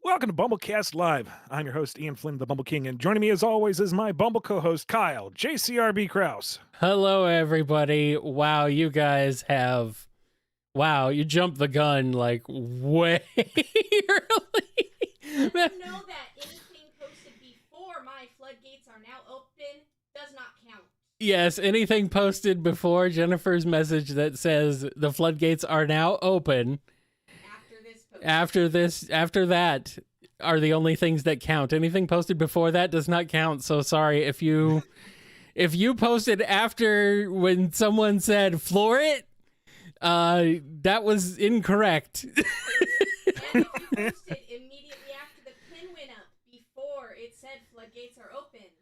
Welcome to BumbleKast Live. I'm your host, Ian Flynn, the Bumble King, and joining me as always is my Bumble co-host, Kyle, JCRB Kraus. Hello, everybody. Wow, you guys have... Wow, you jumped the gun, like, way early. Did you know that anything posted before my floodgates are now open does not count? Yes, anything posted before Jennifer's message that says the floodgates are now open, after that are the only things that count. Anything posted before that does not count, so sorry if you... If you posted after when someone said floor it, that was incorrect. And if you posted immediately after the pin went up before it said floodgates are open, it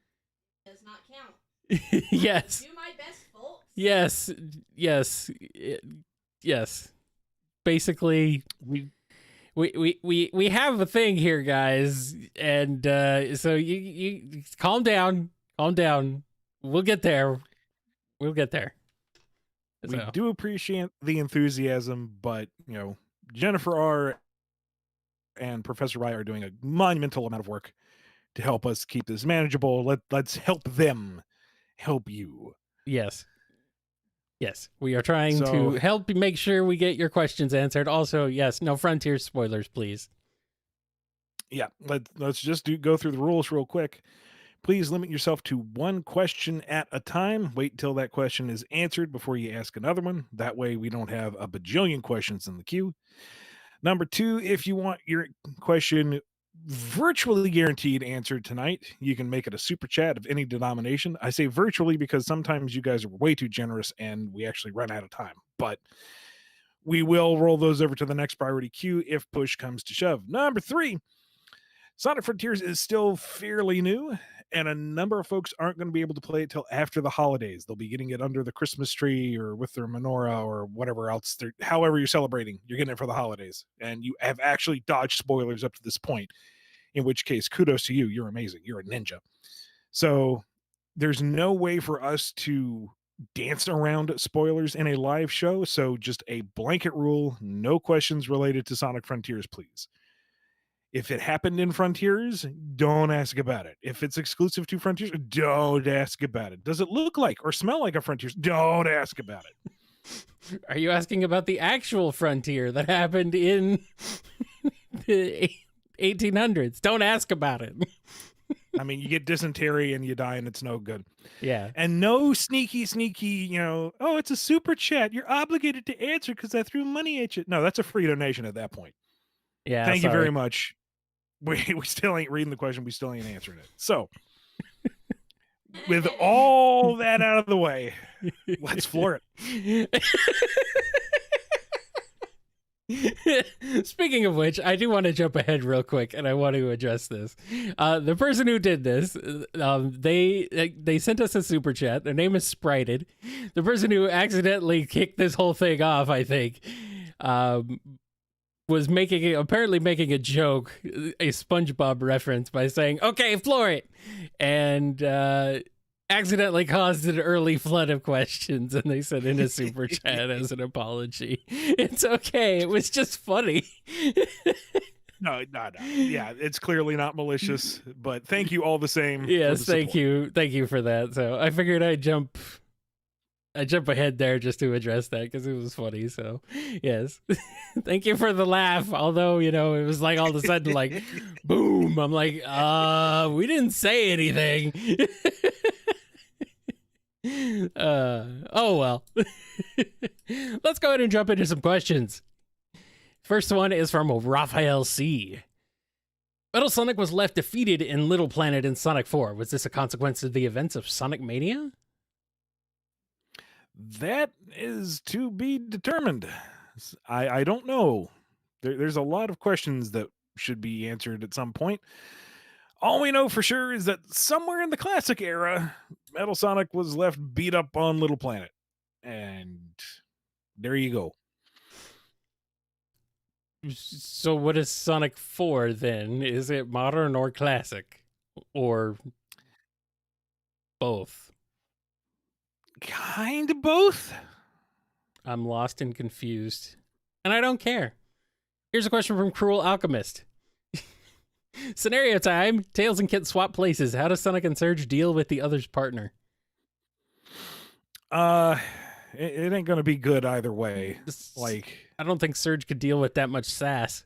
does not count. Yes. Do my best, folks. Yes. Basically, we have a thing here, guys, and so you calm down. We'll get there. We do appreciate the enthusiasm, but, Jennifer R. and Professor Rye are doing a monumental amount of work to help us keep this manageable. Let's help them help you. Yes, we are trying to help make sure we get your questions answered. Also, yes, no Frontier spoilers, please. Yeah, let's just go through the rules real quick. Please limit yourself to one question at a time. Wait until that question is answered before you ask another one. That way we don't have a bajillion questions in the queue. Number two, if you want your question virtually guaranteed answered tonight, you can make it a super chat of any denomination. I say virtually because sometimes you guys are way too generous and we actually run out of time. But we will roll those over to the next priority queue if push comes to shove. Number three, Sonic Frontiers is still fairly new, and a number of folks aren't going to be able to play it till after the holidays. They'll be getting it under the Christmas tree or with their menorah or whatever else. However you're celebrating, you're getting it for the holidays. And you have actually dodged spoilers up to this point, in which case, kudos to you. You're amazing. You're a ninja. So there's no way for us to dance around spoilers in a live show. So just a blanket rule, no questions related to Sonic Frontiers, please. If it happened in Frontiers, don't ask about it. If it's exclusive to Frontiers, don't ask about it. Does it look like or smell like a Frontiers? Don't ask about it. Are you asking about the actual Frontier that happened in the 1800s? Don't ask about it. I mean, you get dysentery and you die and it's no good. Yeah. And no sneaky, oh, it's a super chat. You're obligated to answer because I threw money at you. No, that's a free donation at that point. Yeah. Thank you very much. We still ain't reading the question. We still ain't answering it. So, with all that out of the way, let's floor it. Speaking of which, I do want to jump ahead real quick, and I want to address this. The person who did this, they sent us a super chat. Their name is Sprited. The person who accidentally kicked this whole thing off, I think, was apparently making a joke, a SpongeBob reference, by saying, "Okay, floor it," and accidentally caused an early flood of questions, and they sent in a super chat as an apology. It's okay. It was just funny. No. Yeah, it's clearly not malicious, but thank you all the same. Yes, thank you for that. So I figured I'd jump ahead there just to address that because it was funny. So yes, thank you for the laugh. Although, it was like all of a sudden like boom. I'm like, we didn't say anything. Oh well. Let's go ahead and jump into some questions. First one is from Raphael C. Metal Sonic was left defeated in Little Planet in Sonic 4. Was this a consequence of the events of Sonic Mania? That is to be determined. I don't know. There's a lot of questions that should be answered at some point. All we know for sure is that somewhere in the classic era, Metal Sonic was left beat up on Little Planet. And there you go. So what is Sonic 4 then? Is it modern or classic? Or both? Kind of both. I'm lost and confused. And I don't care. Here's a question from Cruel Alchemist. Scenario time. Tails and Kit swap places. How does Sonic and Surge deal with the other's partner? It ain't gonna be good either way. Like, I don't think Surge could deal with that much sass.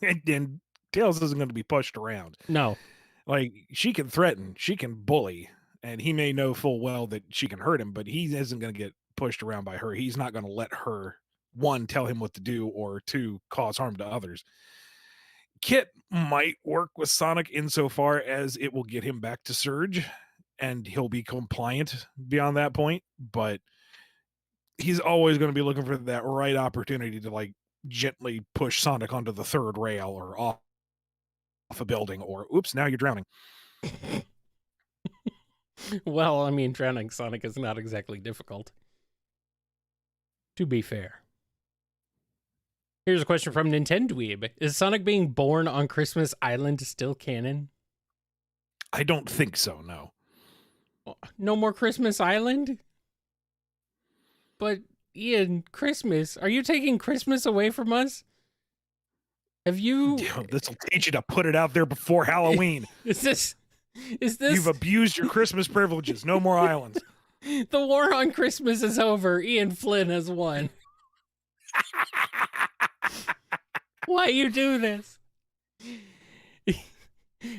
and Tails isn't going to be pushed around. No. Like, she can threaten, she can bully, and he may know full well that she can hurt him, but he isn't going to get pushed around by her. He's not going to let her, one, tell him what to do, or two, cause harm to others. Kit might work with Sonic insofar as it will get him back to Surge, and he'll be compliant beyond that point, but he's always going to be looking for that right opportunity to, like, gently push Sonic onto the third rail or off a building, or oops, now you're drowning. Well, I mean, drowning Sonic is not exactly difficult. To be fair. Here's a question from Nintendweeb. Is Sonic being born on Christmas Island still canon? I don't think so, no. No more Christmas Island? But Ian, Christmas. Are you taking Christmas away from us? Have you... This will teach you to put it out there before Halloween. Is this... You've abused your Christmas privileges. No more islands. The war on Christmas is over. Ian Flynn has won. Why you do this?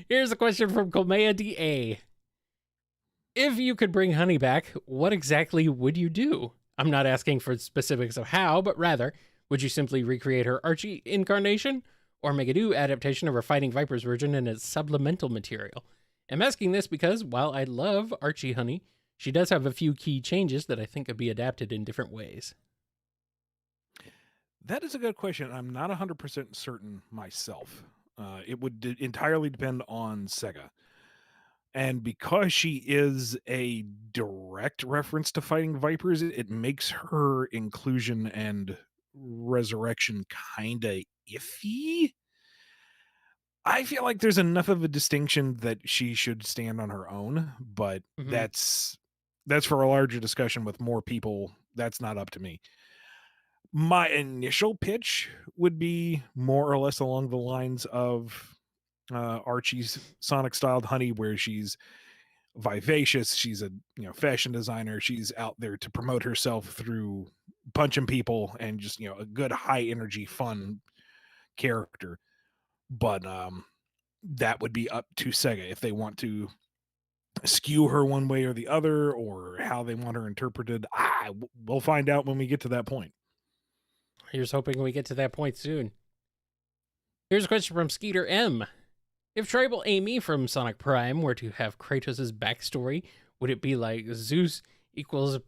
Here's a question from Komea DA. If you could bring Honey back, what exactly would you do? I'm not asking for specifics of how, but rather, would you simply recreate her Archie incarnation, or make a new adaptation of her Fighting Vipers version in its supplemental material? I'm asking this because, while I love Archie Honey, she does have a few key changes that I think could be adapted in different ways. That is a good question. I'm not 100% certain myself. It would entirely depend on Sega. And because she is a direct reference to Fighting Vipers, it makes her inclusion and resurrection kind of iffy. I feel like there's enough of a distinction that she should stand on her own, but that's for a larger discussion with more people. That's not up to me. My initial pitch would be more or less along the lines of Archie's Sonic-styled Honey, where she's vivacious, she's a fashion designer, she's out there to promote herself through punching people, and just a good high energy, fun character. But that would be up to Sega if they want to skew her one way or the other, or how they want her interpreted. We'll find out when we get to that point. Here's hoping we get to that point soon. Here's a question from Skeeter M. If Tribal Amy from Sonic Prime were to have Kratos' backstory, would it be like Zeus equals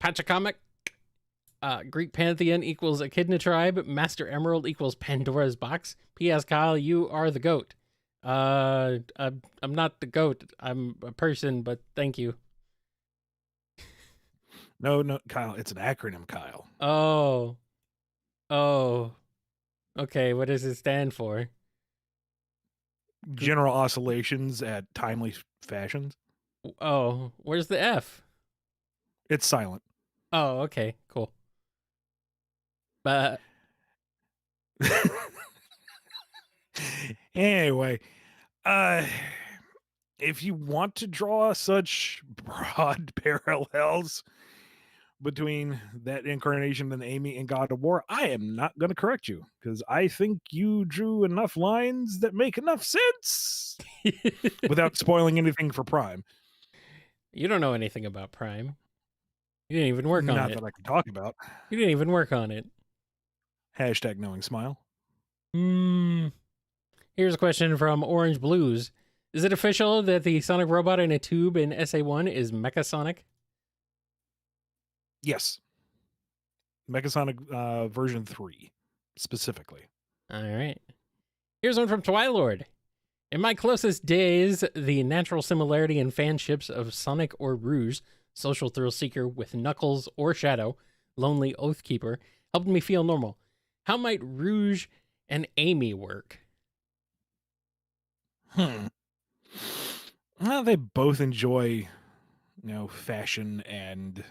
Pachacamac, Greek Pantheon equals Echidna Tribe, Master Emerald equals Pandora's Box? P.S. Kyle, you are the GOAT. I'm not the GOAT. I'm a person, but thank you. No, Kyle, it's an acronym, Kyle. Oh. Okay, what does it stand for? General oscillations at timely fashions. Oh, where's the F? It's silent. Oh, okay, cool. But anyway, if you want to draw such broad parallels between that incarnation and Amy and God of War, I am not going to correct you, because I think you drew enough lines that make enough sense without spoiling anything for Prime. You don't know anything about Prime. You didn't even work on it. Not that I can talk about. You didn't even work on it. Hashtag knowing smile. Here's a question from Orange Blues. Is it official that the Sonic robot in a tube in SA1 is Mecha Sonic? Yes. Mechasonic version 3, specifically. All right. Here's one from Twilord. In my closest days, the natural similarity in fanships of Sonic or Rouge, social thrill seeker with Knuckles or Shadow, lonely Oathkeeper, helped me feel normal. How might Rouge and Amy work? Well, they both enjoy, fashion and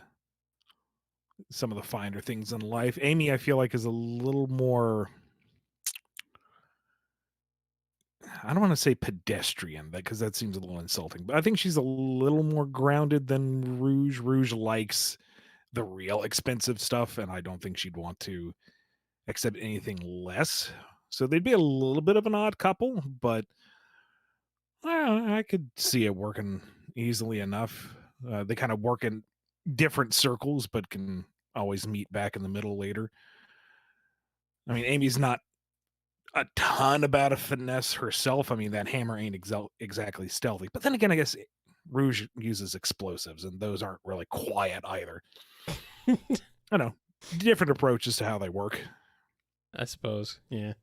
some of the finer things in life. Amy, I feel like, is a little more I don't want to say pedestrian because that seems a little insulting, but I think she's a little more grounded than Rouge. Rouge likes the real expensive stuff, and I don't think she'd want to accept anything less. So they'd be a little bit of an odd couple, but I could see it working easily enough. They kind of work in different circles, but can always meet back in the middle later. I mean, Amy's not a ton about a finesse herself. I mean, that hammer ain't exactly stealthy. But then again, I guess Rouge uses explosives, and those aren't really quiet either. I know. Different approaches to how they work. I suppose, yeah.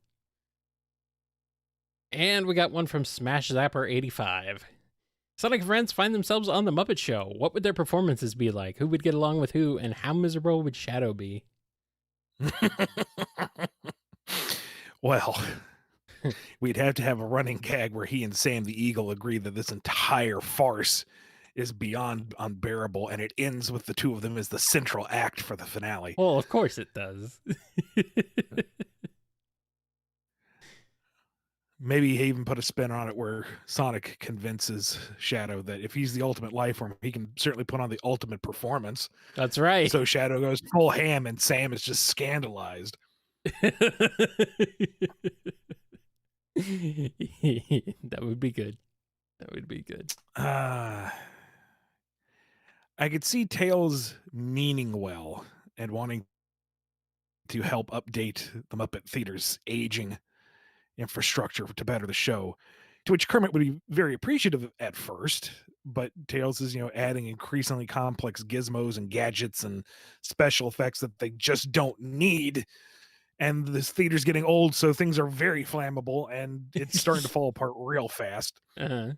And we got one from Smash Zapper 85. Sonic friends find themselves on the Muppet Show. What would their performances be like? Who would get along with who? And how miserable would Shadow be? Well, we'd have to have a running gag where he and Sam the Eagle agree that this entire farce is beyond unbearable, and it ends with the two of them as the central act for the finale. Well, of course it does. Maybe he even put a spin on it where Sonic convinces Shadow that if he's the ultimate life form, he can certainly put on the ultimate performance. That's right. So Shadow goes full ham, and Sam is just scandalized. That would be good. That would be good. I could see Tails meaning well and wanting to help update the Muppet Theater's aging infrastructure to better the show, to which Kermit would be very appreciative at first, but Tails is, adding increasingly complex gizmos and gadgets and special effects that they just don't need. And this theater's getting old, so things are very flammable, and it's starting to fall apart real fast. Uh-huh.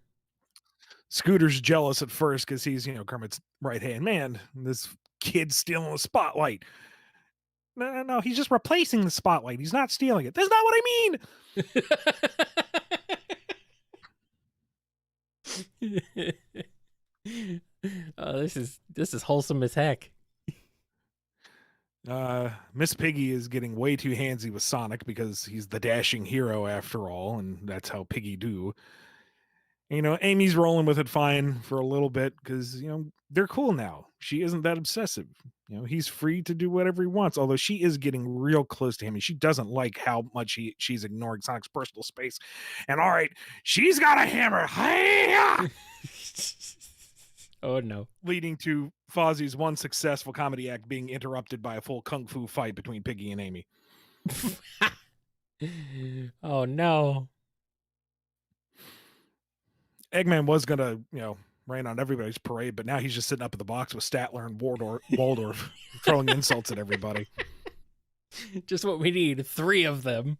Scooter's jealous at first because he's, Kermit's right-hand man. This kid's stealing the spotlight. No, he's just replacing the spotlight. He's not stealing it. That's not what I mean. Oh, this is wholesome as heck. Miss Piggy is getting way too handsy with Sonic because he's the dashing hero after all, and that's how Piggy do. Amy's rolling with it fine for a little bit because, they're cool now. She isn't that obsessive. He's free to do whatever he wants, although she is getting real close to him, and she doesn't like how much she's ignoring Sonic's personal space. And all right, she's got a hammer. Hi-ya! Oh, no. Leading to Fozzie's one successful comedy act being interrupted by a full kung fu fight between Piggy and Amy. Oh, no. Eggman was going to, rain on everybody's parade, but now he's just sitting up in the box with Statler and Waldorf throwing insults at everybody. Just what we need. 3 of them.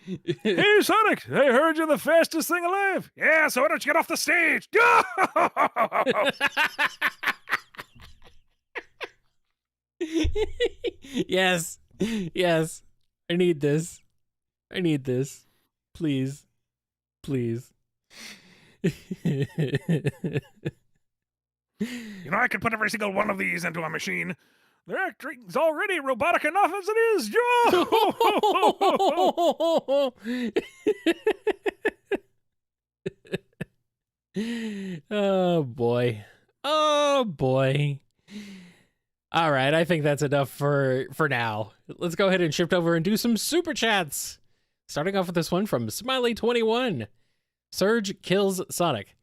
Hey, Sonic, I heard you're the fastest thing alive. Yeah, so why don't you get off the stage? Yes. Yes. I need this. Please. I could put every single one of these into a machine. Their acting's already robotic enough as it is. Oh, boy. All right, I think that's enough for now. Let's go ahead and shift over and do some super chats. Starting off with this one from Smiley21. Surge kills Sonic.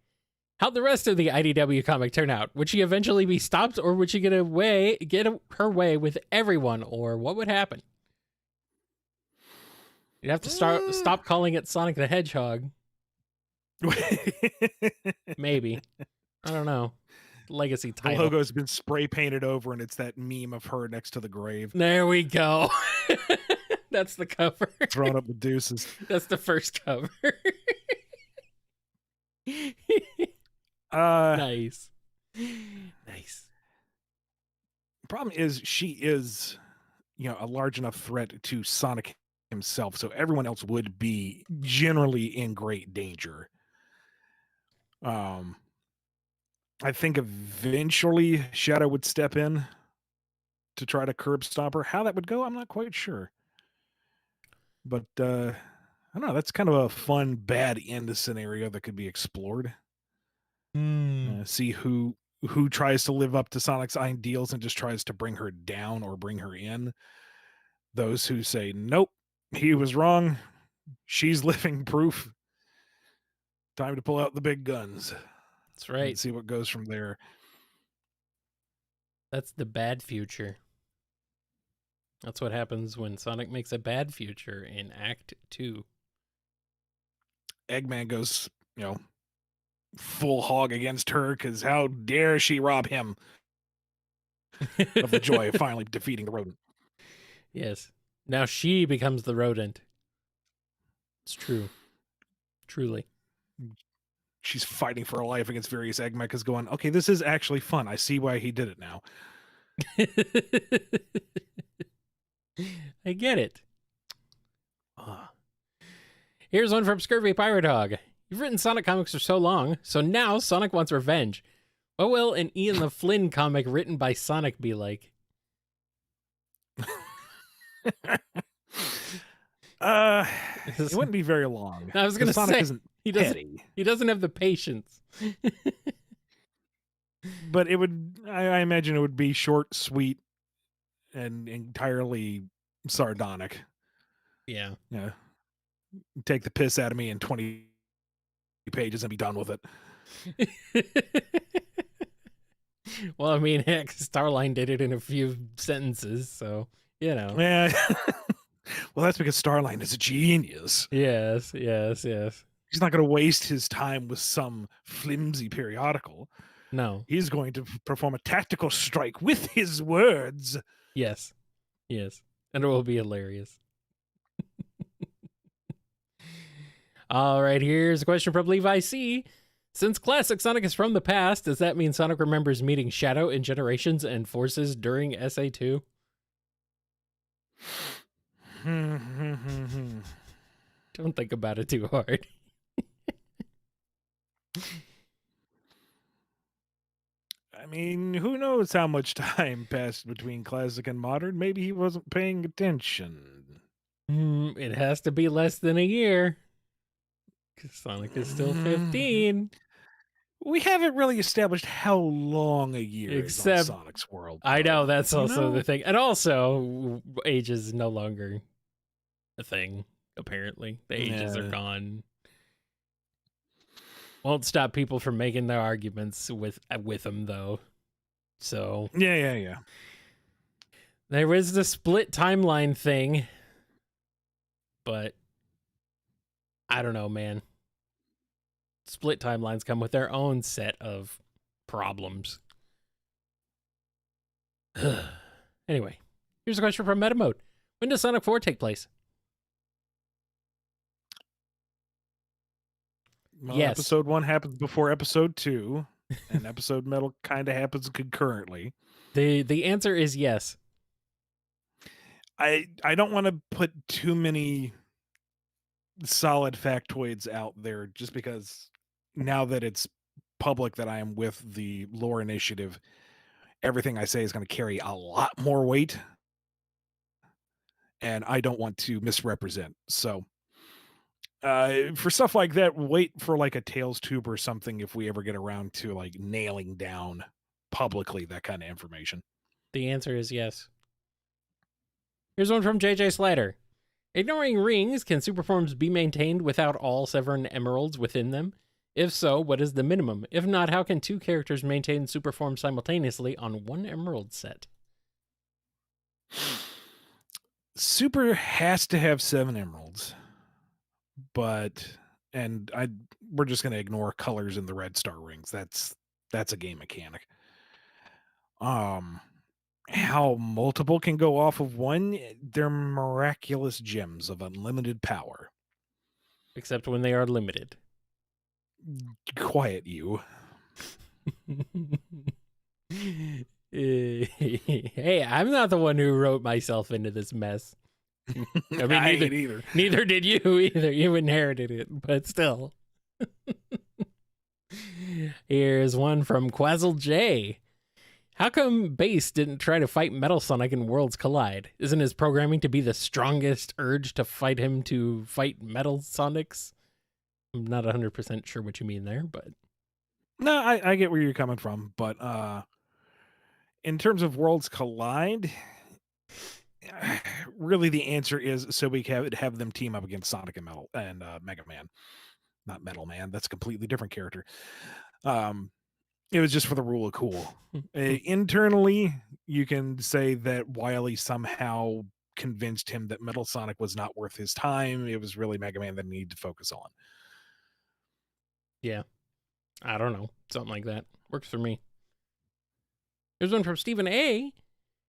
How'd the rest of the IDW comic turn out? Would she eventually be stopped, or would she get her way with everyone, or what would happen? You'd have to stop calling it Sonic the Hedgehog. Maybe. I don't know. Legacy title. The logo's been spray painted over, and it's that meme of her next to the grave. There we go. That's the cover. Throwing up the deuces. That's the first cover. Nice. Problem is, she is, a large enough threat to Sonic himself, so everyone else would be generally in great danger. I think eventually Shadow would step in to try to curb stop her. How that would go, I'm not quite sure. But I don't know. That's kind of a fun bad end scenario that could be explored. See who tries to live up to Sonic's ideals and just tries to bring her down or bring her in. Those who say, nope, he was wrong. She's living proof. Time to pull out the big guns. That's right. And see what goes from there. That's the bad future. That's what happens when Sonic makes a bad future in Act 2. Eggman goes, full hog against her because how dare she rob him of the joy of finally defeating the rodent. Yes. Now she becomes the rodent. It's true. Truly. She's fighting for her life against various Eggmechas going, okay, this is actually fun. I see why he did it now. I get it. Here's one from Scurvy Pirate Hog. You've written Sonic comics for so long, so now Sonic wants revenge. What will an Ian the Flynn comic written by Sonic be like? It wouldn't be very long. I was going to Sonic say, isn't he doesn't have the patience. But it would, I imagine it would be short, sweet, and entirely sardonic. Yeah. Yeah. Take the piss out of me in 20 pages and be done with it. Well, I mean, heck, Starline did it in a few sentences, so, Yeah. Well, that's because Starline is a genius. Yes. He's not going to waste his time with some flimsy periodical. No. He's going to perform a tactical strike with his words. Yes. And it will be hilarious. All right, here's a question from Levi C. Since classic Sonic is from the past, does that mean Sonic remembers meeting Shadow in Generations and Forces during SA2? Don't think about it too hard. I mean, who knows how much time passed between classic and modern? Maybe he wasn't paying attention. It has to be less than a year. Because Sonic is still 15. We haven't really established how long a year is on Sonic's world. I know, that's also the thing. And also, age is no longer a thing, apparently. The ages are gone. Won't stop people from making their arguments with him, though. So... Yeah. There was the split timeline thing. But... I don't know, man. Split timelines come with their own set of problems. Anyway, here's a question from Metamode. When does Sonic 4 take place? Well, yes. Episode 1 happens before Episode 2, and Episode Metal kind of happens concurrently. The answer is yes. I don't want to put too many solid factoids out there just because now that it's public that I am with the lore initiative, everything I say is going to carry a lot more weight, and I don't want to misrepresent. So for stuff like that, wait for like a Tales tube or something if we ever get around to like nailing down publicly that kind of information. The answer is yes. Here's one from JJ Slider. Ignoring rings, can superforms be maintained without all Severn emeralds within them? If so, what is the minimum? If not, how can two characters maintain superforms simultaneously on one emerald set? Super has to have 7 emeralds, we're just going to ignore colors in the red star rings. That's a game mechanic. How multiple can go off of one? They're miraculous gems of unlimited power. Except when they are limited. Quiet you. Hey, I'm not the one who wrote myself into this mess. I mean, I ain't either. Neither did you either. You inherited it, but still. Here's one from Quazzle J. How come Base didn't try to fight Metal Sonic in Worlds Collide? Isn't his programming to be the strongest urge to fight him to fight Metal Sonics? I'm not 100% sure what you mean there, but... No, I get where you're coming from, but in terms of Worlds Collide, really the answer is so we can have them team up against Sonic and Metal and Mega Man. Not Metal Man, that's a completely different character. It was just for the rule of cool. Internally, you can say that Wily somehow convinced him that Metal Sonic was not worth his time. It was really Mega Man that he needed to focus on. Yeah. I don't know. Something like that. Works for me. Here's one from Stephen A.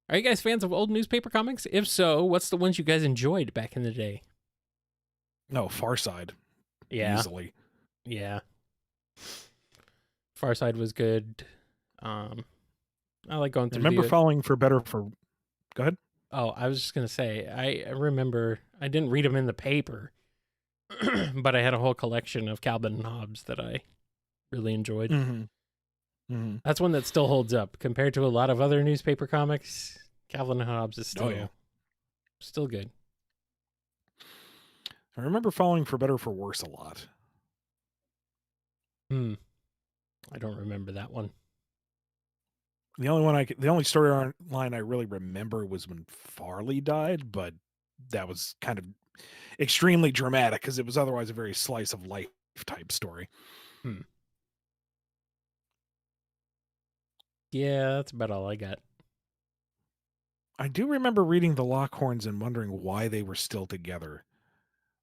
Are you guys fans of old newspaper comics? If so, what's the ones you guys enjoyed back in the day? No, Far Side. Yeah. Easily. Yeah. Far Side was good. I like going through Remember Falling for Better for... Go ahead. Oh, I was just going to say, I remember, I didn't read them in the paper, but I had a whole collection of Calvin and Hobbes that I really enjoyed. Mm-hmm. Mm-hmm. That's one that still holds up compared to a lot of other newspaper comics. Calvin and Hobbes is still good. I remember Falling for Better for Worse a lot. I don't remember that one. The only storyline I really remember was when Farley died, but that was kind of extremely dramatic because it was otherwise a very slice of life type story. Yeah, that's about all I got. I do remember reading the Lockhorns and wondering why they were still together.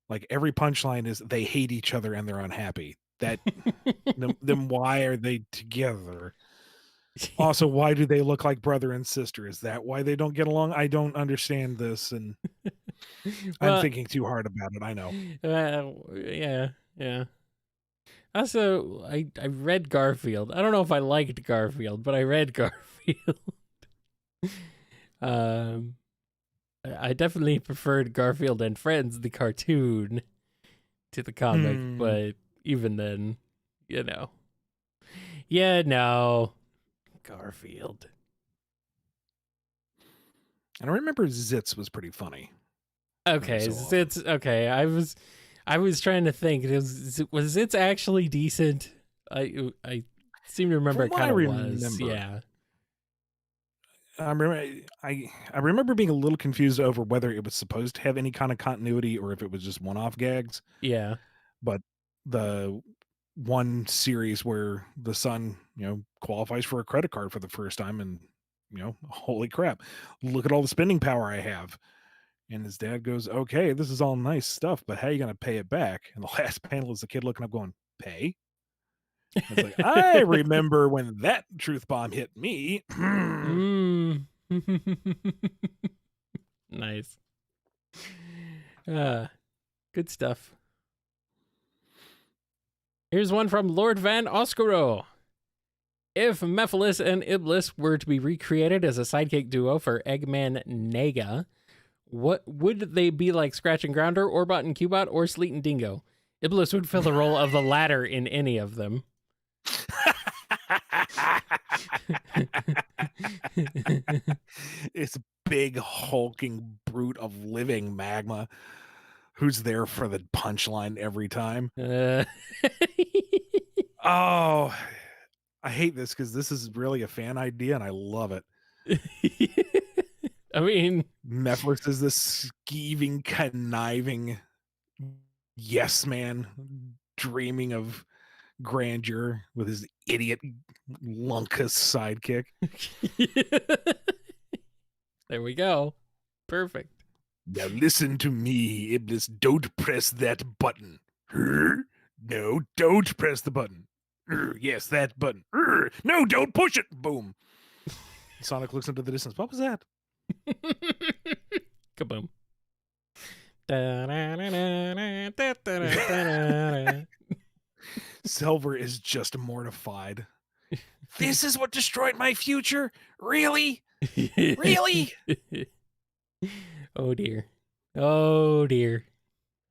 Like every punchline is they hate each other and they're unhappy. That then why are they together? Also, why do they look like brother and sister? Is that why they don't get along? I don't understand this, and Well, I'm thinking too hard about it. I know. Yeah. Also, I read Garfield. I don't know if I liked Garfield, but I read Garfield. I definitely preferred Garfield and Friends, the cartoon, to the comic, but even then, you know. Yeah, no. Garfield. And I remember Zitz was pretty funny. Okay, Zitz. Okay, I was trying to think. Was Zitz actually decent? I seem to remember it kind of was. Yeah. I remember being a little confused over whether it was supposed to have any kind of continuity or if it was just one-off gags. Yeah. But the one series where the son, qualifies for a credit card for the first time and, holy crap, look at all the spending power I have. And his dad goes, okay, this is all nice stuff, but how are you going to pay it back? And the last panel is the kid looking up going, pay? It's like, I remember when that truth bomb hit me. Nice. Good stuff. Here's one from Lord Van Oscaro. If Mephiles and Iblis were to be recreated as a sidekick duo for Eggman Nega, what would they be like? Scratch and Grounder, Orbot and Cubot, or Sleet and Dingo? Iblis would fill the role of the latter in any of them. It's big hulking brute of living magma who's there for the punchline every time. Oh, I hate this because this is really a fan idea and I love it. I mean, Mephiles is this skeeving, conniving yes man dreaming of grandeur with his idiot lunkus sidekick. There we go. Perfect. Now listen to me, Iblis. Don't press that button. No, don't press the button. Yes, that button. No, don't push it. Boom. Sonic looks into the distance. What was that? Kaboom. Silver is just mortified. This is what destroyed my future? Really? Really? Oh dear. Oh dear.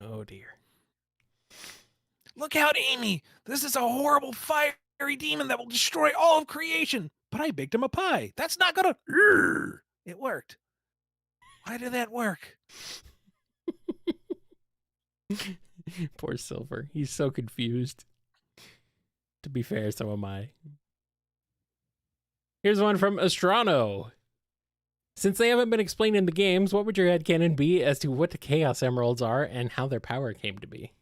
Oh dear. Look out, Amy. This is a horrible fiery demon that will destroy all of creation. But I baked him a pie. That's not gonna. It worked. Why did that work? Poor Silver. He's so confused. To be fair, so am I. Here's one from Astrano. Since they haven't been explained in the games, what would your headcanon be as to what the Chaos Emeralds are and how their power came to be?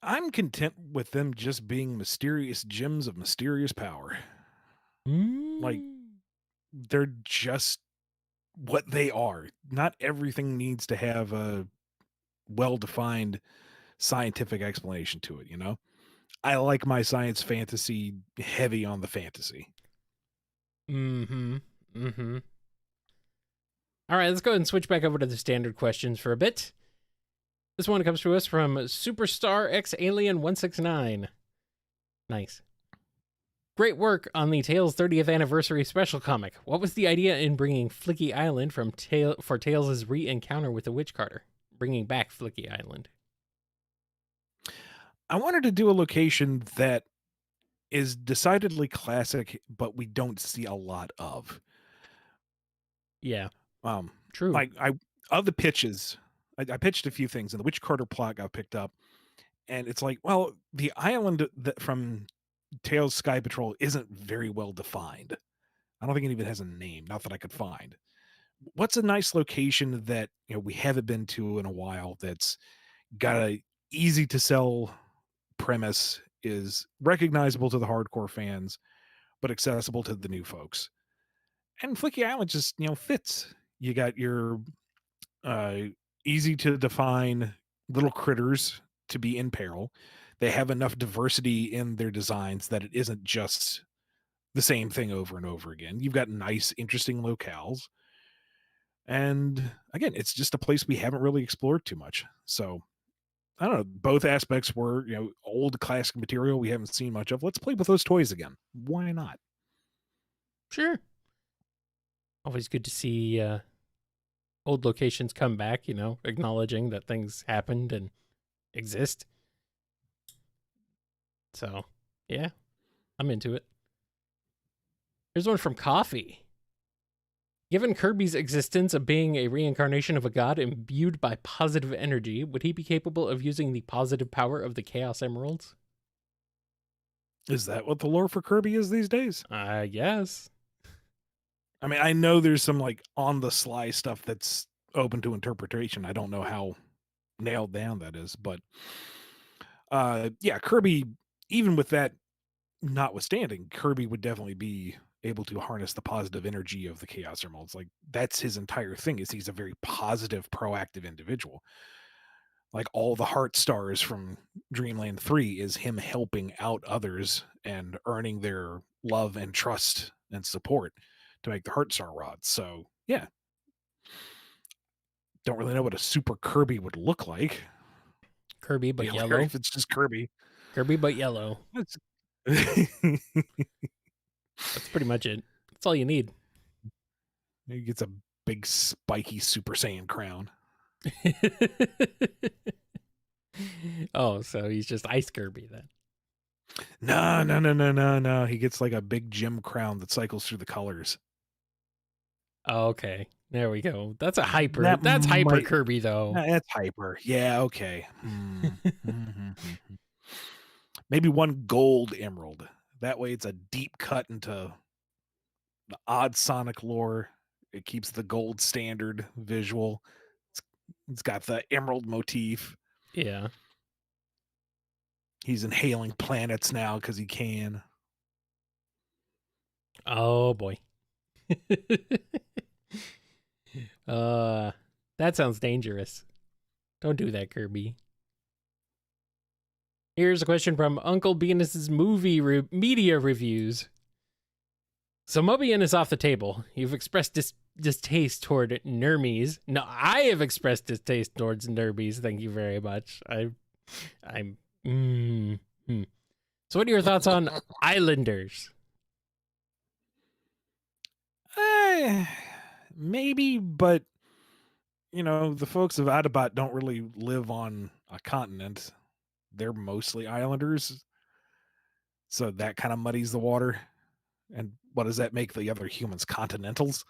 I'm content with them just being mysterious gems of mysterious power. Like, they're just what they are. Not everything needs to have a well-defined scientific explanation to it, you know? I like my science fantasy heavy on the fantasy. Mm-hmm. Mm-hmm. All right, let's go ahead and switch back over to the standard questions for a bit. This one comes to us from Superstar X Alien 169. Nice. Great work on the Tales 30th anniversary special comic. What was the idea in bringing Flicky Island for Tails' re-encounter with the Witch Carter? Bringing back Flicky Island. I wanted to do a location that is decidedly classic, but we don't see a lot of. Yeah, Um, true. like of the pitches, I pitched a few things, and the Witch Carter plot got picked up, and it's like, well, the island that from Tails Sky Patrol isn't very well defined. I don't think it even has a name, not that I could find. What's a nice location that we haven't been to in a while that's got a easy to sell premise, is recognizable to the hardcore fans, but accessible to the new folks. And Flicky Island just fits. You got your uh, easy to define little critters to be in peril. They have enough diversity in their designs that it isn't just the same thing over and over again. You've got nice, interesting locales. And again, it's just a place we haven't really explored too much. So I don't know. Both aspects were, old classic material we haven't seen much of. Let's play with those toys again. Why not? Sure. Always good to see old locations come back, acknowledging that things happened and exist. So, yeah, I'm into it. Here's one from Coffee. Given Kirby's existence of being a reincarnation of a god imbued by positive energy, would he be capable of using the positive power of the Chaos Emeralds? Is that what the lore for Kirby is these days? I guess. I mean, I know there's some like on the sly stuff that's open to interpretation. I don't know how nailed down that is, but yeah, Kirby, even with that notwithstanding, Kirby would definitely be able to harness the positive energy of the Chaos Emeralds. Like, that's his entire thing, is he's a very positive, proactive individual. Like, all the Heart Stars from Dreamland 3 is him helping out others and earning their love and trust and support to make the Heart Star rods. So yeah, don't really know what a super Kirby would look like. Kirby, but Be yellow. hilarious if it's just Kirby. Kirby, but yellow. That's That's pretty much it. That's all you need. He gets a big spiky Super Saiyan crown. Oh, so he's just Ice Kirby then. No. He gets like a big gem crown that cycles through the colors. Oh, okay. There we go. That's a hyper. That That's hyper might- Kirby though. That's hyper. Yeah, okay. Maybe one gold emerald. That way it's a deep cut into the odd Sonic lore. It keeps the gold standard visual. It's got the emerald motif. Yeah. He's inhaling planets now because he can. Oh boy. That sounds dangerous. Don't do that, Kirby. Here's a question from Uncle Venus's media reviews. So Mobian is off the table. You've expressed distaste toward Nermies. No, I have expressed distaste towards Nermies. Thank you very much. I'm. So, what are your thoughts on Islanders? Maybe, but the folks of Adabot don't really live on a continent. They're mostly islanders. So that kind of muddies the water. And what does that make the other humans? Continentals?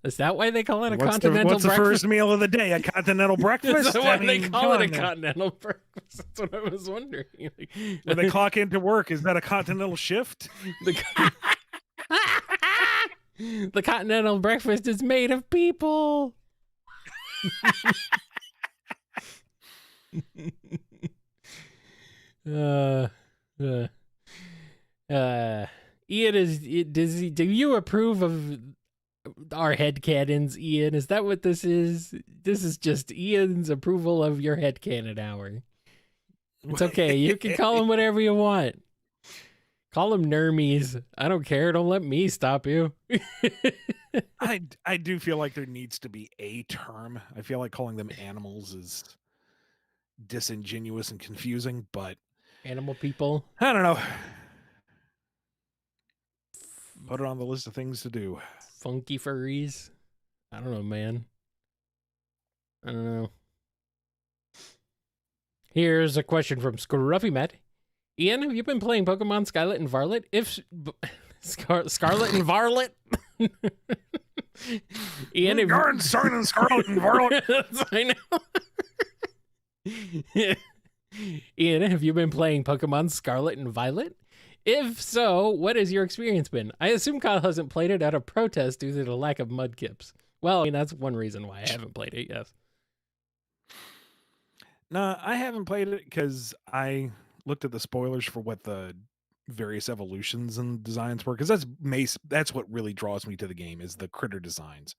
Is that why they call it a What's continental the breakfast? first meal of the day? A continental Is breakfast? that why I they mean, call come it a on now. continental breakfast? That's what I was wondering. Like, When they clock into work, is that a continental shift? the, the continental breakfast is made of people. uh, uh, Ian, do you approve of our headcanons, Ian? Is that what this is? This is just Ian's approval of your headcanon hour. It's okay. You can call them whatever you want. Call them nermies. I don't care. Don't let me stop you. I do feel like there needs to be a term. I feel like calling them animals is disingenuous and confusing, but Animal people. I don't know. Put it on the list of things to do. Funky furries. I don't know, man. I don't know. Here's a question from Scruffy Matt. Ian, have you been playing Pokemon Scarlet and Varlet? If Scarlet and Varlet? Ian, have Scarlet and Varlet. I know. Ian, have you been playing Pokemon Scarlet and Violet? If so, what has your experience been? I assume Kyle hasn't played it out of protest due to the lack of mudkips. Well, I mean, that's one reason why I haven't played it, yes. No, I haven't played it because I looked at the spoilers for what the various evolutions and designs were, because that's what really draws me to the game is the critter designs.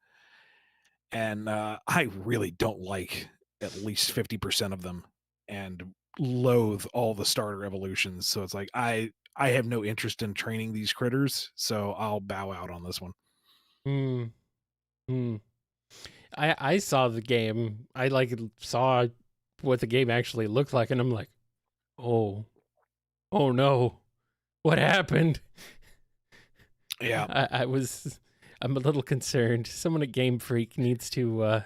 And I really don't like at least 50% of them and loathe all the starter evolutions. So it's like I have no interest in training these critters, so I'll bow out on this one. I saw the game. I saw what the game actually looked like, and I'm like, oh no, what happened? Yeah, I'm a little concerned. Someone at Game Freak needs to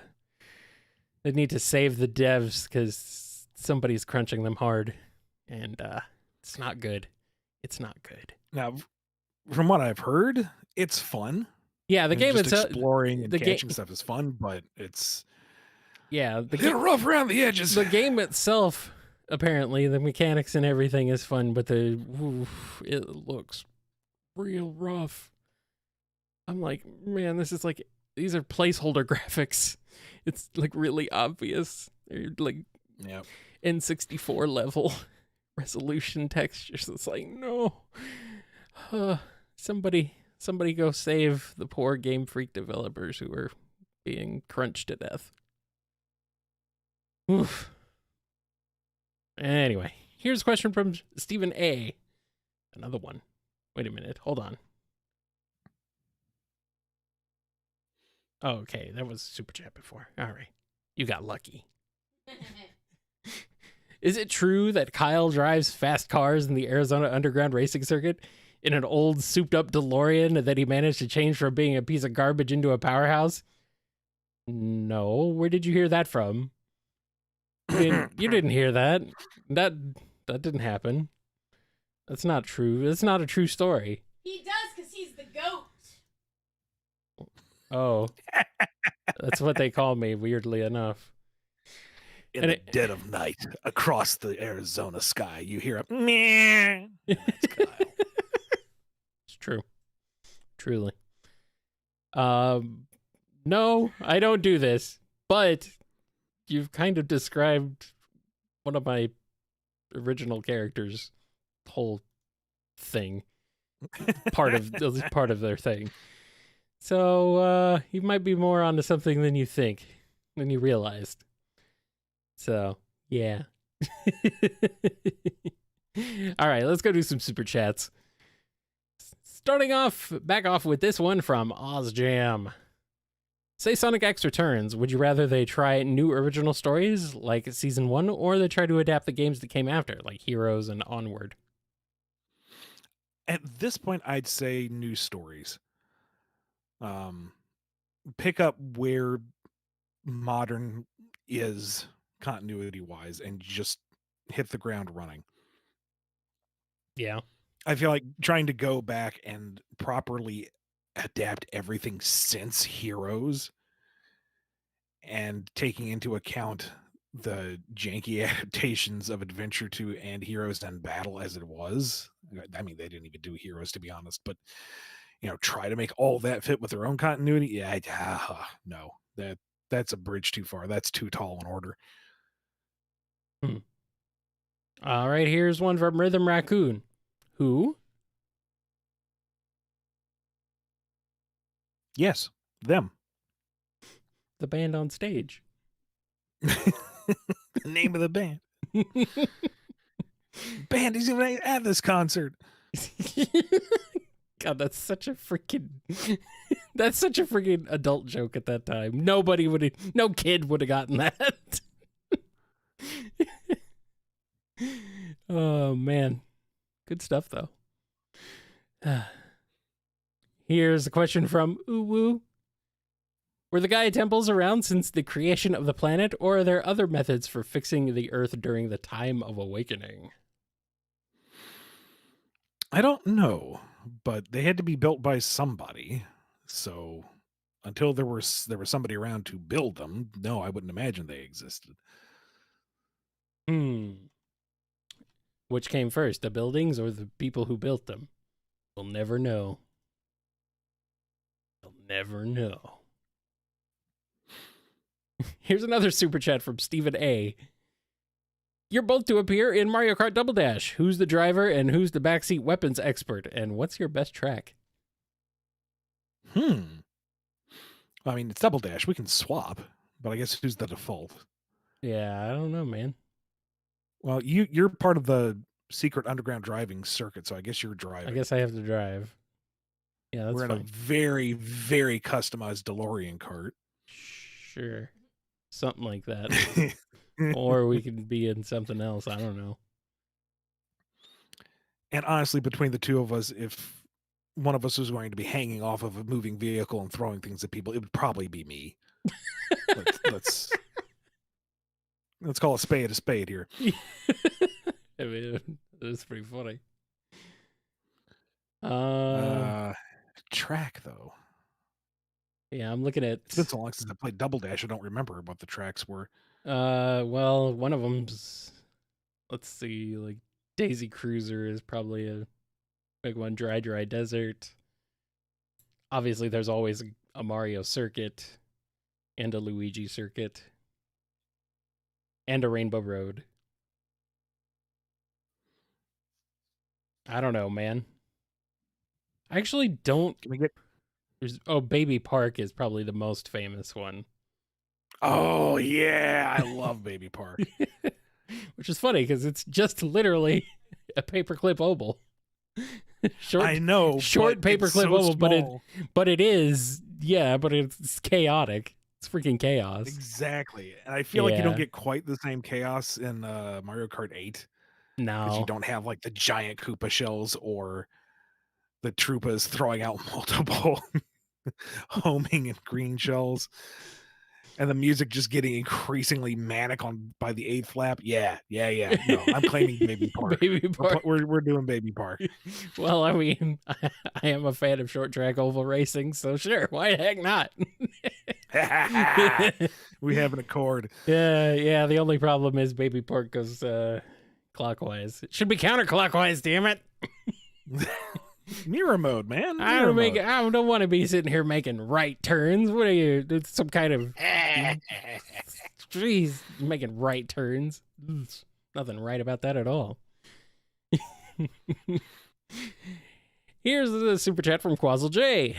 they need to save the devs because somebody's crunching them hard, and it's not good. It's not good. now from what I've heard, it's fun. Yeah, the And game just itself, exploring and the catching stuff is fun, but it's yeah, a little rough around the edges. the game itself, apparently, the mechanics and everything is fun, but it looks real rough. I'm like, man, this is like, these are placeholder graphics. It's like really obvious. They're like Yep. N64 level resolution textures. It's like, no. Somebody go save the poor Game Freak developers who are being crunched to death. Oof. Anyway, here's a question from Stephen A. Another one. Wait a minute. Hold on. Oh, okay, that was super chat before. All right. You got lucky. Is it true that Kyle drives fast cars in the Arizona Underground Racing Circuit in an old souped-up DeLorean that he managed to change from being a piece of garbage into a powerhouse? No. Where did you hear that from? You didn't hear that. That didn't happen. That's not true. That's not a true story. He does because he's the goat. Oh. That's what they call me, weirdly enough. In the dead of night, across the Arizona sky, you hear a meh. That's Kyle. It's true. Truly. No, I don't do this, but you've kind of described one of my original characters' whole thing. part of their thing. So you might be more onto something than you think, than you realized. So yeah. All right, let's go do some super chats. Starting off, back off with this one from OzJam. Say Sonic X returns. Would you rather they try new original stories like Season 1, or they try to adapt the games that came after, like Heroes and Onward? At this point, I'd say new stories. Pick up where modern is continuity-wise and just hit the ground running. Yeah. I feel like trying to go back and properly adapt everything since Heroes and taking into account the janky adaptations of Adventure 2 and Heroes Done Battle as it was. I mean, they didn't even do Heroes, to be honest, but try to make all that fit with their own continuity. Yeah, no, that's a bridge too far. That's too tall an order. All right, here's one from Rhythm Raccoon. Who? Yes, them. The band on stage. The name of the band. Band isn't even at this concert. God, that's such a freaking adult joke at that time. No kid would have gotten that. Oh man. Good stuff though. Here's a question from Uwu. Were the Gaia temples around since the creation of the planet, or are there other methods for fixing the Earth during the time of awakening? I don't know, but they had to be built by somebody. So until there was somebody around to build them, no, I wouldn't imagine they existed. Which came first, the buildings or the people who built them? We'll never know. We'll never know. Here's another super chat from Stephen A. You're both to appear in Mario Kart Double Dash. Who's the driver and who's the backseat weapons expert? And what's your best track? I mean, it's Double Dash. We can swap, but I guess who's the default? Yeah, I don't know, man. Well, you're part of the secret underground driving circuit, so I guess you're driving. I guess I have to drive. Yeah, that's We're fine. in a very, very customized DeLorean cart. Sure. Something like that. Or we could be in something else. I don't know. And honestly, between the two of us, if one of us was going to be hanging off of a moving vehicle and throwing things at people, it would probably be me. let's call a spade here. I mean, it's pretty funny. Track though. Yeah, I'm looking at. It's been so long since I played Double Dash, I don't remember what the tracks were. Well, one of them's. Let's see, like Daisy Cruiser is probably a big one. Dry Desert. Obviously, there's always a Mario circuit, and a Luigi circuit, and a Rainbow Road. I don't know, man. I actually don't. Can we get? Baby Park is probably the most famous one. Oh yeah, I love Baby Park. Which is funny because it's just literally a paperclip oval. I know, short paperclip so oval, but it is, yeah, but it's chaotic. It's freaking chaos. Exactly, and I feel like you don't get quite the same chaos in Mario Kart 8. No, because you don't have like the giant Koopa shells or the Troopas throwing out multiple homing and green shells, and the music just getting increasingly manic by the 8th lap. Yeah. No, I'm claiming Baby Park. Baby Park. We're doing Baby Park. Well, I mean, I am a fan of short track oval racing, so sure, why the heck not? We have an accord. Yeah. The only problem is Baby Park goes clockwise. It should be counterclockwise, damn it. Mirror mode, man. I don't want to be sitting here making right turns. What are you? It's some kind of. Jeez, making right turns. Nothing right about that at all. Here's the super chat from Quazzle J.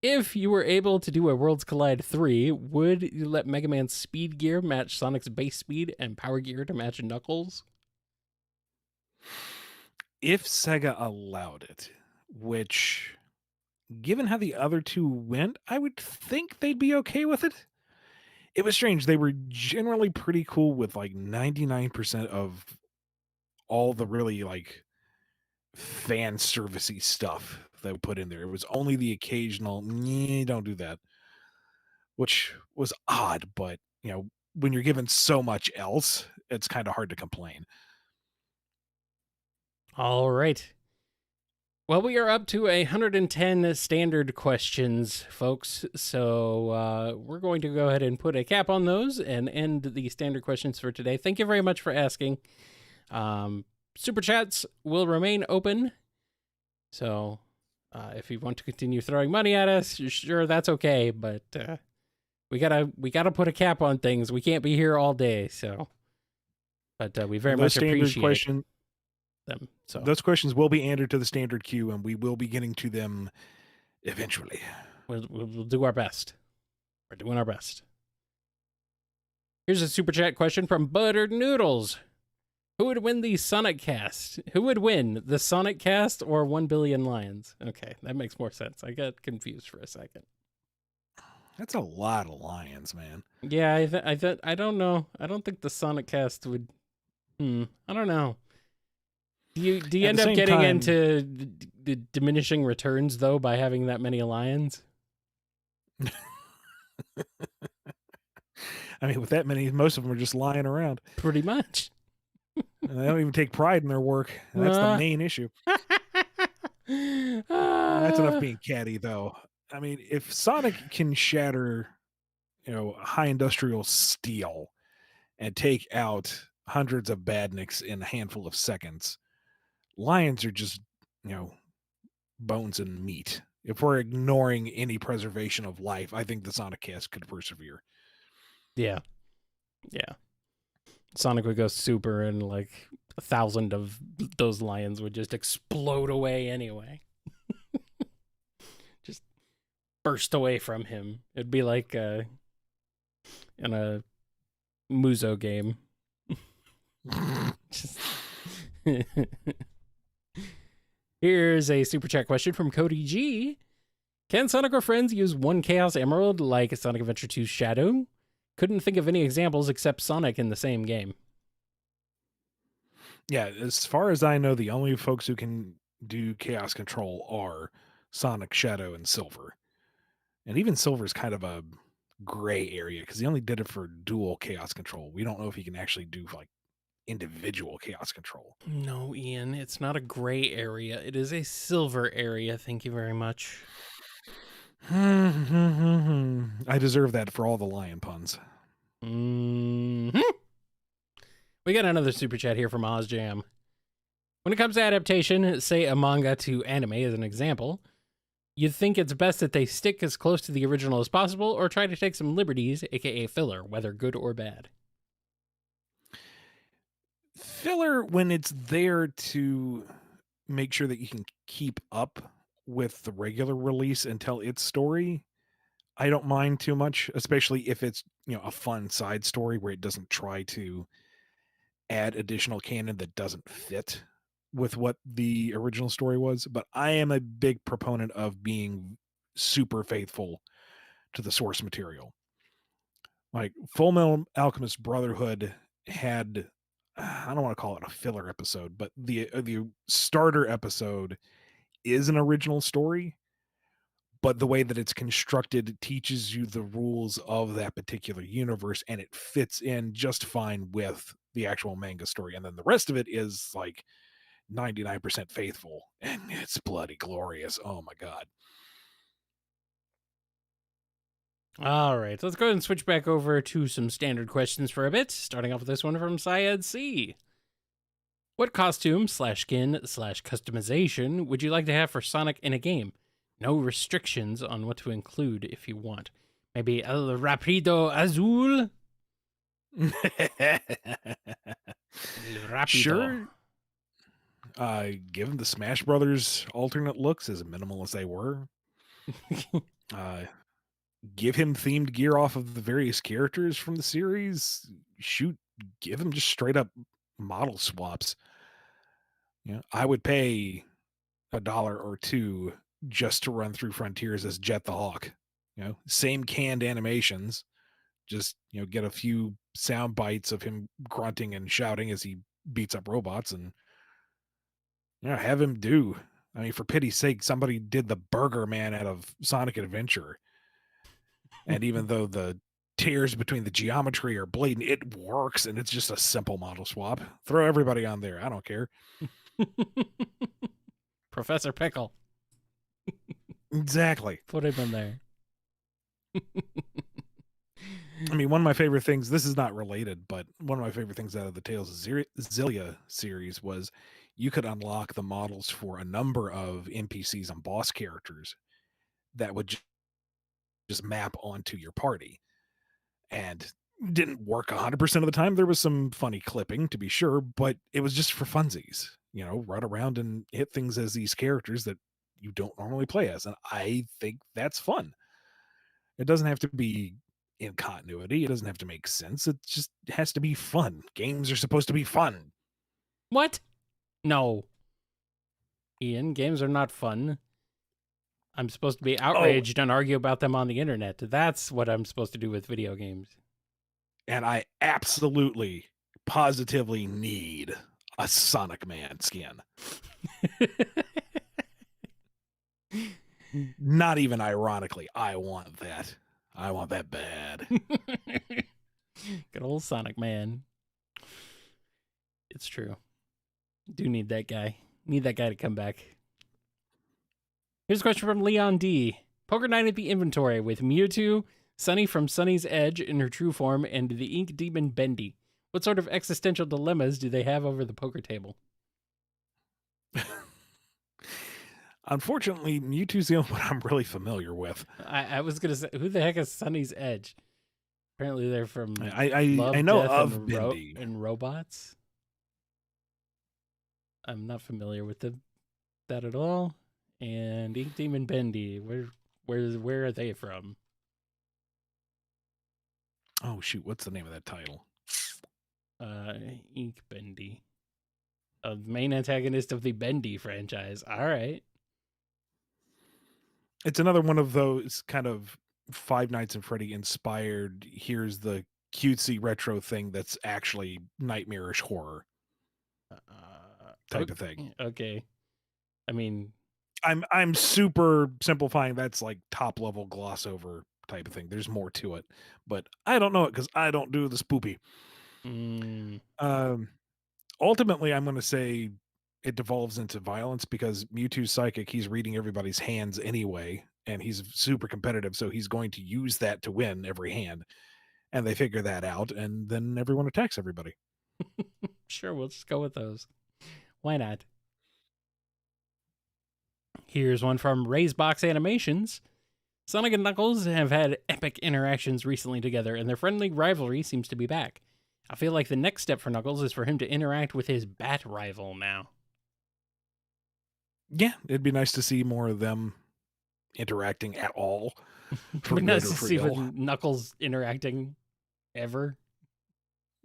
If you were able to do a Worlds Collide 3, would you let Mega Man's speed gear match Sonic's base speed and power gear to match Knuckles? If Sega allowed it, which, given how the other two went, I would think they'd be okay with it. It was strange. They were generally pretty cool with like 99% of all the really like fan servicey stuff that we put in there. It was only the occasional, don't do that, which was odd, but when you're given so much else, it's kind of hard to complain. All right. Well, we are up to 110 standard questions, folks. So we're going to go ahead and put a cap on those and end the standard questions for today. Thank you very much for asking. Super chats will remain open. So if you want to continue throwing money at us, sure, that's okay. But we gotta put a cap on things. We can't be here all day. So, but we very much appreciate them. So those questions will be answered to the standard queue, and we will be getting to them eventually. we'll do our best. We're doing our best. Here's a super chat question from Buttered Noodles. Who would win the Sonic cast? Who would win, the Sonic cast or 1 Billion Lions? Okay, that makes more sense. I got confused for a second. That's a lot of lions, man. Yeah, I don't know. I don't think the Sonic cast would. I don't know. Do you end up getting into the diminishing returns though by having that many lions? I mean, with that many, most of them are just lying around. Pretty much. And they don't even take pride in their work. And that's the main issue. That's enough being catty, though. I mean, if Sonic can shatter, high industrial steel and take out hundreds of badniks in a handful of seconds, lions are just, bones and meat. If we're ignoring any preservation of life, I think the Sonic cast could persevere. Yeah. Sonic would go super and like 1,000 of those lions would just explode away anyway. Just burst away from him. It'd be like in a Muzo game. Here's a super chat question from Cody G. Can Sonic or friends use one Chaos Emerald like Sonic Adventure 2 Shadow? Couldn't think of any examples except Sonic in the same game. Yeah, as far as I know, the only folks who can do Chaos Control are Sonic, Shadow, and Silver. And even Silver's kind of a gray area because he only did it for dual Chaos Control. We don't know if he can actually do like individual Chaos Control. No, Ian, it's not a gray area. It is a silver area. Thank you very much. I deserve that for all the lion puns. We got another super chat here from OzJam. When it comes to adaptation, say a manga to anime as an example, you'd think it's best that they stick as close to the original as possible or try to take some liberties, aka filler, whether good or bad. Filler when it's there to make sure that you can keep up with the regular release and tell its story, I don't mind too much, especially if it's, a fun side story where it doesn't try to add additional canon that doesn't fit with what the original story was. But I am a big proponent of being super faithful to the source material. Like Full Metal Alchemist Brotherhood had, I don't want to call it a filler episode, but the starter episode is an original story, but the way that it's constructed teaches you the rules of that particular universe, and it fits in just fine with the actual manga story. And then the rest of it is like 99% faithful, and it's bloody glorious. Oh my God. All right, let's go ahead and switch back over to some standard questions for a bit, starting off with this one from Syed C. What costume / skin / customization would you like to have for Sonic in a game? No restrictions on what to include if you want. Maybe El Rapido Azul? El Rapido. Sure. Given the Smash Brothers alternate looks, as minimal as they were, give him themed gear off of the various characters from the series. Give him just straight up model swaps. I would pay $1 or $2 just to run through Frontiers as Jet the Hawk. Same canned animations. Just, get a few sound bites of him grunting and shouting as he beats up robots and have him do. I mean, for pity's sake, somebody did the Burger Man out of Sonic Adventure. And even though the tears between the geometry are blatant. It works, and it's just a simple model swap. Throw everybody on there. I don't care. Professor Pickle. Exactly. Put him in there. I mean, one of my favorite things, this is not related, but one of my favorite things out of the Tales of Zillia series was you could unlock the models for a number of NPCs and boss characters that would just map onto your party. And didn't work 100% of the time. There was some funny clipping, to be sure, but it was just for funsies. Run around and hit things as these characters that you don't normally play as. And I think that's fun. It doesn't have to be in continuity. It doesn't have to make sense. It just has to be fun. Games are supposed to be fun. What? No. Ian, games are not fun. I'm supposed to be outraged and argue about them on the internet. That's what I'm supposed to do with video games. And I absolutely, positively need a Sonic Man skin. Not even ironically, I want that. I want that bad. Good old Sonic Man. It's true. Do need that guy. Need that guy to come back. Here's a question from Leon D. Poker night at the inventory with Mewtwo, Sunny from Sunny's Edge in her true form, and the Ink Demon Bendy. What sort of existential dilemmas do they have over the poker table? Unfortunately, Mewtwo's the only one I'm really familiar with. I was going to say, who the heck is Sunny's Edge? Apparently they're from I Love, know Death, of and Bendy. and Robots. I'm not familiar with that at all. And Ink Demon Bendy, where are they from? Oh shoot, what's the name of that title? Ink Bendy. The main antagonist of the Bendy franchise. All right. It's another one of those kind of Five Nights at Freddy inspired, here's the cutesy retro thing that's actually nightmarish horror type of thing. Okay. I mean, I'm super simplifying. That's like top level gloss over type of thing. There's more to it, but I don't know it because I don't do the spoopy. Ultimately, I'm going to say it devolves into violence because Mewtwo's psychic. He's reading everybody's hands anyway, and he's super competitive, so he's going to use that to win every hand. And they figure that out, and then everyone attacks everybody. Sure, we'll just go with those. Why not? Here's one from Raisebox Animations. Sonic and Knuckles have had epic interactions recently together, and their friendly rivalry seems to be back. I feel like the next step for Knuckles is for him to interact with his bat rival now. Yeah, it'd be nice to see more of them interacting at all. It'd be nice to see with Knuckles interacting ever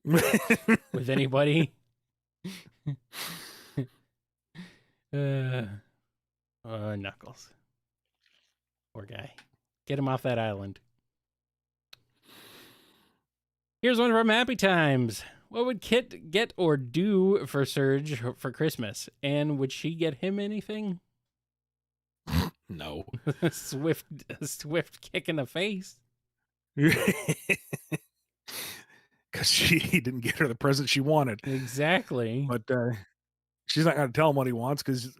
with anybody. Knuckles. Poor guy. Get him off that island. Here's one from Happy Times. What would Kit get or do for Surge for Christmas? And would she get him anything? No. a swift kick in the face. Because he didn't get her the present she wanted. Exactly. But she's not going to tell him what he wants because,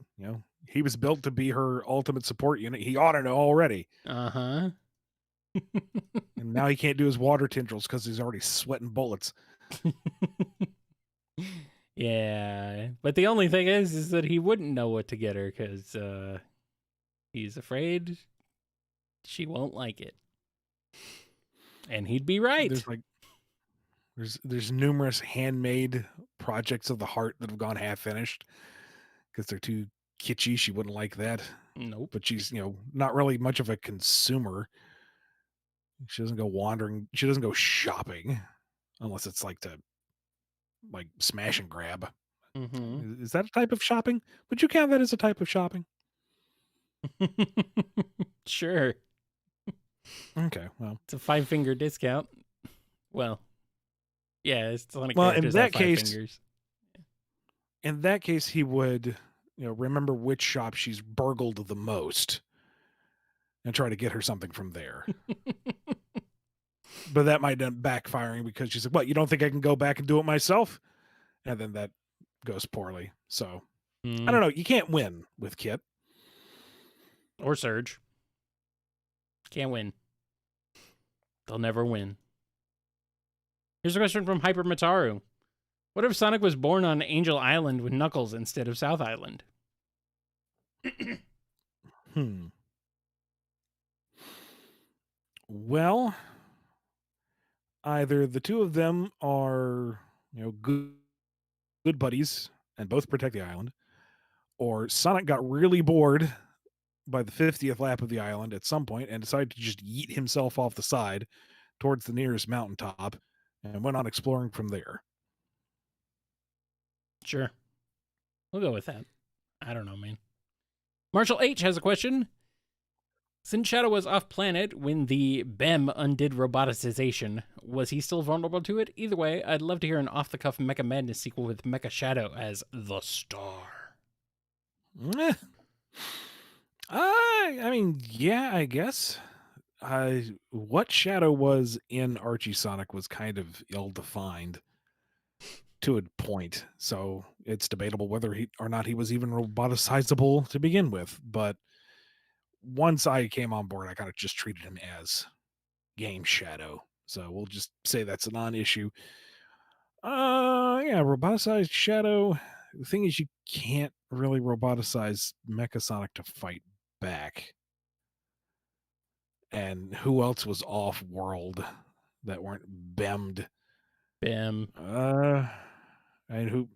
he was built to be her ultimate support unit. He ought to know already. Uh-huh. And now he can't do his water tendrils because he's already sweating bullets. Yeah. But the only thing is that he wouldn't know what to get her because he's afraid she won't like it. And he'd be right. There's numerous handmade projects of the heart that have gone half finished because they're too kitschy. She wouldn't like that. Nope. But she's, not really much of a consumer. She doesn't go wandering. She doesn't go shopping unless it's like to smash and grab. Mm-hmm. Is that a type of shopping? Would you count that as a type of shopping? Sure. Okay, well. It's a 5-finger discount. Well, yeah, it's Sonic well, characters in that have 5 case, fingers. In that case, he would, remember which shop she's burgled the most and try to get her something from there. But that might end up backfiring because she's like, "What? You don't think I can go back and do it myself?" And then that goes poorly. So I don't know. You can't win with Kit. Or Surge. Can't win. They'll never win. Here's a question from Hyper Mataru. What if Sonic was born on Angel Island with Knuckles instead of South Island? Well, either the two of them are, good buddies and both protect the island, or Sonic got really bored by the 50th lap of the island at some point and decided to just yeet himself off the side towards the nearest mountaintop and went on exploring from there. Sure. We'll go with that. I don't know, man. Marshall H has a question. Since Shadow was off planet when the BEM undid roboticization, was he still vulnerable to it? Either way, I'd love to hear an off the cuff Mecha Madness sequel with Mecha Shadow as the star. I mean, yeah, I guess. What Shadow was in Archie Sonic was kind of ill-defined to a point, so it's debatable whether he or not he was even roboticizable to begin with. But once I came on board, I kind of just treated him as Game Shadow, so we'll just say that's a non-issue. Yeah, roboticized Shadow. The thing is, you can't really roboticize Mecha Sonic to fight back. And who else was off-world that weren't BEM'd? BEM. And who?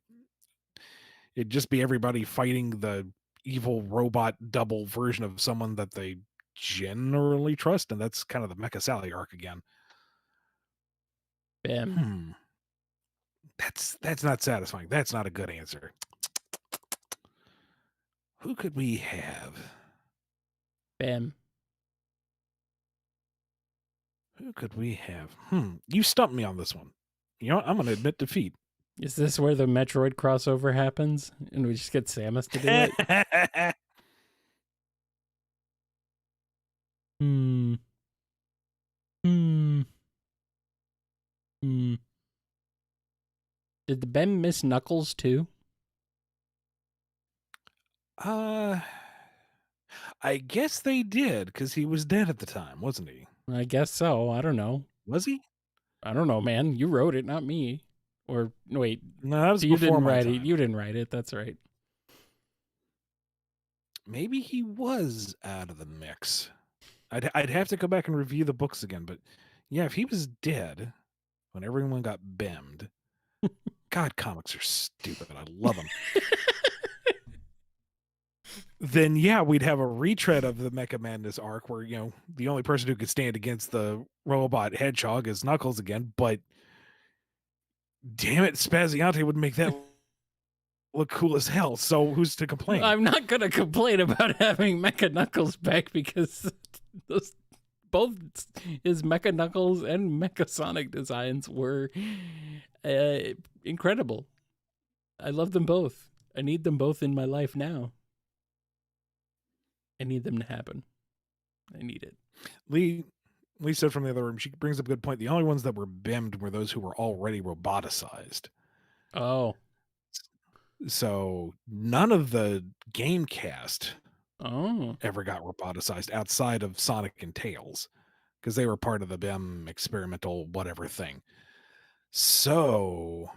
It'd just be everybody fighting the evil robot double version of someone that they generally trust, and that's kind of the Mecha Sally arc again. BEM. That's not satisfying. That's not a good answer. Who could we have? BEM. Who could we have? You stumped me on this one. You know what? I'm going to admit defeat. Is this where the Metroid crossover happens? And we just get Samus to do it? Did the BEM miss Knuckles too? I guess they did, because he was dead at the time, wasn't he? I guess so. I don't know. Was he? I don't know, man. You wrote it, not me. Or wait, No, that was you before didn't my write time. it. You didn't write it. That's right. Maybe he was out of the mix. I'd have to go back and review the books again, but yeah, if he was dead when everyone got BEM'd, God, comics are stupid. I love them. Then yeah, we'd have a retread of the Mecha Madness arc where, the only person who could stand against the robot hedgehog is Knuckles again, but damn it, Spaziante would make that look cool as hell, so who's to complain? I'm not going to complain about having Mecha Knuckles back because both his Mecha Knuckles and Mecha Sonic designs were incredible. I love them both. I need them both in my life now. I need them to happen. I need it. Lee said from the other room, she brings up a good point. The only ones that were BEM'd were those who were already roboticized. Oh. So none of the game cast Oh. ever got roboticized outside of Sonic and Tails, because they were part of the BEM experimental whatever thing. So,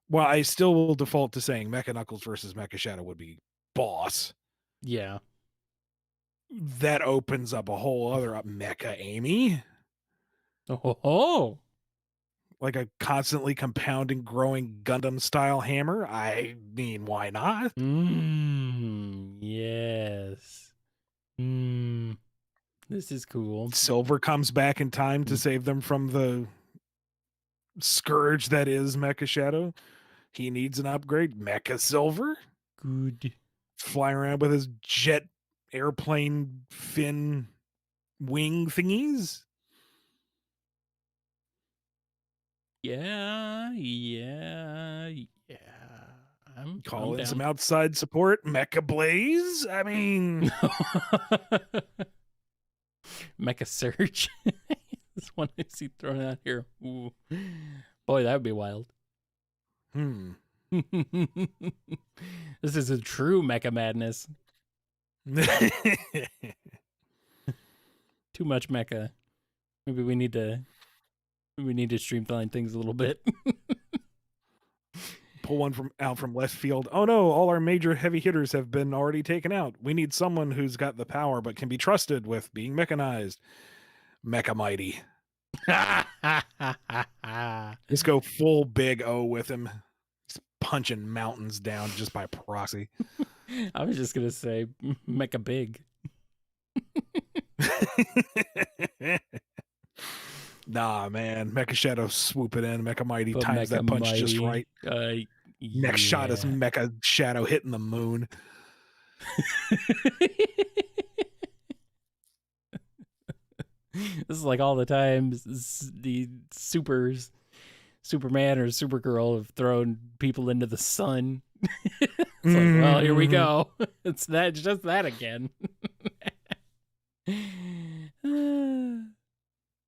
well, I still will default to saying Mecha Knuckles versus Mecha Shadow would be boss. Yeah. That opens up a whole other Mecha Amy. Oh. Like a constantly compounding, growing Gundam-style hammer. I mean, why not? Yes. This is cool. Silver comes back in time to save them from the scourge that is Mecha Shadow. He needs an upgrade. Mecha Silver. Good. Fly around with his jet airplane fin wing thingies. Yeah. Call I'm in some down. outside support. Mecha Blaze. I mean, Mecha Surge. This one I see thrown out here. Ooh. Boy, that would be wild. This is a true mecha madness. Too much mecha. Maybe we need to streamline things a little bit. Pull one from left field. Oh no, all our major heavy hitters have been already taken out. We need someone who's got the power but can be trusted with being mechanized. Mecha Mighty. Let's go full big O with him. He's punching mountains down just by proxy. I was just gonna say Mecha Big. Nah, man. Mecha Shadow swooping in. Mecha Mighty But times that Mecha punch just Mighty, right. Next shot is Mecha Shadow hitting the moon. This is like all the times the Superman or Supergirl have thrown people into the sun. It's like, well, here we go. It's just that again.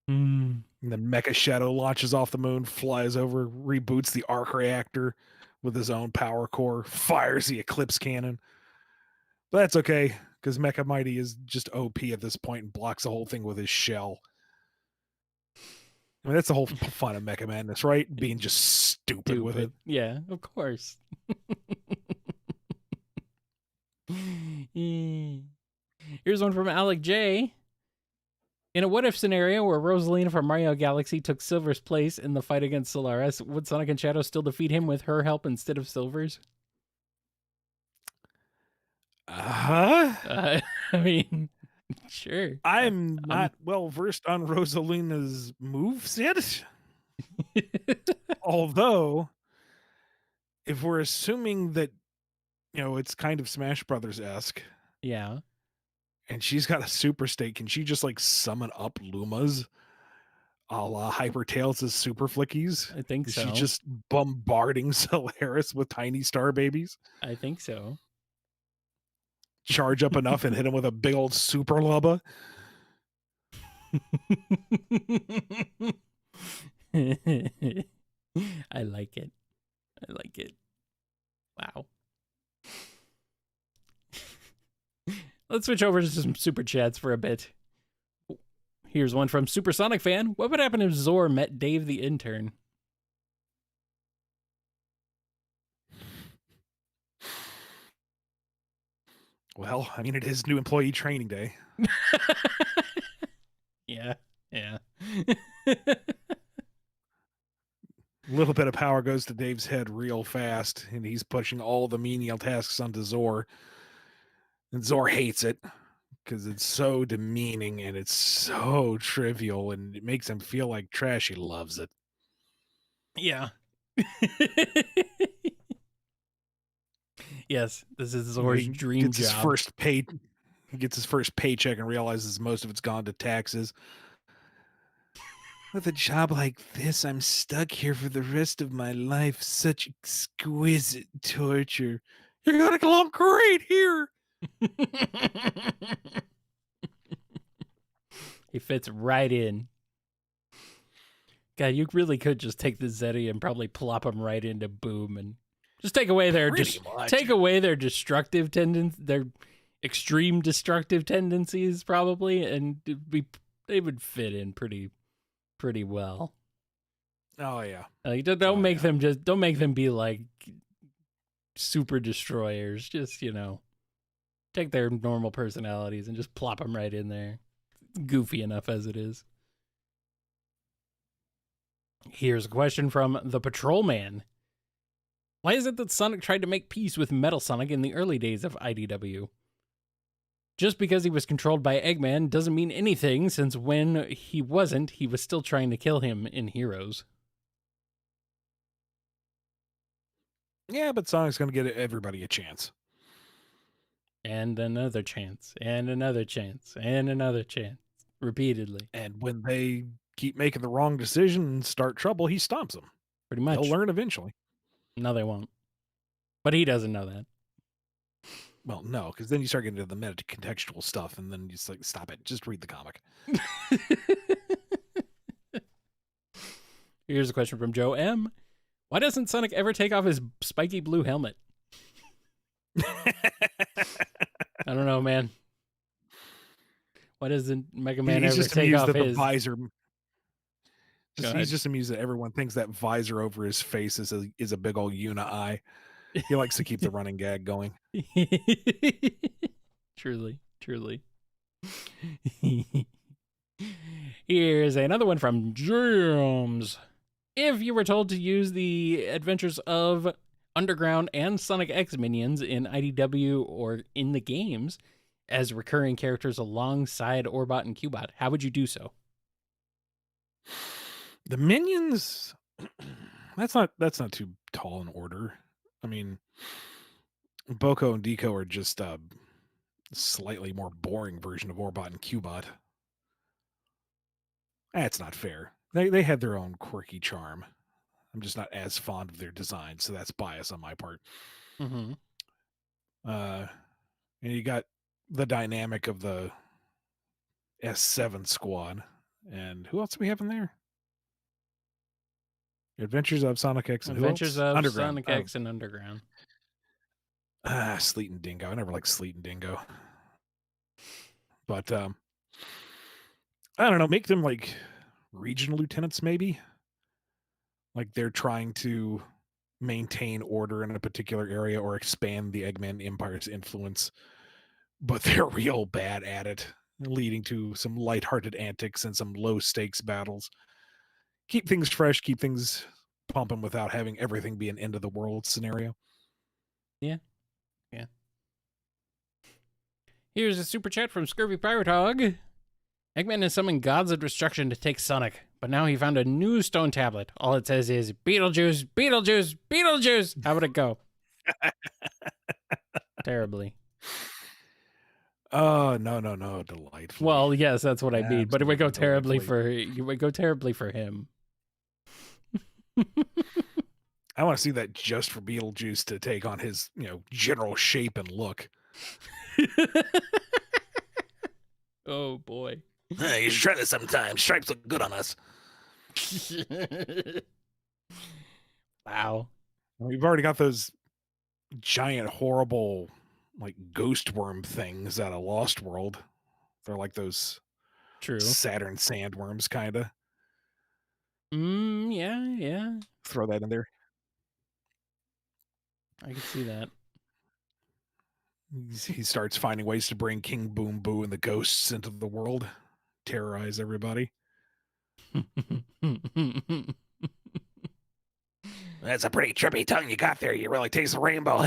And then Mecha Shadow launches off the moon, flies over, reboots the arc reactor with his own power core, fires the Eclipse cannon. But that's okay, because Mecha Mighty is just OP at this point and blocks the whole thing with his shell. I mean, that's the whole fun of Mecha Madness, right? Being just stupid with it. Yeah, of course. Here's one from Alec J. In a what-if scenario where Rosalina from Mario Galaxy took Silver's place in the fight against Solaris, would Sonic and Shadow still defeat him with her help instead of Silver's? I mean, sure. I'm not well versed on Rosalina's moveset. Although, if we're assuming that, it's kind of Smash Brothers-esque. Yeah. And she's got a super state. Can she just summon up Lumas a la Hyper Tails' super flickies? I think so. She's just bombarding Solaris with tiny star babies? I think so. Charge up enough and hit him with a big old super lubba? I like it. Wow. Let's switch over to some super chats for a bit. Here's one from Supersonic Fan. What would happen if Zor met Dave the intern? Well, I mean, it is new employee training day. Yeah. A little bit of power goes to Dave's head real fast, and he's pushing all the menial tasks onto Zor. And Zor hates it because it's so demeaning and it's so trivial and it makes him feel like trash. He loves it. Yeah. Yes, this is Zor's dream job. He gets his first paycheck and realizes most of it's gone to taxes. With a job like this, I'm stuck here for the rest of my life. Such exquisite torture. You're gonna get along great here. He fits right in. God, you really could just take the Zeddy and probably plop him right into Boom and just take away their destructive their extreme destructive tendencies, probably, and they would fit in pretty well. Oh yeah. Don't make them be like super destroyers. Just take their normal personalities and just plop them right in there. It's goofy enough as it is. Here's a question from the Patrolman. Why is it that Sonic tried to make peace with Metal Sonic in the early days of IDW? Just because he was controlled by Eggman doesn't mean anything, since when he wasn't, he was still trying to kill him in Heroes. Yeah, but Sonic's going to get everybody a chance. And another chance, and another chance, and another chance, repeatedly. And when they keep making the wrong decision and start trouble, he stomps them. Pretty much. They'll learn eventually. No, they won't. But he doesn't know that. Well, no, because then you start getting into the meta contextual stuff, and then you just stop it. Just read the comic. Here's a question from Joe M. Why doesn't Sonic ever take off his spiky blue helmet? I don't know, man. Why doesn't Mega Man He's ever just take amused off that the his? visor. Go He's just amused that everyone thinks that visor over his face is a big old Una eye. He likes to keep the running gag going. Truly. Here's another one from James. If you were told to use the adventures of Underground and Sonic X minions in IDW or in the games as recurring characters alongside Orbot and Cubot, how would you do so? The minions, that's not too tall an order. I mean, Boko and Deco are just a slightly more boring version of Orbot and Cubot. That's not fair. They had their own quirky charm. I'm just not as fond of their design, so that's bias on my part. Mm-hmm. And you got the dynamic of the S7 squad. And who else do we have in there? Adventures of Sonic X and Adventures who else? of Underground. Sonic X and Underground. Sleet and Dingo. I never liked Sleet and Dingo. But I don't know, make them like regional lieutenants maybe. Like they're trying to maintain order in a particular area or expand the Eggman Empire's influence, but they're real bad at it, leading to some lighthearted antics and some low stakes battles. Keep things fresh, keep things pumping without having everything be an end of the world scenario. Yeah. Here's a super chat from Scurvy Pirate Hog. Eggman has summoned gods of destruction to take Sonic, but now he found a new stone tablet. All it says is Beetlejuice, Beetlejuice, Beetlejuice. How would it go? Terribly. Oh, no, delightful. Well, yes, that's what I mean, but it would go Absolutely terribly for him. I want to see that just for Beetlejuice to take on his, general shape and look. Oh boy. You should try this sometime. Stripes look good on us. Wow. We've already got those giant, horrible, like ghost worm things out of Lost World. They're like those True. Saturn sandworms, kind of. Yeah. Throw that in there. I can see that. He starts finding ways to bring King Boom Boo and the ghosts into the world, terrorize everybody. That's a pretty trippy tongue you got there. You really taste the rainbow.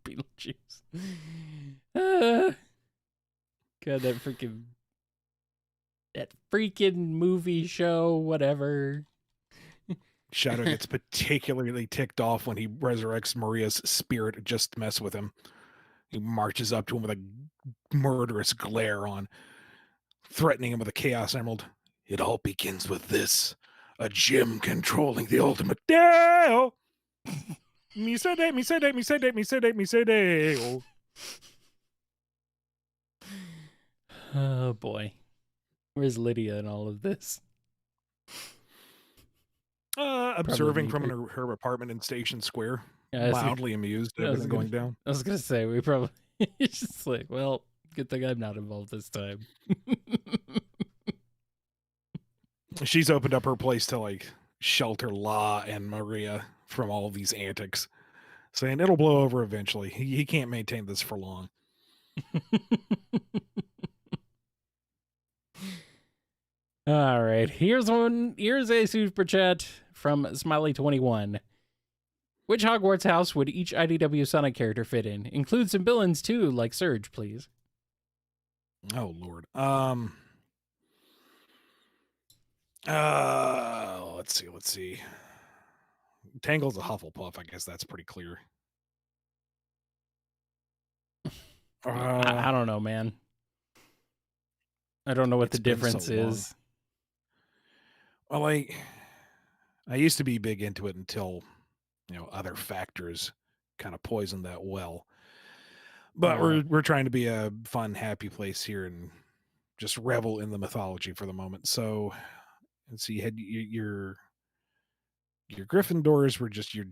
Beetlejuice. God, that freaking movie show, whatever. Shadow gets particularly ticked off when he resurrects Maria's spirit just to mess with him. He marches up to him with a murderous glare on, threatening him with a Chaos Emerald. It all begins with this. A gem controlling the ultimate Deo. Me say day. Oh boy. Where's Lydia in all of this? Observing from her apartment in Station Square. Mildly amused at everything going down. I was going to say, we probably... It's just like, well, good thing I'm not involved this time. She's opened up her place to, like, shelter La and Maria from all of these antics, saying it'll blow over eventually. He can't maintain this for long. All right, here's a super chat from Smiley21. Which Hogwarts house would each IDW Sonic character fit in? Include some villains too, like Surge, please. Oh Lord. Let's see. Tangle's a Hufflepuff. I guess that's pretty clear. I don't know, man. I don't know what the difference is. Well, I used to be big into it until, other factors kind of poisoned that well. But we're trying to be a fun, happy place here, and just revel in the mythology for the moment. So, let's see, you had your Gryffindors were just your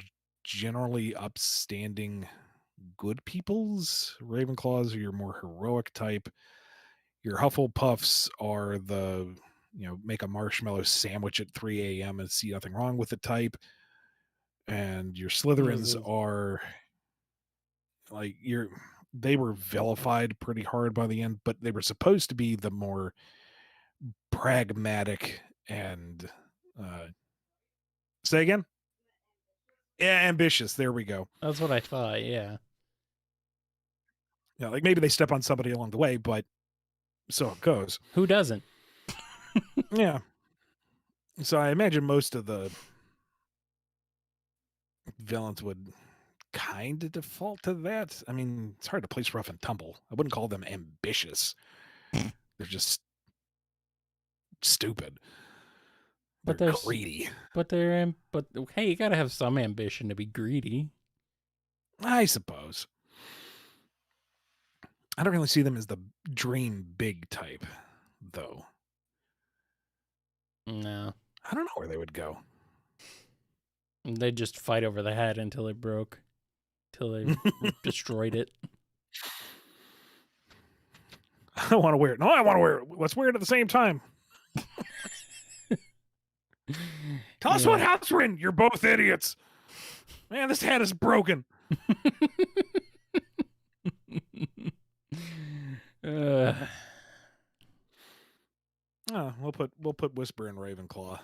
generally upstanding good peoples. Ravenclaws are your more heroic type. Your Hufflepuffs are the, make a marshmallow sandwich at 3 a.m. and see nothing wrong with the type. And your Slytherins are like they were vilified pretty hard by the end, but they were supposed to be the more pragmatic and say again? Yeah, ambitious. There we go. That's what I thought. Yeah. Yeah, like maybe they step on somebody along the way, but so it goes. Who doesn't? Yeah. So I imagine most of the villains would kind of default to that. I mean, it's hard to place rough and tumble. I wouldn't call them ambitious. They're just stupid. But They're there's greedy. But hey, you gotta have some ambition to be greedy. I suppose. I don't really see them as the dream big type, though. No. I don't know where they would go. They'd just fight over the hat until it broke. Till they destroyed it. I want to wear it. No, I want to wear it. Let's wear it at the same time. Tell us what house we're in. You're both idiots. Man, this hat is broken. We'll put Whisper in Ravenclaw.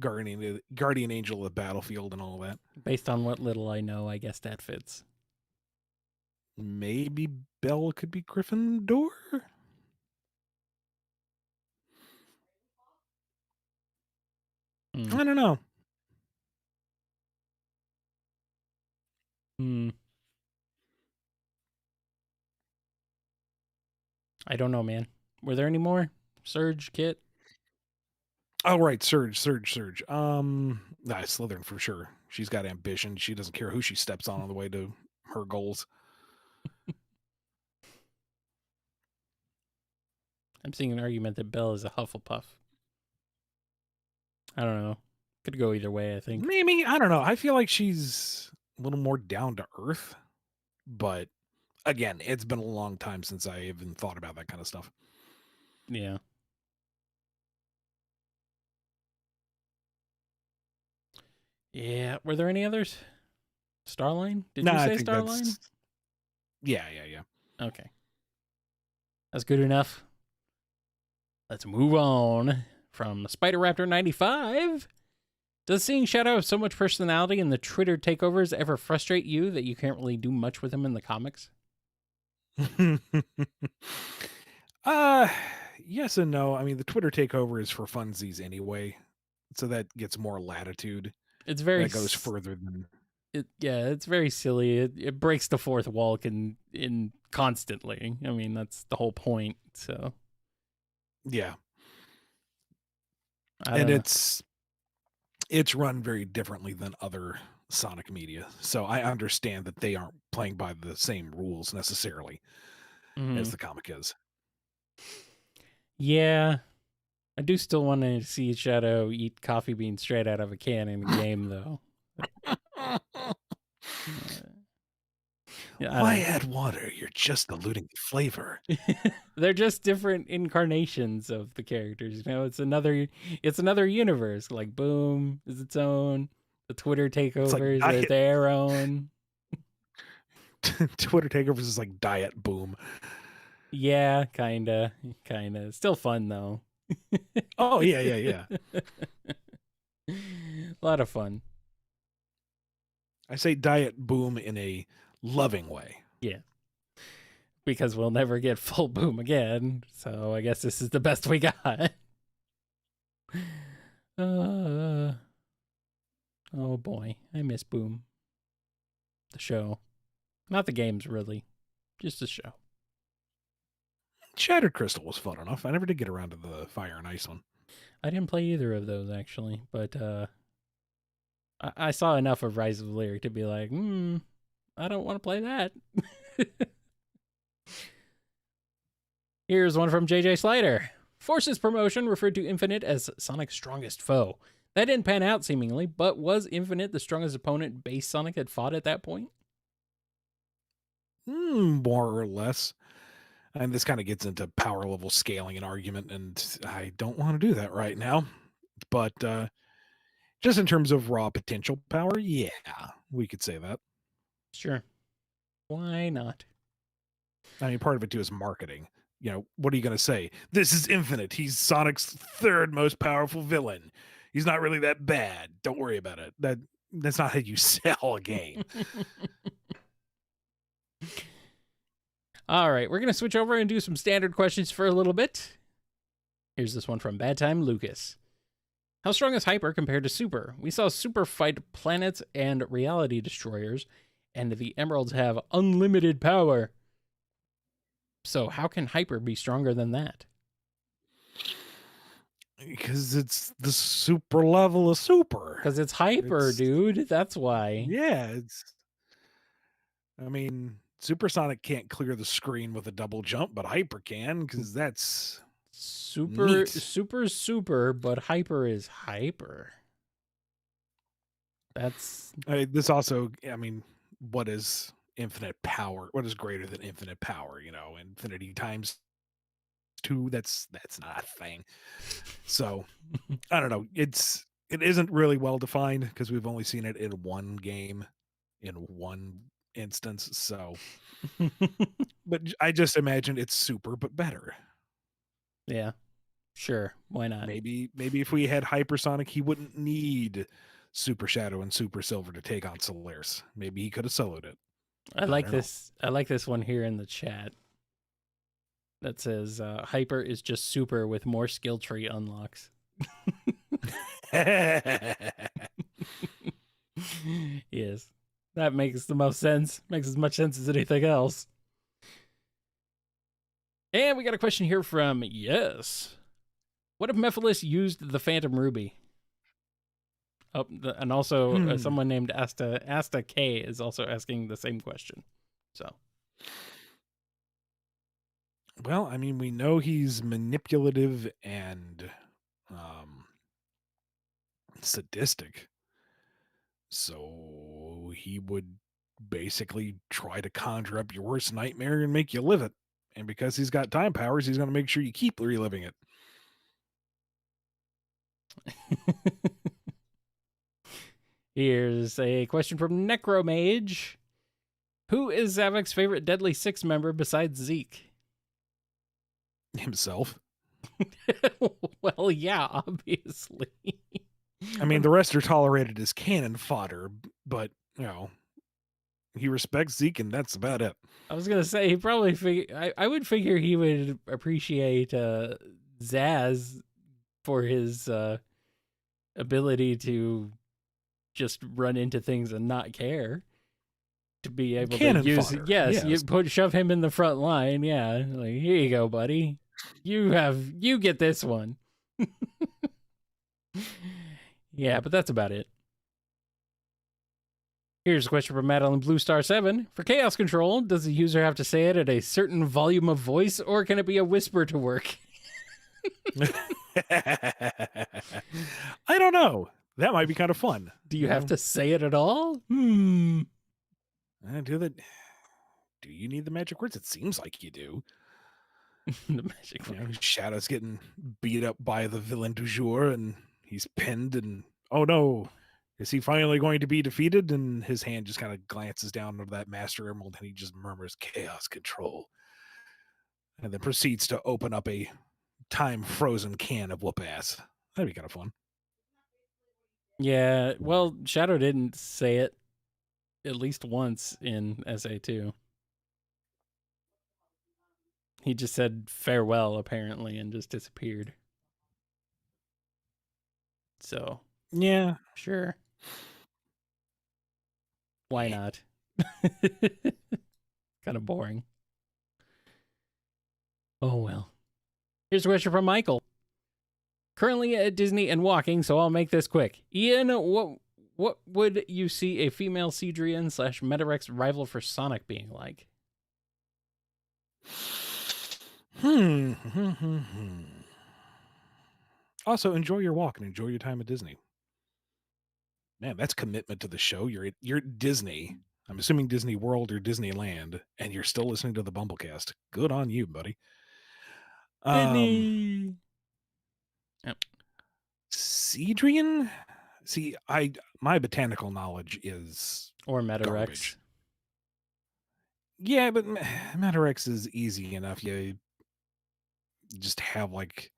Guardian angel of the battlefield and all that. Based on what little I know, I guess that fits. Maybe Belle could be Gryffindor? I don't know. I don't know, man. Were there any more? Surge, Kit? Oh, right. Surge. Slytherin for sure. She's got ambition. She doesn't care who she steps on the way to her goals. I'm seeing an argument that Belle is a Hufflepuff. I don't know. Could go either way, I think. Maybe. I don't know. I feel like she's a little more down to earth. But again, it's been a long time since I even thought about that kind of stuff. Yeah. Yeah. Were there any others? Starline? Did you say Starline? Yeah. Okay. That's good enough. Let's move on. From Spider Raptor 95. Does seeing Shadow have so much personality in the Twitter takeovers ever frustrate you that you can't really do much with him in the comics? Yes and no. I mean, the Twitter takeover is for funsies anyway, so that gets more latitude. It's very that goes further than it's very silly. It breaks the fourth wall in constantly. I mean, that's the whole point. So yeah, and it's run very differently than other Sonic media. So I understand that they aren't playing by the same rules necessarily as the comic is. Yeah. I do still want to see Shadow eat coffee beans straight out of a can in a game, though. Why add water? You're just diluting the flavor. They're just different incarnations of the characters. You know, it's another universe. Like Boom is its own. The Twitter takeovers are their own. Twitter takeovers is like Diet Boom. Yeah, kinda. Still fun though. Oh yeah. A lot of fun. I say Diet Boom in a loving way. Yeah. Because we'll never get full Boom again. So I guess this is the best we got. Oh boy. I miss Boom. The show. Not the games, really. Just the show. Shattered Crystal was fun enough. I never did get around to the Fire and Ice one. I didn't play either of those, actually. But I saw enough of Rise of the Lyric to be like, I don't want to play that. Here's one from JJ Slider. Force's promotion referred to Infinite as Sonic's strongest foe. That didn't pan out, seemingly, but was Infinite the strongest opponent base Sonic had fought at that point? More or less. And this kind of gets into power level scaling and argument, and I don't want to do that right now. But just in terms of raw potential power, yeah, we could say that. Sure. Why not? I mean, part of it too is marketing. What are you going to say? This is Infinite. He's Sonic's third most powerful villain. He's not really that bad. Don't worry about it. That's not how you sell a game. All right, we're going to switch over and do some standard questions for a little bit. Here's this one from Bad Time Lucas. How strong is Hyper compared to Super? We saw Super fight planets and reality destroyers, and the Emeralds have unlimited power. So how can Hyper be stronger than that? Because it's the super level of super. Because it's Hyper, dude. That's why. Yeah, I mean, Supersonic can't clear the screen with a double jump, but Hyper can, because that's super, super, but Hyper is Hyper. That's... this also, I mean, what is infinite power? What is greater than infinite power? Infinity times 2, that's not a thing. So I don't know. It isn't really well defined because we've only seen it in one game, in one instance. So, but I just imagine it's super, but better. Yeah, sure. Why not? Maybe if we had Hypersonic, he wouldn't need Super Shadow and Super Silver to take on Solaris. Maybe he could have soloed it. I like this. I like this one here in the chat that says Hyper is just super with more skill tree unlocks. Yes, that makes the most sense. Makes as much sense as anything else. And we got a question here from Yes. What if Mephiles used the Phantom Ruby? Oh, and also someone named Asta K is also asking the same question. So, well, I mean, we know he's manipulative and sadistic, so he would basically try to conjure up your worst nightmare and make you live it. And because he's got time powers, he's going to make sure you keep reliving it. Here's a question from Necromage. Who is Zavok's favorite Deadly Six member besides Zeke? Himself. Well, yeah, obviously. I mean, the rest are tolerated as cannon fodder, but, he respects Zeke, and that's about it. I was going to say, he probably I would figure he would appreciate Zaz for his ability to just run into things and not care. To be able cannon to use fodder. Yes, you shove him in the front line. Yeah, like, here you go, buddy. You get this one. Yeah, but that's about it. Here's a question from Madeline Blue Star 7. For chaos control, does the user have to say it at a certain volume of voice, or can it be a whisper to work? I don't know. That might be kind of fun. Do you have to say it at all? Do you need the magic words? It seems like you do. The magic words. Shadow's getting beat up by the villain du jour, and he's pinned, and oh no, is he finally going to be defeated? And his hand just kind of glances down over that Master Emerald, and he just murmurs chaos control, and then proceeds to open up a time frozen can of whoop ass. That'd be kind of fun. Yeah, well, Shadow didn't say it at least once in SA2. He just said farewell, apparently, and just disappeared. So, yeah, sure. Why not? Kind of boring. Oh, well. Here's a question from Michael. Currently at Disney and walking, so I'll make this quick. Ian, what would you see a female Cedrian / Metarex rival for Sonic being like? Hmm. Also, enjoy your walk and enjoy your time at Disney. Man, that's commitment to the show. You're at Disney. I'm assuming Disney World or Disneyland, and you're still listening to the BumbleKast. Good on you, buddy. Disney. Yep. Cedrian? See, my botanical knowledge is Or Metarex. garbage. Yeah, but Metarex is easy enough. You just have like,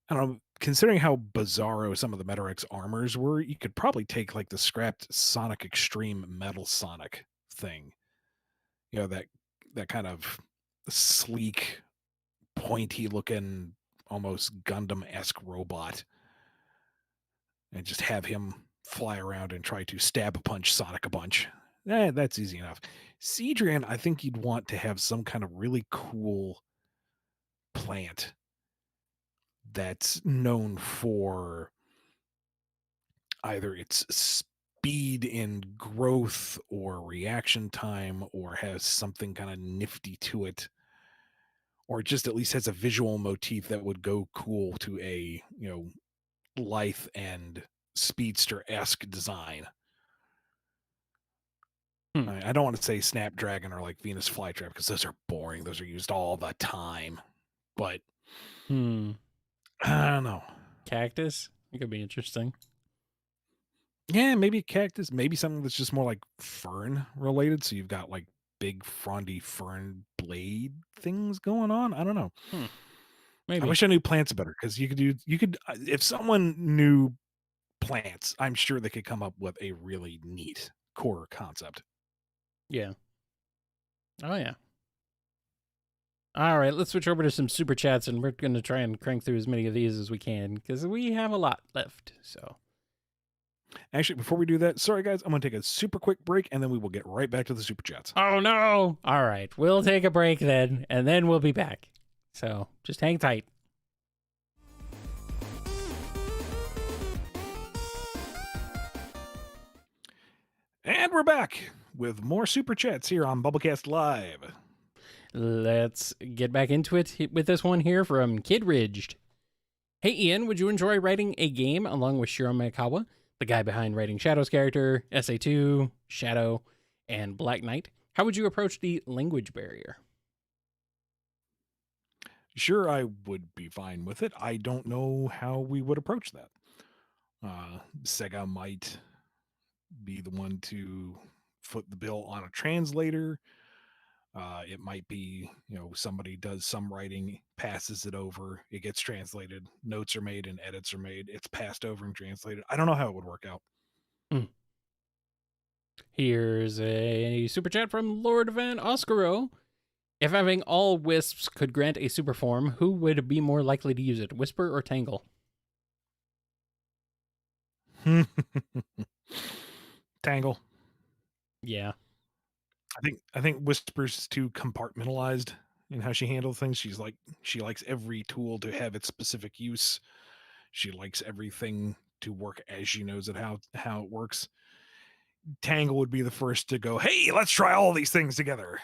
I don't know, considering how bizarro some of the Metarex armors were, you could probably take like the scrapped Sonic Extreme Metal Sonic thing. You know, that kind of sleek, pointy looking, almost Gundam-esque robot, and just have him fly around and try to stab punch Sonic a bunch. That's easy enough. Cedrian, I think you'd want to have some kind of really cool plant that's known for either its speed in growth or reaction time, or has something kind of nifty to it, or just at least has a visual motif that would go cool to a, lithe and speedster-esque design. I don't want to say Snapdragon or like Venus Flytrap because those are boring. Those are used all the time. But I don't know. Cactus? It could be interesting. Yeah, maybe cactus. Maybe something that's just more like fern related. So you've got like big frondy fern blade things going on. I don't know. Maybe. I wish I knew plants better because you could if someone knew plants, I'm sure they could come up with a really neat core concept. Yeah. Oh, yeah. All right, let's switch over to some super chats, and we're going to try and crank through as many of these as we can because we have a lot left. So, actually, before we do that, sorry guys, I'm going to take a super quick break, and then we will get right back to the super chats. Oh no! All right, we'll take a break then, and then we'll be back. So just hang tight. And we're back with more super chats here on BumbleKast Live. Let's get back into it with this one here from Kid Ridged. Hey Ian, would you enjoy writing a game along with Shiro Maekawa, the guy behind writing Shadow's character, SA2, Shadow, and Black Knight? How would you approach the language barrier? Sure, I would be fine with it. I don't know how we would approach that. Sega might be the one to foot the bill on a translator. It might be, somebody does some writing, passes it over, it gets translated, notes are made and edits are made, it's passed over and translated. I don't know how it would work out. Here's a super chat from Lord Van Oscaro. If having all wisps could grant a super form, who would be more likely to use it, Whisper or Tangle? Tangle. Yeah. I think Whisper's too compartmentalized in how she handles things. She likes every tool to have its specific use. She likes everything to work as she knows it how it works. Tangle would be the first to go, hey, let's try all these things together.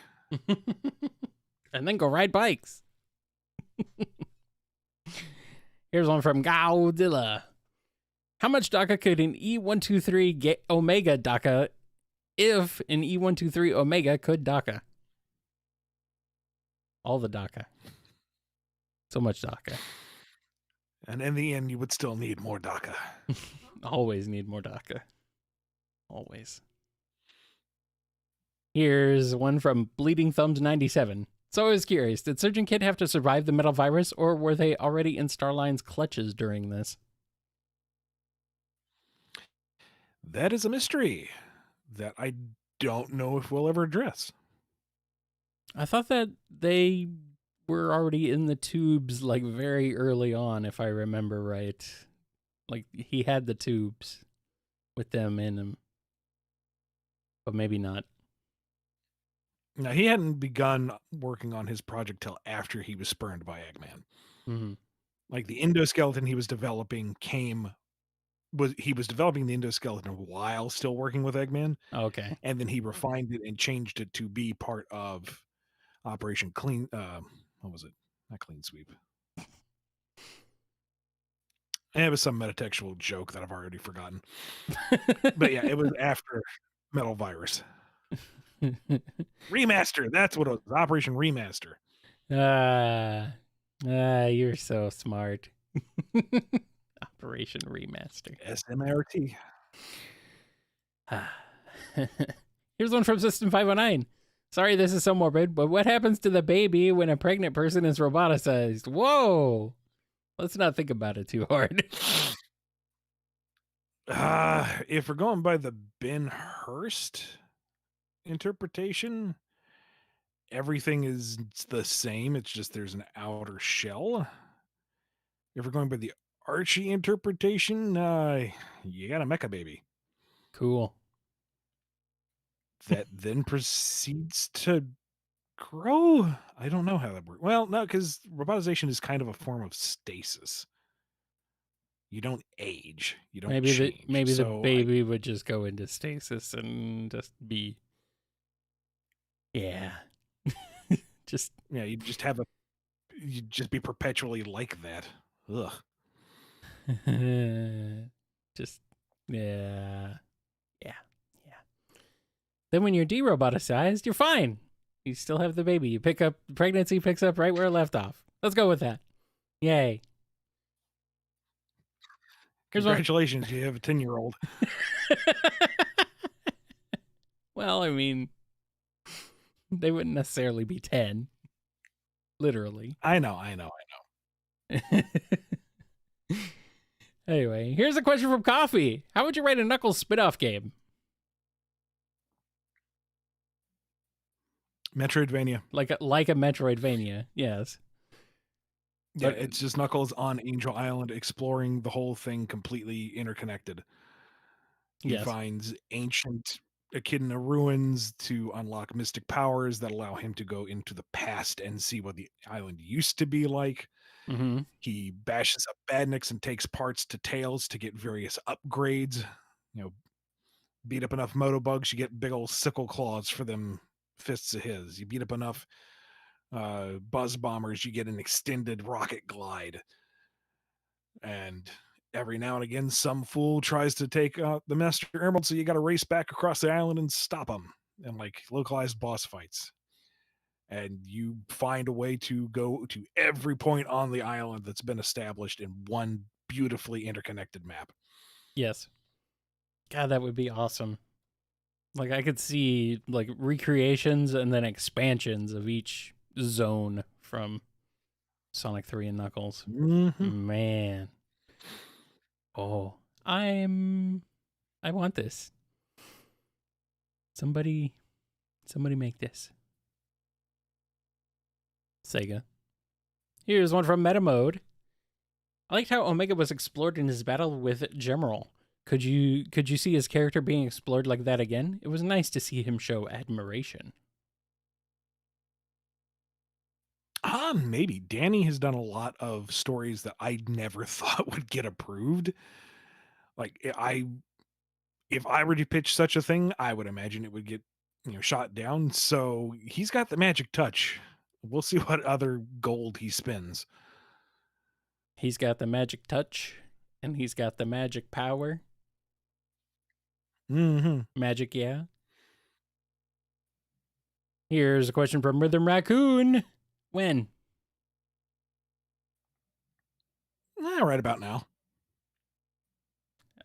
And then go ride bikes. Here's one from Godzilla. How much DACA could an E123 get Omega DACA if an E123 Omega could DACA? All the DACA. So much DACA. And in the end, you would still need more DACA. Always need more DACA. Always. Here's one from Bleeding Thumbs 97. So I was curious, did Surgeon Kid have to survive the metal virus, or were they already in Starline's clutches during this? That is a mystery that I don't know if we'll ever address. I thought that they were already in the tubes like very early on, if I remember right. Like he had the tubes with them in him. But maybe not. Now, he hadn't begun working on his project till after he was spurned by Eggman. Mm-hmm. Like the endoskeleton he was developing he was developing the endoskeleton while still working with Eggman. Okay. And then he refined it and changed it to be part of Operation What was it? Not clean sweep. And it was some metatextual joke that I've already forgotten. But yeah, it was after Metal Virus. Remaster. That's what it was. Operation Remaster. You're so smart. Operation Remaster. SMART. Here's one from System 509. Sorry, this is so morbid, but what happens to the baby when a pregnant person is roboticized? Whoa! Let's not think about it too hard. If we're going by the Ben Hurst interpretation, everything is the same. It's just there's an outer shell. If we're going by the Archie interpretation, you got a mecha baby Cool. that then proceeds to grow. I don't know how that works. Well, no, because robotization is kind of a form of stasis. You don't age. You don't change. Maybe the So baby would just go into stasis and just be. Yeah. Just yeah, you just be perpetually like that. Ugh. just yeah. Then when you're de-roboticized, you're fine. You still have the baby. Pregnancy picks up right where it left off. Let's go with that. Yay. Congratulations, you have a 10-year-old. Well, I mean, they wouldn't necessarily be 10. Literally. I know. Anyway, here's a question from Coffee. How would you write a Knuckles spin-off game? Metroidvania. Like a Metroidvania, yes. Yeah, But- it's just Knuckles on Angel Island exploring the whole thing completely interconnected. He Yes. finds ancient echidna ruins to unlock mystic powers that allow him to go into the past and see what the island used to be like. Mm-hmm. He bashes up badniks and takes parts to Tails to get various upgrades. Beat up enough Motobugs, you get big old sickle claws for them fists of his. You beat up enough Buzz Bombers, you get an extended rocket glide. And every now and again, some fool tries to take the Master Emerald, so you got to race back across the island and stop them. And like localized boss fights. And you find a way to go to every point on the island that's been established in one beautifully interconnected map. Yes. God, that would be awesome. Like, I could see, like, recreations and then expansions of each zone from Sonic 3 and Knuckles. Mm-hmm. Man. Oh, I want this. Somebody make this. Sega. Here's one from Meta Mode. I liked how Omega was explored in his battle with Gemerald. Could you see his character being explored like that again? It was nice to see him show admiration. Maybe. Danny has done a lot of stories that I never thought would get approved. Like if I were to pitch such a thing, I would imagine it would get shot down. So he's got the magic touch. We'll see what other gold he spins. He's got the magic touch, and he's got the magic power. Mm-hmm. Magic, yeah. Here's a question from Rhythm Raccoon. When? Right about now.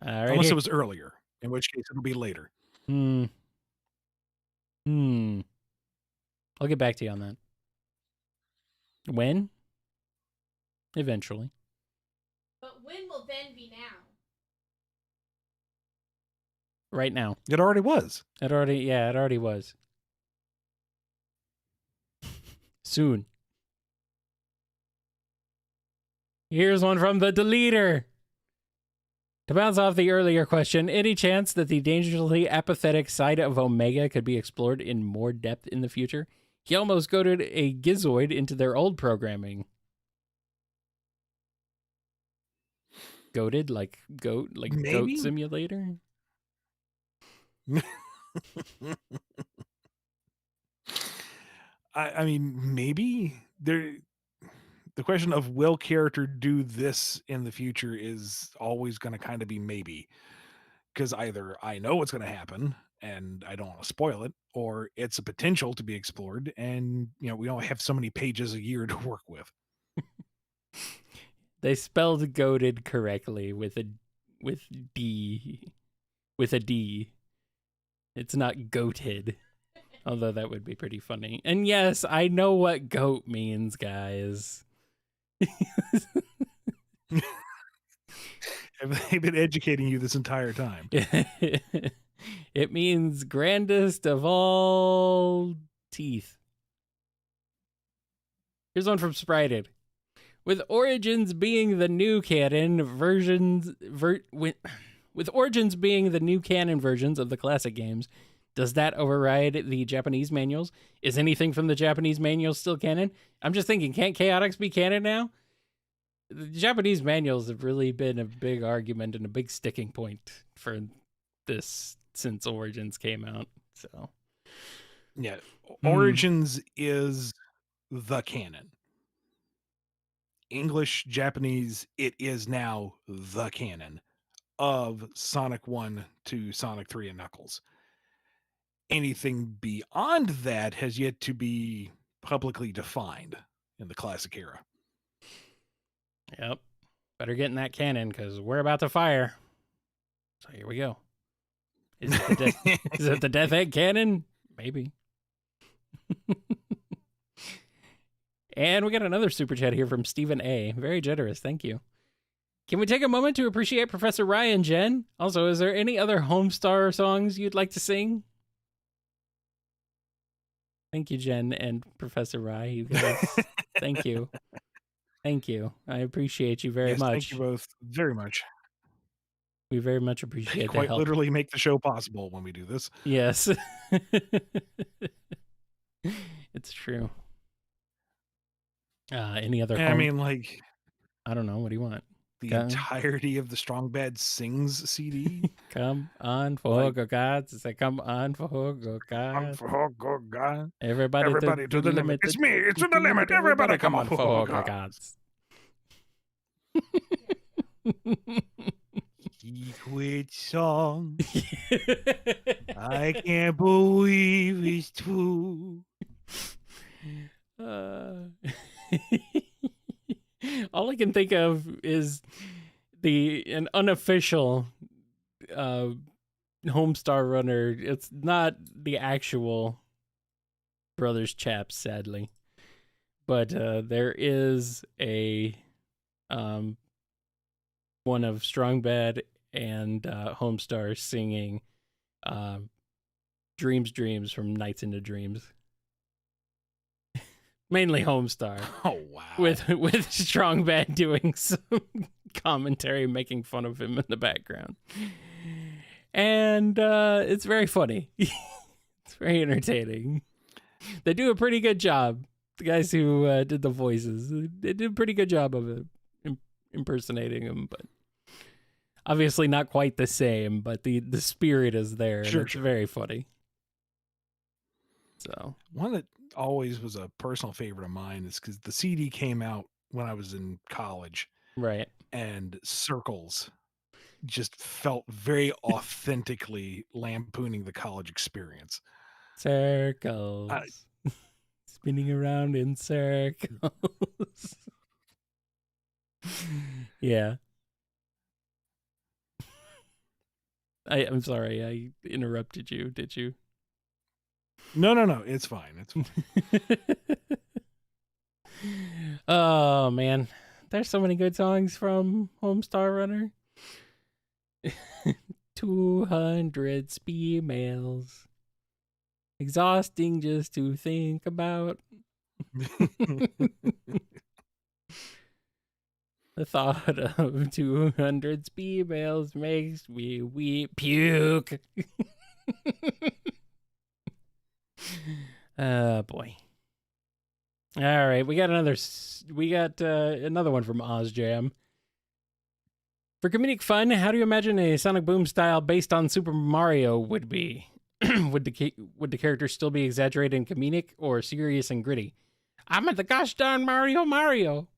All right. Unless it was earlier, in which case it'll be later. I'll get back to you on that. When? Eventually. But when will then be now? Right now. It already was. It already was. Soon. Here's one from the deleter. To bounce off the earlier question, any chance that the dangerously apathetic side of Omega could be explored in more depth in the future? He almost goaded a Gizoid into their old programming. Goated? Like goat? Like Maybe? Goat Simulator? I mean, maybe The question of will character do this in the future is always going to kind of be maybe, because either I know what's going to happen and I don't want to spoil it, or it's a potential to be explored, and we only have so many pages a year to work with. They spelled goated correctly with a D. It's not goated. Although that would be pretty funny. And yes, I know what goat means, guys. Have they been educating you this entire time? It means grandest of all teeth. Here's one from Sprited. With Origins being the new canon versions with Origins being the new canon versions of the classic games, does that override the Japanese manuals? Is anything from the Japanese manuals still canon? I'm just thinking, can't Chaotix be canon now? The Japanese manuals have really been a big argument and a big sticking point for this since Origins came out. So, yeah, Origins is the canon. English, Japanese, it is now the canon of Sonic 1 to Sonic 3 and Knuckles. Anything beyond that has yet to be publicly defined in the classic era. Yep. Better get in that canon because we're about to fire. So here we go. Is it the Death Egg canon? Maybe. And we got another super chat here from Stephen A. Very generous. Thank you. Can we take a moment to appreciate Professor Ryan, Jen? Also, is there any other Homestar songs you'd like to sing? Thank you, Jen and Professor Rye. You guys, thank you. Thank you. I appreciate you very much. Thank you both very much. We very much appreciate quite the help. Literally make the show possible when we do this. Yes. It's true. Any other I mean, like, I don't know. What do you want? The entirety of the Strong Bad Sings CD? Come on, for gods. Say, come on, for gods. God. Everybody to the limit. It's me. It's to the limit. Everybody come on, for gods. Secret song. I can't believe it's true. All I can think of is an unofficial Homestar Runner. It's not the actual Brothers Chaps, sadly, but there is a one of Strong Bad and Homestar singing Dreams from Nights into Dreams. Mainly Homestar. Oh, wow. With Strong Bad doing some commentary, making fun of him in the background. And it's very funny. It's very entertaining. They do a pretty good job. The guys who did the voices, they did a pretty good job of it, impersonating him, but obviously not quite the same, but the spirit is there. Sure, and it's very funny. So one that always was a personal favorite of mine is because the CD came out when I was in college. Right. And Circles just felt very authentically lampooning the college experience. Circles. Spinning around in circles. Yeah. I'm sorry, I interrupted you. Did you? No. It's fine. It's fine. Oh, man. There's so many good songs from Homestar Runner. 200 females. Exhausting just to think about. The thought of 200 females makes me weep. Puke. Boy. All right, we got another one from OzJam. For comedic fun, how do you imagine a Sonic Boom style based on Super Mario would be? would the character still be exaggerated and comedic, or serious and gritty? I'm at the gosh darn Mario.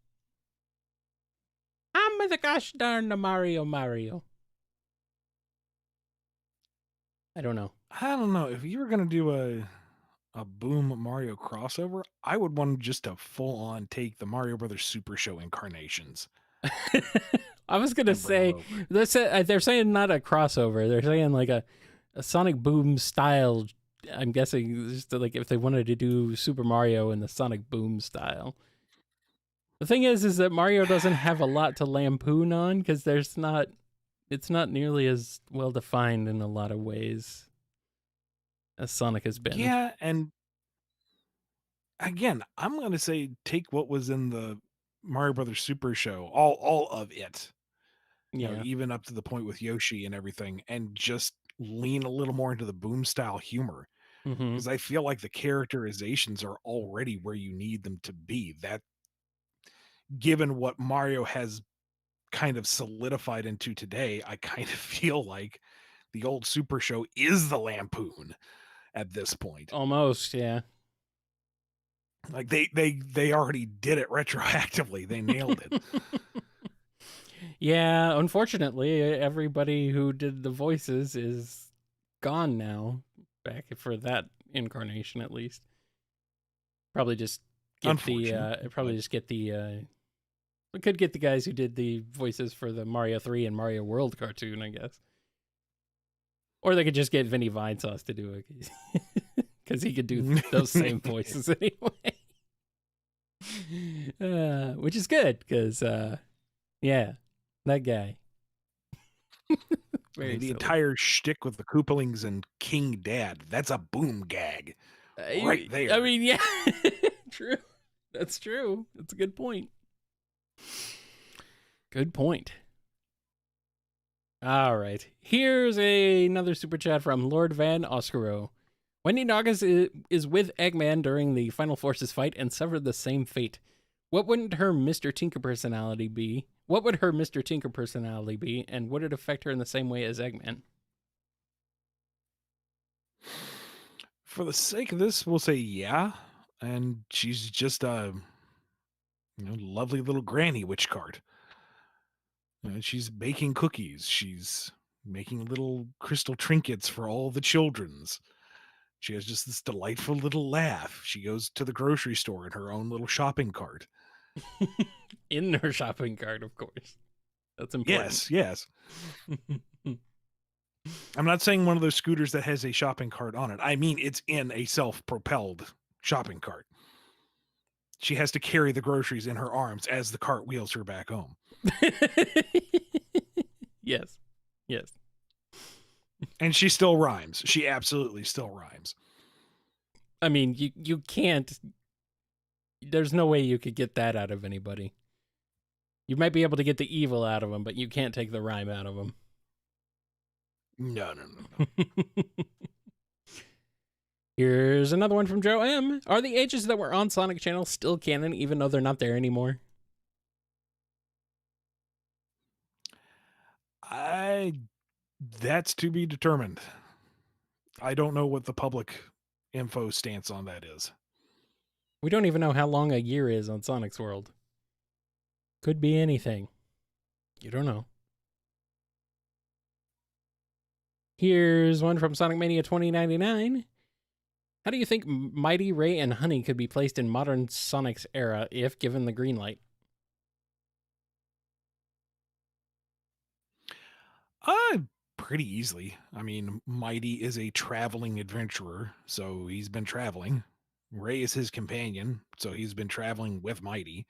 I'm the gosh darn Mario. I don't know. I don't know. If you were gonna do a Boom Mario crossover, I would want just to full on take the Mario Brothers Super Show incarnations I was gonna and bring them say over. they're saying not a crossover. They're saying like a Sonic Boom style. I'm guessing just like if they wanted to do Super Mario in the Sonic Boom style. The thing is that Mario doesn't have a lot to lampoon on because it's not nearly as well defined in a lot of ways as Sonic has been. Yeah, and again, I'm gonna say take what was in the Mario Brothers Super Show, all of it. Yeah. Even up to the point with Yoshi and everything, and just lean a little more into the Boom style humor. Mm-hmm. Because I feel like the characterizations are already where you need them to be. That, given what Mario has kind of solidified into today, I kind of feel like the old Super Show is the lampoon at this point. Almost, yeah. Like they already did it retroactively. They nailed it. Yeah, unfortunately, everybody who did the voices is gone now. Back for that incarnation, at least. Probably just get Unfortunate. we could get the guys who did the voices for the Mario 3 and Mario World cartoon, I guess. Or they could just get Vinny Vinesauce to do it. Because he could do those same voices anyway. Which is good, because, yeah, that guy. Very The silly. entire shtick with the Koopalings and King Dad, that's a boom gag. Right there. I mean, yeah. True. That's true. That's a good point. Good point. All right. Here's another super chat from Lord Van Oscaro. Wendy Naugus is with Eggman during the Final Forces fight and suffered the same fate. What wouldn't her Mr. Tinker personality be? What would her Mr. Tinker personality be, and would it affect her in the same way as Eggman? For the sake of this, we'll say yeah. And she's just a lovely little granny witch cart. She's baking cookies. She's making little crystal trinkets for all the children's. She has just this delightful little laugh. She goes to the grocery store in her own little shopping cart. In her shopping cart, of course. That's important. Yes. I'm not saying one of those scooters that has a shopping cart on it. I mean, it's in a self-propelled shopping cart. She has to carry the groceries in her arms as the cart wheels her back home. Yes. And she still rhymes. She absolutely still rhymes. I mean, you can't. There's no way you could get that out of anybody. You might be able to get the evil out of them, but you can't take the rhyme out of them. No. Here's another one from Joe M. Are the ages that were on Sonic Channel still canon, even though they're not there anymore? That's to be determined. I don't know what the public info stance on that is. We don't even know how long a year is on Sonic's World. Could be anything. You don't know. Here's one from Sonic Mania 2099. How do you think Mighty, Ray, and Honey could be placed in modern Sonic's era if given the green light? Pretty easily. I mean, Mighty is a traveling adventurer, so he's been traveling. Ray is his companion, so he's been traveling with Mighty.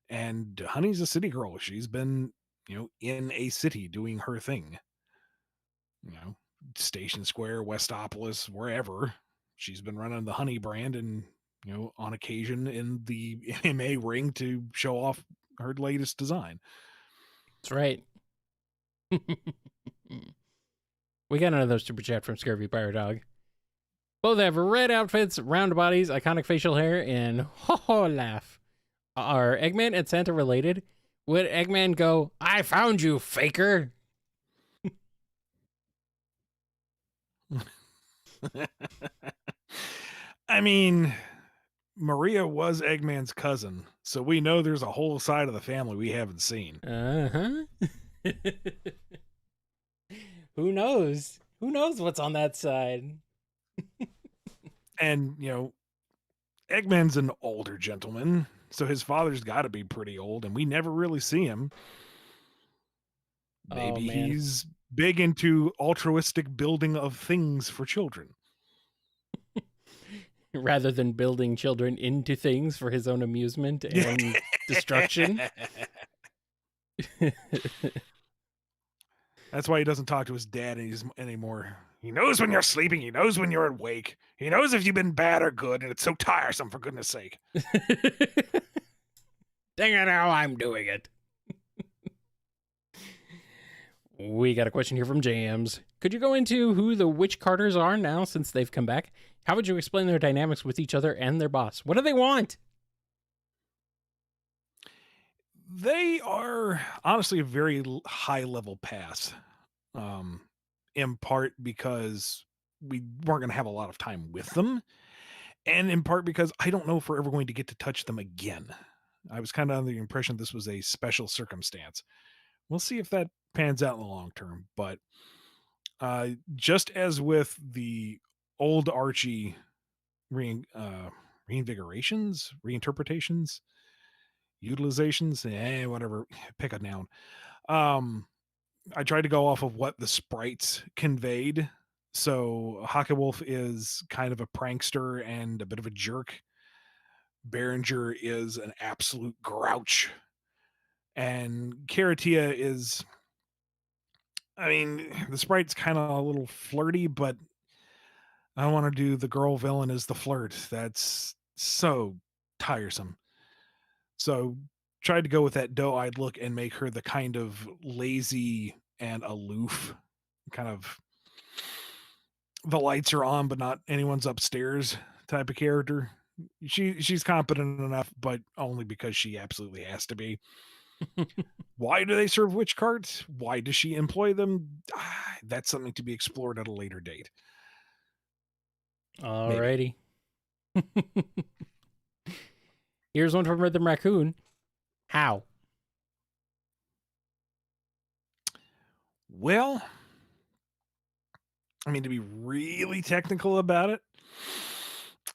And Honey's a city girl. She's been, in a city doing her thing. Station Square, Westopolis, wherever. She's been running the Honey brand and, on occasion in the MMA ring to show off her latest design. That's right. We got another super chat from Scurvy Pirate Dog. Both have red outfits, round bodies, iconic facial hair, and ho-ho laugh. Are Eggman and Santa related? Would Eggman go, "I found you, faker"? I mean, Maria was Eggman's cousin, so we know there's a whole side of the family we haven't seen. Uh-huh. Who knows? Who knows what's on that side? And, Eggman's an older gentleman, so his father's got to be pretty old, and we never really see him. Oh, Maybe man. he's big into altruistic building of things for children. Rather than building children into things for his own amusement and destruction. That's why he doesn't talk to his dad anymore. He knows when you're sleeping. He knows when you're awake. He knows if you've been bad or good, and it's so tiresome, for goodness sake. Dang it, how I'm doing it. We got a question here from Jams. Could you go into who the Witch Carters are now since they've come back? How would you explain their dynamics with each other and their boss? What do they want? They are honestly a very high-level pass, in part because we weren't going to have a lot of time with them, and in part because I don't know if we're ever going to get to touch them again. I was kind of under the impression this was a special circumstance. We'll see if that pans out in the long term, but just as with the old Archie reinvigorations, reinterpretations, utilizations, whatever, pick a noun. I tried to go off of what the sprites conveyed. So Wolf is kind of a prankster and a bit of a jerk. Behringer is an absolute grouch. And Karatia is, the sprite's kind of a little flirty, but I don't want to do the girl villain as the flirt. That's so tiresome. So tried to go with that doe-eyed look and make her the kind of lazy and aloof, kind of the lights are on but not anyone's upstairs type of character. She's competent enough, but only because she absolutely has to be. Why do they serve witch carts? Why does she employ them? That's something to be explored at a later date. Alrighty. Here's one from Rhythm Raccoon. How? Well, to be really technical about it,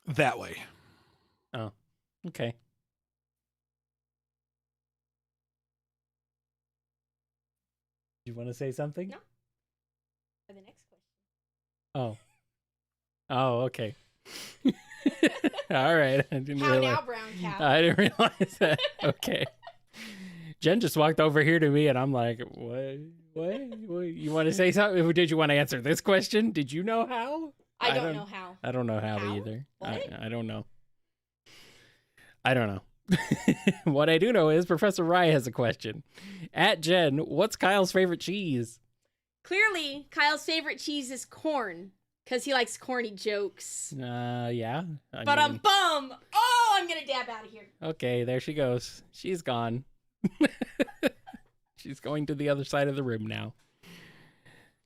that way. Oh, okay. You want to say something? No. For the next question. Oh. Oh, okay. All right. I didn't How realize. now, brown cow? I didn't realize that. Okay. Jen just walked over here to me, and I'm like, "What? You want to say something? Did you want to answer this question? Did you know how? I don't know how. I don't know how? Either. I don't know. I don't know. What I do know is Professor Rye has a question. At Jen, what's Kyle's favorite cheese? Clearly, Kyle's favorite cheese is corn, because he likes corny jokes. Yeah. But bum! Oh, I'm gonna dab out of here. Okay, there she goes. She's gone. She's going to the other side of the room now.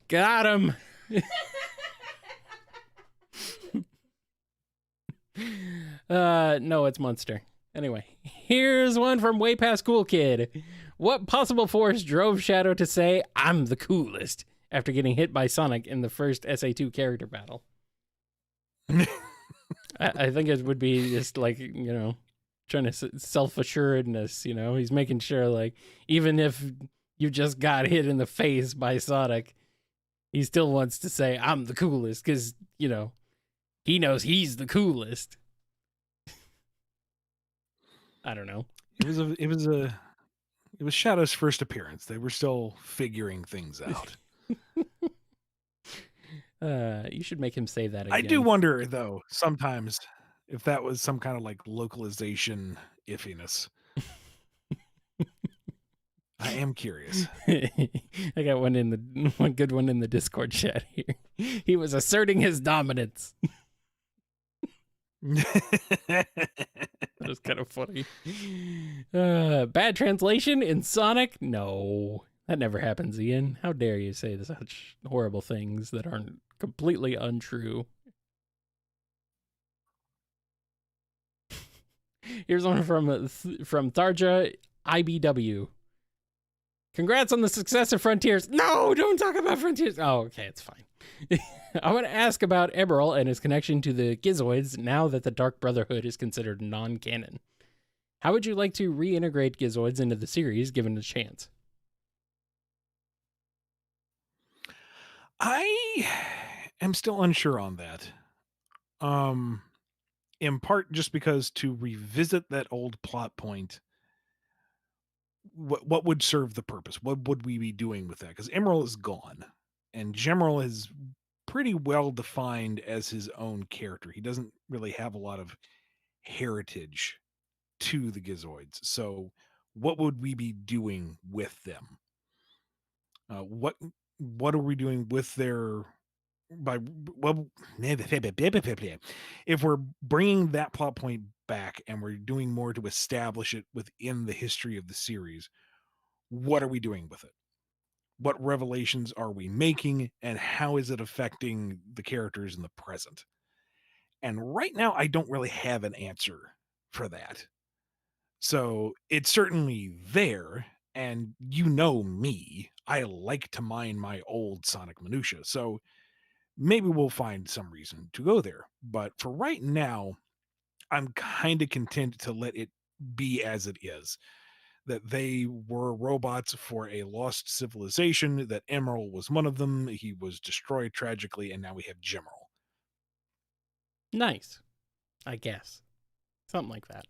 Got him. No, it's Munster. Anyway, here's one from Way Past Cool Kid. What possible force drove Shadow to say, "I'm the coolest," after getting hit by Sonic in the first SA2 character battle? I think it would be just like, trying to self-assuredness, he's making sure, like, even if you just got hit in the face by Sonic, he still wants to say, "I'm the coolest," because, he knows he's the coolest. I don't know. It was Shadow's first appearance. They were still figuring things out. You should make him say that again. I do wonder, though, sometimes if that was some kind of like localization iffiness. I am curious. I got one good one in the Discord chat here. He was asserting his dominance. That was kind of funny. Bad translation in Sonic? No, that never happens, Ian. How dare you say such horrible things that aren't completely untrue? Here's one from Tharja IBW. Congrats on the success of Frontiers. No, don't talk about Frontiers. Oh, okay, it's fine. I want to ask about Eberl and his connection to the Gizoids now that the Dark Brotherhood is considered non-canon. How would you like to reintegrate Gizoids into the series given a chance? I am still unsure on that. In part just because to revisit that old plot point, what would serve the purpose? What would we be doing with that? Because Emerald is gone, and Gemerald is pretty well defined as his own character. He doesn't really have a lot of heritage to the Gizoids. So, what would we be doing with them? What are we doing with their by well if we're bringing that plot point back and we're doing more to establish it within the history of the series, what are we doing with it? What revelations are we making, and how is it affecting the characters in the present? And right now I don't really have an answer for that. So it's certainly there, and you know me, I like to mine my old Sonic minutia. So maybe we'll find some reason to go there. But for right now, I'm kind of content to let it be as it is. That they were robots for a lost civilization, that Emerald was one of them. He was destroyed tragically, and now we have Gemerald. Nice, I guess. Something like that.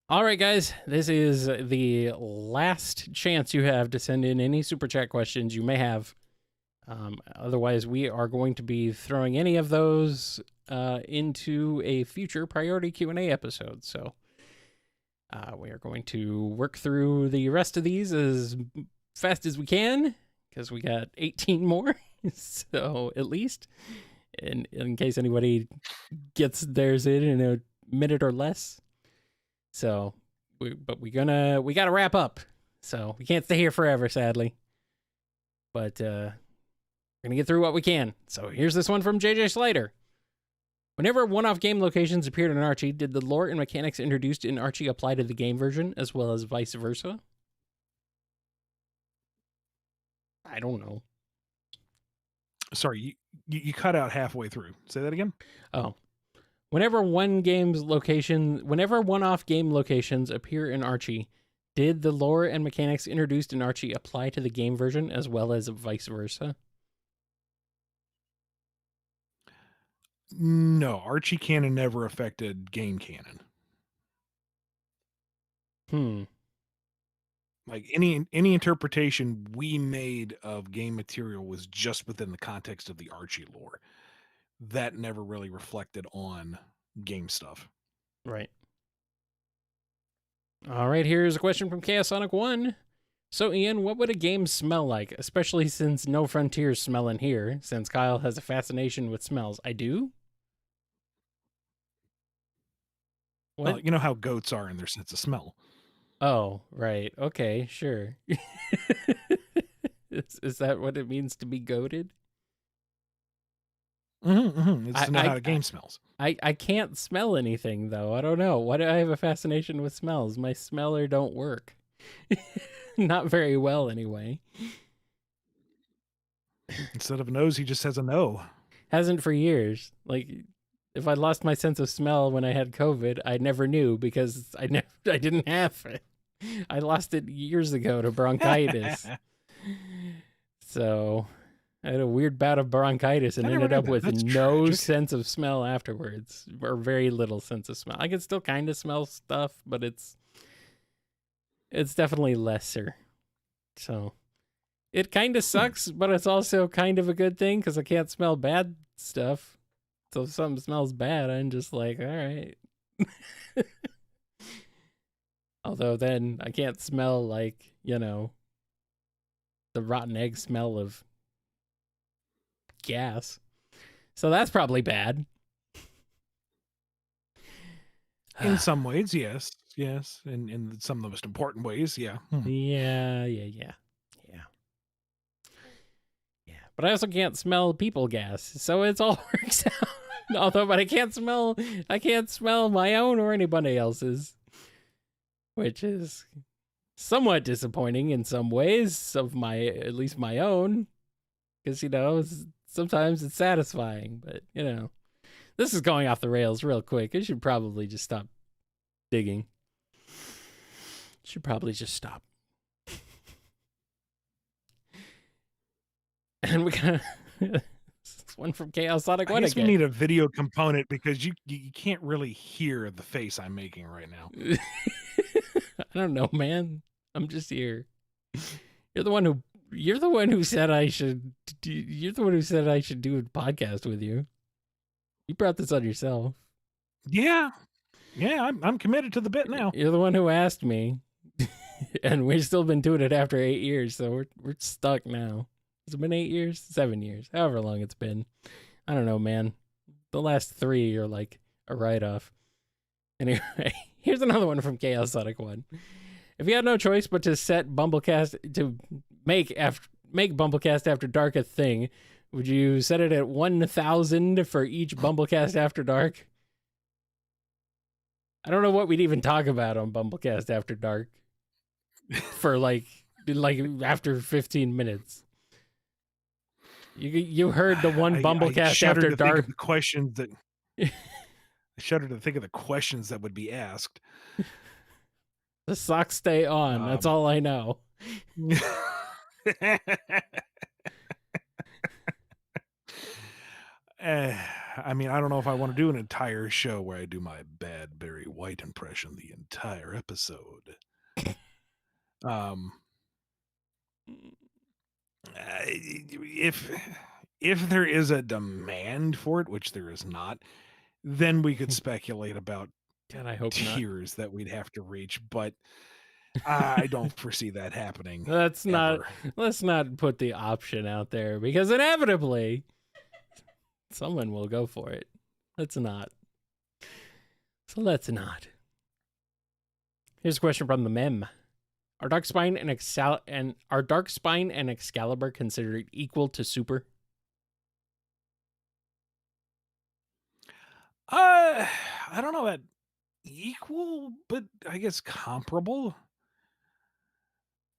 All right, guys, this is the last chance you have to send in any super chat questions you may have. Otherwise, we are going to be throwing any of those into a future priority Q&A episode. So we are going to work through the rest of these as fast as we can because we got 18 more. So at least in case anybody gets theirs in a minute or less. So, we got to wrap up. So we can't stay here forever, sadly. But we're going to get through what we can. So here's this one from JJ Slater. Whenever one-off game locations appeared in Archie, did the lore and mechanics introduced in Archie apply to the game version as well as vice versa? I don't know. Sorry, you cut out halfway through. Say that again? Oh. Whenever one-off game locations appear in Archie, did the lore and mechanics introduced in Archie apply to the game version as well as vice versa? No, Archie canon never affected game canon. Like any interpretation we made of game material was just within the context of the Archie lore. That never really reflected on game stuff. Right. All right, here's a question from Chaos Sonic 1. So, Ian, what would a game smell like, especially since no frontiers smell in here, since Kyle has a fascination with smells? I do? What? Well, you know how goats are in their sense of smell. Oh, right. Okay, sure. Is that what it means to be goated? It's to know how a game smells. I can't smell anything, though. I don't know. Why do I have a fascination with smells? My smeller don't work. Not very well, anyway. Instead of a nose, he just has a no. Hasn't for years. Like, if I lost my sense of smell when I had COVID, I never knew because I didn't have it. I lost it years ago to bronchitis. So I had a weird bout of bronchitis and ended up with no tragic. sense of smell afterwards, or very little sense of smell. I can still kind of smell stuff, but it's definitely lesser. So it kind of sucks, but it's also kind of a good thing because I can't smell bad stuff. So if something smells bad, I'm just like, all right. Although then I can't smell like, the rotten egg smell of gas. So that's probably bad. In some ways, yes. Yes. In some of the most important ways, yeah. Yeah. But I also can't smell people gas, so it's all works out. But I can't smell my own or anybody else's, which is somewhat disappointing in some ways, at least my own, because sometimes it's satisfying. But this is going off the rails real quick. I should probably just stop digging. Should probably just stop. And we got one from Chaos Sonic 1 I guess again. we need a video component because you can't really hear the face I'm making right now. I don't know, man. I'm just here. You're the one who said I should. You're the one who said I should do a podcast with you. You brought this on yourself. Yeah, I'm committed to the bit now. You're the one who asked me, and we've still been doing it after 8 years, so we're stuck now. Has it been 8 years? 7 years? However long it's been. I don't know, man. The last 3 are like a write-off. Anyway, here's another one from Chaos Sonic 1. If you had no choice but to set BumbleKast to make BumbleKast After Dark a thing, would you set it at 1,000 for each BumbleKast After Dark? I don't know what we'd even talk about on BumbleKast After Dark for like after 15 minutes. You heard the one BumbleKast After Dark. I shudder to think of the questions that would be asked. The socks stay on. That's all I know. I mean, I don't know if I want to do an entire show where I do my bad Barry White impression the entire episode. If there is a demand for it, which there is not, then we could speculate about God, I hope tiers that we'd have to reach, but I don't foresee that happening. Let's not put the option out there because inevitably someone will go for it. Let's not. Here's a question from the mem. Are Darkspine and Excalibur considered equal to Super? I don't know about equal, but I guess comparable.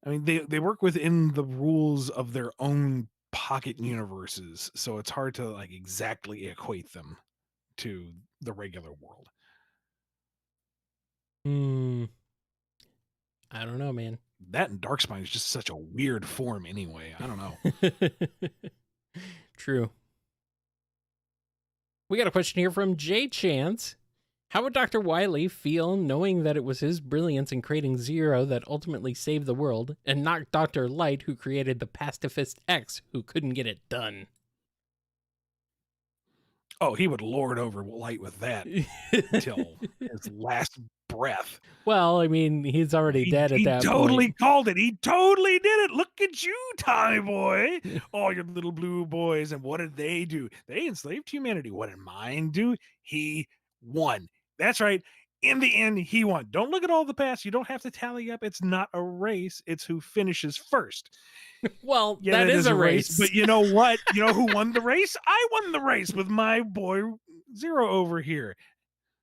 I mean, they work within the rules of their own pocket universes, so it's hard to like exactly equate them to the regular world. I don't know, man. That and Darkspine is just such a weird form anyway. I don't know. True. We got a question here from Jay Chance. How would Dr. Wily feel knowing that it was his brilliance in creating Zero that ultimately saved the world, and not Dr. Light, who created the Pacifist X, who couldn't get it done? Oh, he would lord over Light with that until his last breath. Well, I mean, he's already dead at that point. He totally called it. He totally did it. Look at you, Tommy boy. All your little blue boys. And what did they do? They enslaved humanity. What did mine do? He won. That's right. In the end, he won. Don't look at all the past. You don't have to tally up. It's not a race. It's who finishes first. Well, yeah, that is a race. But you know what? You know who won the race? I won the race with my boy Zero over here.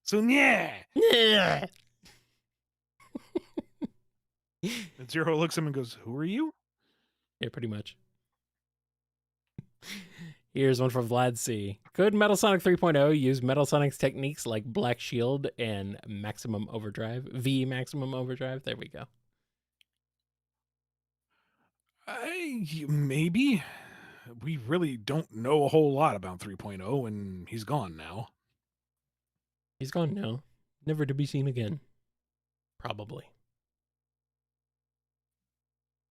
So, yeah. And Zero looks at him and goes, who are you? Yeah, pretty much. Here's one from Vlad C. Could Metal Sonic 3.0 use Metal Sonic's techniques like Black Shield and Maximum Overdrive? Maximum Overdrive? There we go. Maybe. We really don't know a whole lot about 3.0, and he's gone now. He's gone now. Never to be seen again. Probably.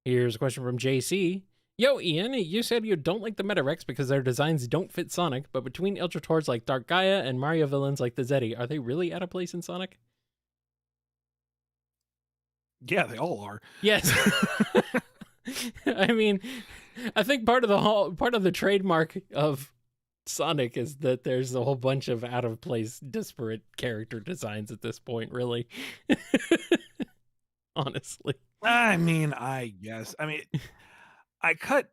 Here's a question from JC. Yo, Ian, you said you don't like the Metarex because their designs don't fit Sonic, but between Iltratords like Dark Gaia and Mario villains like the Zeddy, are they really out of place in Sonic? Yeah, they all are. Yes. I mean, I think part of the trademark of Sonic is that there's a whole bunch of out of place, disparate character designs at this point, really. Honestly. I mean, I guess. I mean, I cut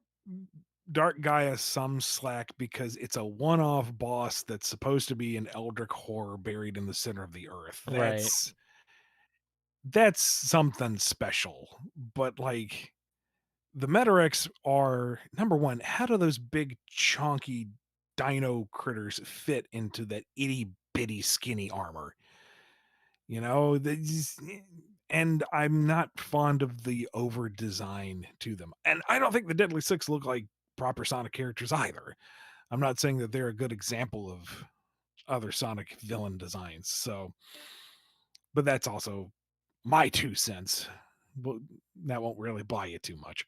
Dark Gaia some slack because it's a one-off boss that's supposed to be an eldritch horror buried in the center of the earth. Right. That's something special. But like the Metarex are number one, how do those big chonky dino critters fit into that itty bitty skinny armor? You know, and I'm not fond of the over design to them. And I don't think the Deadly Six look like proper Sonic characters either. I'm not saying that they're a good example of other Sonic villain designs. So, but that's also my 2 cents. Well, that won't really buy you too much.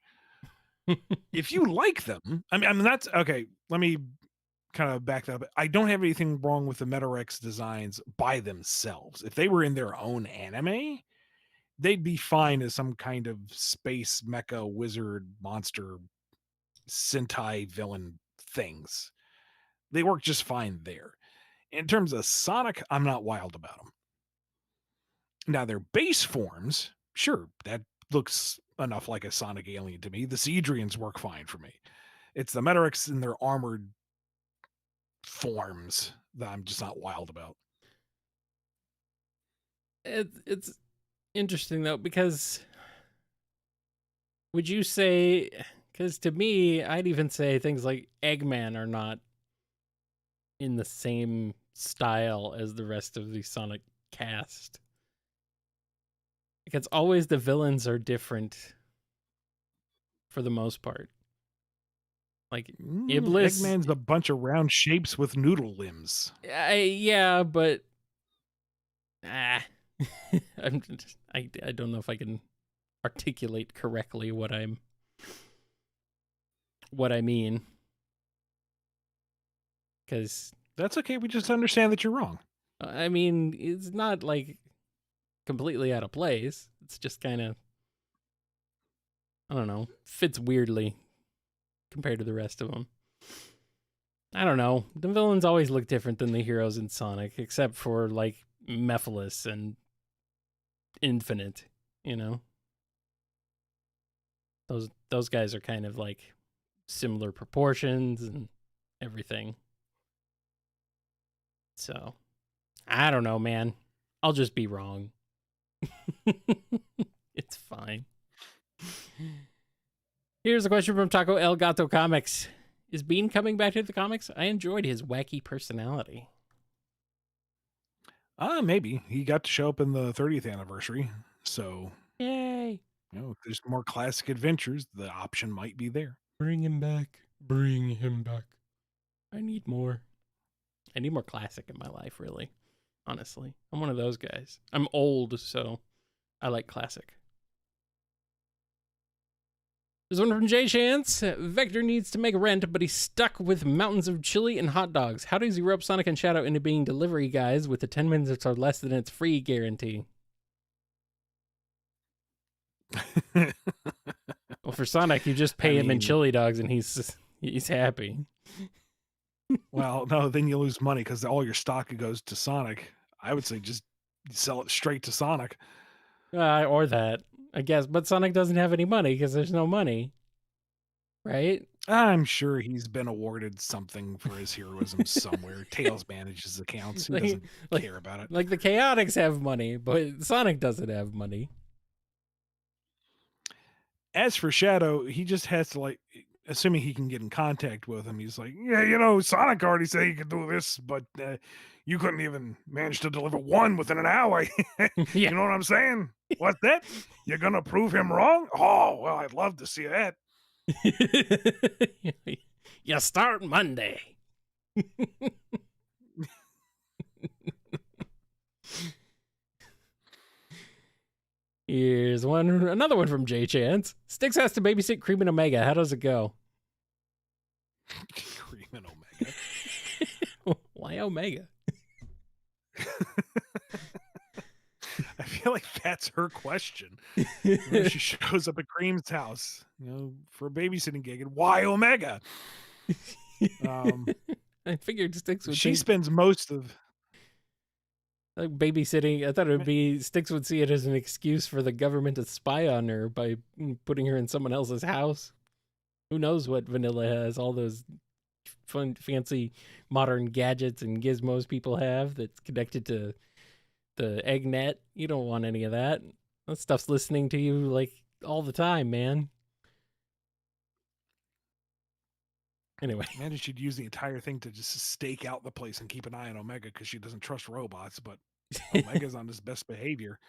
If you like them, I mean that's okay. Let me kind of back that up. I don't have anything wrong with the Metarex designs by themselves. If they were in their own anime, they'd be fine as some kind of space mecha wizard monster Sentai villain things. They work just fine there. In terms of Sonic, I'm not wild about them. Now, their base forms, sure, that looks enough like a Sonic alien to me. The Seedrians work fine for me. It's the Metarex in their armored forms that I'm just not wild about. It's interesting though, because would you say, because to me, I'd even say things like Eggman are not in the same style as the rest of the Sonic cast. Like, it's always the villains are different for the most part. Like Iblis, Eggman's a bunch of round shapes with noodle limbs. yeah, but I don't know if I can articulate correctly what I mean, because That's okay. We just understand that you're wrong. I mean, it's not like completely out of place. It's just kind of, I don't know, fits weirdly compared to the rest of them. I don't know. The villains always look different than the heroes in Sonic, except for like Mephiles and Infinite, you know? Those guys are kind of like similar proportions and everything. So, I don't know, man. I'll just be wrong. It's fine. Here's a question from Taco El Gato Comics. Is Bean coming back to the comics? I enjoyed his wacky personality. Maybe. He got to show up in the 30th anniversary. So, Yay. you know, if there's more classic adventures, the option might be there. Bring him back. Bring him back. I need more. I need more classic in my life, really. Honestly. I'm one of those guys. I'm old, so I like classic. There's one from Jay Chance. Vector needs to make rent, but he's stuck with mountains of chili and hot dogs. How does he rope Sonic and Shadow into being delivery guys with the 10 minutes or less than its free guarantee? Well, for Sonic, you just pay him in chili dogs and he's happy. Well, no, then you lose money because all your stock goes to Sonic. I would say just sell it straight to Sonic. Or that, I guess. But Sonic doesn't have any money because there's no money. Right? I'm sure he's been awarded something for his heroism somewhere. Tails manages accounts. He doesn't care about it. Like the Chaotix have money, but Sonic doesn't have money. As for Shadow, he just has to, like, assuming he can get in contact with him, he's like, yeah, you know, Sonic already said he could do this, but you couldn't even manage to deliver one within an hour. You know what I'm saying? What's that? You're going to prove him wrong? Oh, well, I'd love to see that. You start Monday. Here's another one from J Chance. Styx has to babysit Cream and Omega. How does it go? Cream and Omega. Why Omega? I feel like that's her question. You know, she shows up at Cream's house, you know, for a babysitting gig, and why Omega? I figured Styx would. She spends most of. Like babysitting, I thought it would be Styx would see it as an excuse for the government to spy on her by putting her in someone else's house. Who knows what vanilla has? All those fun, fancy, modern gadgets and gizmos people have that's connected to the egg net. You don't want any of that. That stuff's listening to you like all the time, man. Anyway, Imagine she'd use the entire thing to just stake out the place and keep an eye on Omega because she doesn't trust robots, but Omega's on his best behavior.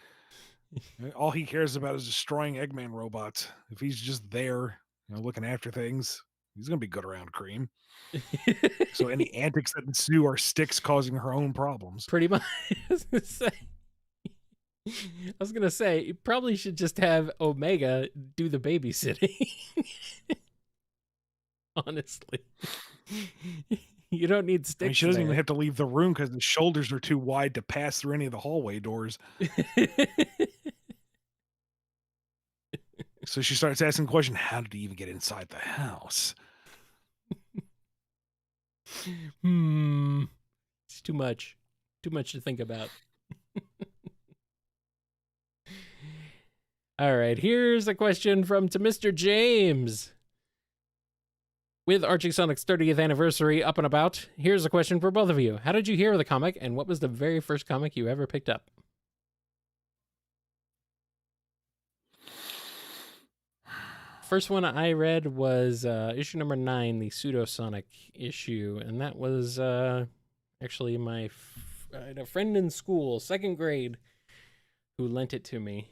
All he cares about is destroying Eggman robots. If he's just there, looking after things, he's gonna be good around Cream. So any antics that ensue are Sticks causing her own problems. pretty much. I was gonna say you probably should just have Omega do the babysitting. Honestly, you don't need Sticks. I mean, she doesn't even there. have to leave the room because the shoulders are too wide to pass through any of the hallway doors. So she starts asking the question, how did he even get inside the house? It's too much to think about. All right, here's a question from to Mr. James. With Archie Sonic's 30th anniversary up and about, here's a question for both of you. How did you hear of the comic, and what was the very first comic you ever picked up? First one I read was issue number 9, the Pseudosonic issue, and that was actually I had a friend in school, 2nd grade, who lent it to me,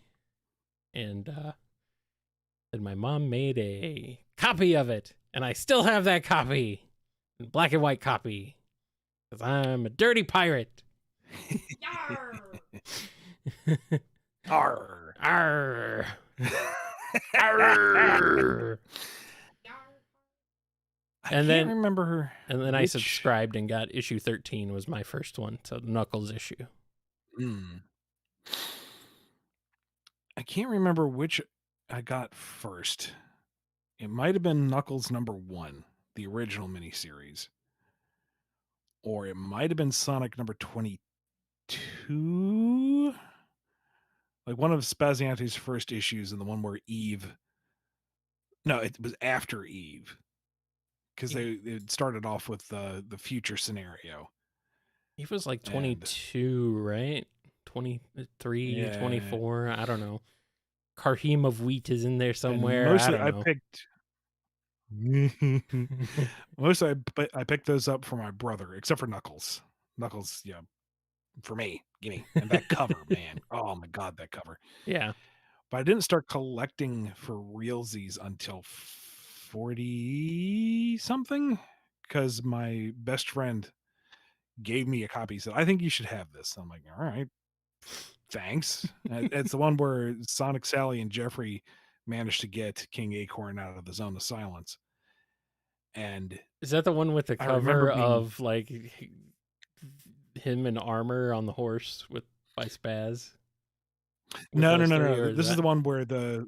and my mom made a copy of it, and I still have that copy, a black and white copy, because I'm a dirty pirate. Yarr! Arr. Arr. Arr. Yarr! I And can't then- remember her. And then I Which- subscribed and got issue 13 was my first one, so the Knuckles issue. I can't remember which I got first. It might have been Knuckles number 1, the original miniseries. Or it might have been Sonic number 22. Like one of Spaziante's first issues and the one where Eve. No, it was after Eve. Because it started off with the future scenario. He was like And- 22, right? 23, Yeah. 24, I don't know. Karhim of Wheat is in there And somewhere. mostly I don't know. picked. Mostly I picked those up for my brother, except for Knuckles. Knuckles, yeah, for me, gimme. And that cover, man. Oh my god, that cover. Yeah. But I didn't start collecting for realsies until 40 something because my best friend gave me a copy. He said, I think you should have this. I'm like, all right, thanks. It's the one where Sonic, Sally, and Jeffrey managed to get King Acorn out of the zone of silence. And Is that the one with the I remember cover being- of like him in armor on the horse by Spaz? no. those three, or This is that- the one where the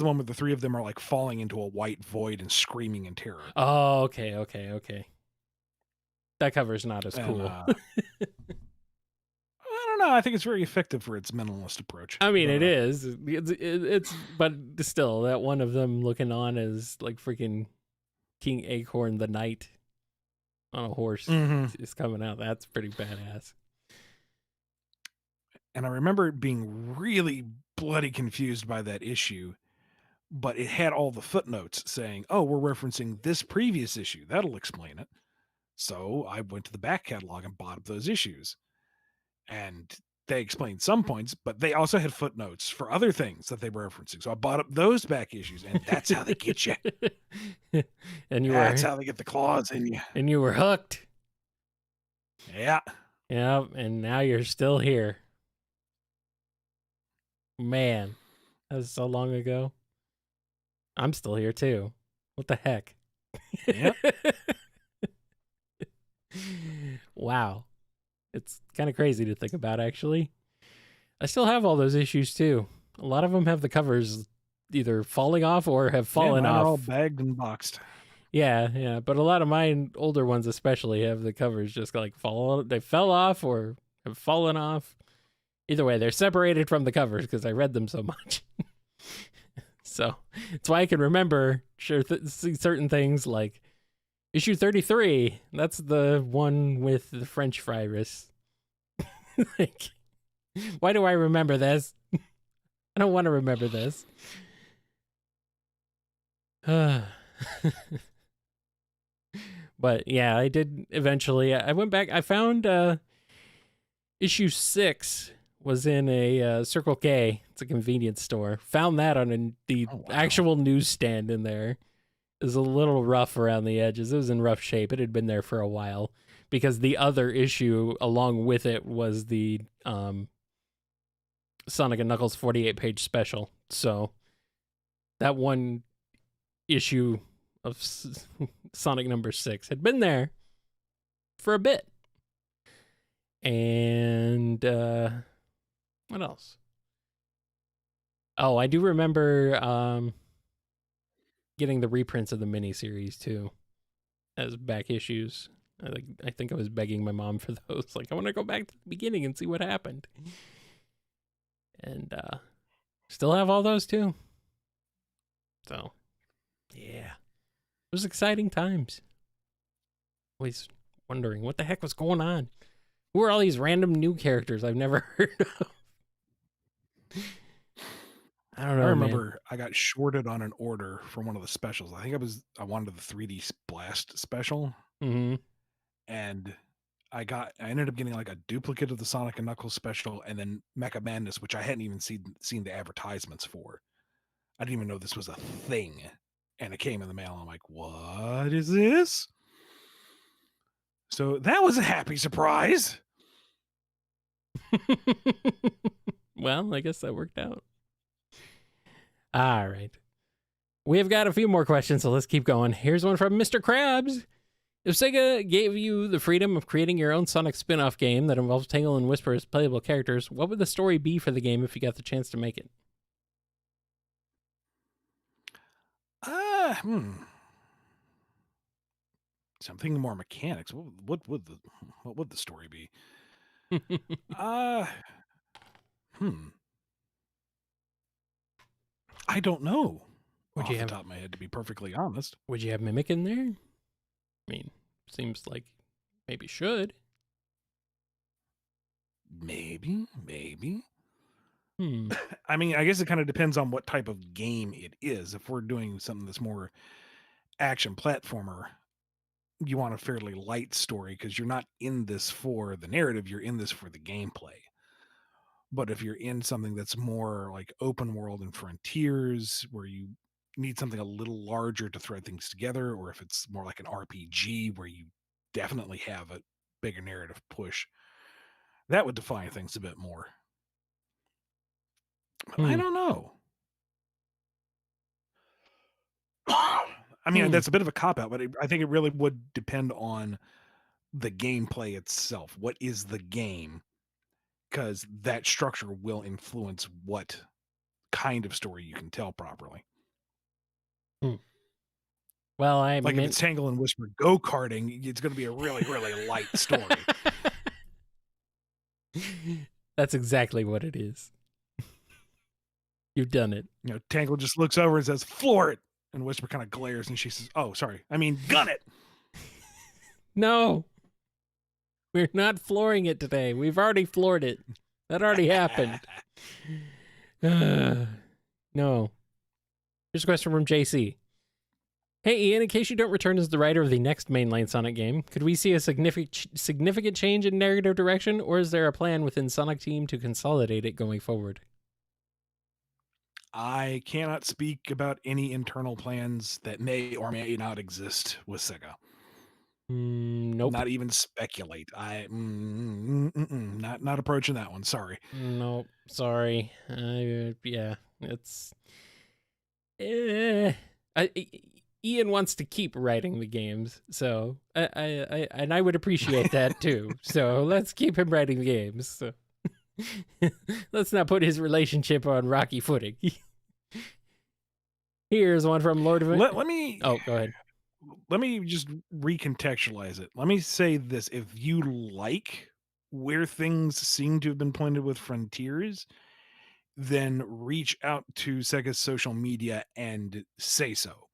one where the three of them are like falling into a white void and screaming in terror. Oh, okay. That cover's not as And, cool. I don't know. I think it's very effective for its minimalist approach. I mean, But, it is. It's, but still, that one of them looking on as like freaking King Acorn the Knight on a horse mhm. is coming out. That's pretty badass. And I remember being really bloody confused by that issue, but it had all the footnotes saying, oh, we're referencing this previous issue. That'll explain it. So I went to the back catalog and bought up those issues. And they explained some points, but they also had footnotes for other things that they were referencing. So I bought up those back issues, and that's how they get you. and you That's were how they get the claws in you. and you were hooked. Yeah. Yeah, and now you're still here. Man, that was so long ago. I'm still here too. What the heck? Yep. Wow. It's kind of crazy to think about, actually. I still have all those issues too. A lot of them have the covers either falling off or have fallen mine off. are all bagged and boxed. Yeah, but a lot of mine, older ones especially, have the covers just like they fell off or have fallen off. Either way, they're separated from the covers because I read them so much. So it's why I can remember certain things like issue 33. That's the one with the French virus. Like, why do I remember this? I don't want to remember this. But yeah, I did eventually. I went back. I found issue 6 was in a Circle K. It's a convenience store. Found that on the actual newsstand in there. It was a little rough around the edges. It was in rough shape. It had been there for a while because the other issue along with it was the Sonic and Knuckles 48-page special. So that one issue of Sonic number 6 had been there for a bit. And what else? Oh, I do remember getting the reprints of the miniseries too as back issues. I think I was begging my mom for those. Like, I want to go back to the beginning and see what happened. And still have all those too. So, yeah. It was exciting times. Always wondering what the heck was going on. Who are all these random new characters I've never heard of? I don't know. I remember man. I got shorted on an order for one of the specials. I think I wanted the 3D Blast special, Mm-hmm. and I ended up getting like a duplicate of the Sonic and Knuckles special, and then Mecha Madness, which I hadn't even seen the advertisements for. I didn't even know this was a thing, and it came in the mail. I'm like, what is this? So that was a happy surprise. Well, I guess that worked out. All right. We have got a few more questions, so let's keep going. Here's one from Mr. Krabs. If Sega gave you the freedom of creating your own Sonic spin-off game that involves Tangle and Whisper as playable characters, what would the story be for the game if you got the chance to make it? So I'm thinking more mechanics. What would the story be? I don't know. Off the top of my head, to be perfectly honest. Would you have Mimic in there? I mean, seems like maybe should. Maybe. Hmm. I mean, I guess it kind of depends on what type of game it is. If we're doing something that's more action platformer, you want a fairly light story because you're not in this for the narrative, you're in this for the gameplay. But if you're in something that's more like open world and frontiers, where you need something a little larger to thread things together, or if it's more like an RPG where you definitely have a bigger narrative push, that would define things a bit more. But I don't know. I mean, that's a bit of a cop-out, but I think it really would depend on the gameplay itself. What is the game? Because that structure will influence what kind of story you can tell properly. Well, if it's Tangle and Whisper go-karting, it's going to be a really, really light story. That's exactly what it is. You've done it. You know, Tangle just looks over and says, "Floor it," and Whisper kind of glares, and she says, "Oh, sorry, I mean, gun it." No, we're not flooring it today. We've already floored it. That already happened. No. Here's a question from JC. Hey, Ian, in case you don't return as the writer of the next mainline Sonic game, could we see a significant change in narrative direction, or is there a plan within Sonic Team to consolidate it going forward? I cannot speak about any internal plans that may or may not exist with Sega. Nope. Not even speculate. Not approaching that one. Sorry. Nope. Sorry. Yeah, it's. Ian wants to keep writing the games, so I would appreciate that too. So let's keep him writing the games. So. Let's not put his relationship on rocky footing. Here's one from Lord of... Let me... Oh, go ahead. Let me just recontextualize it. Let me say this. If you like where things seem to have been pointed with Frontiers, then reach out to Sega's social media and say so.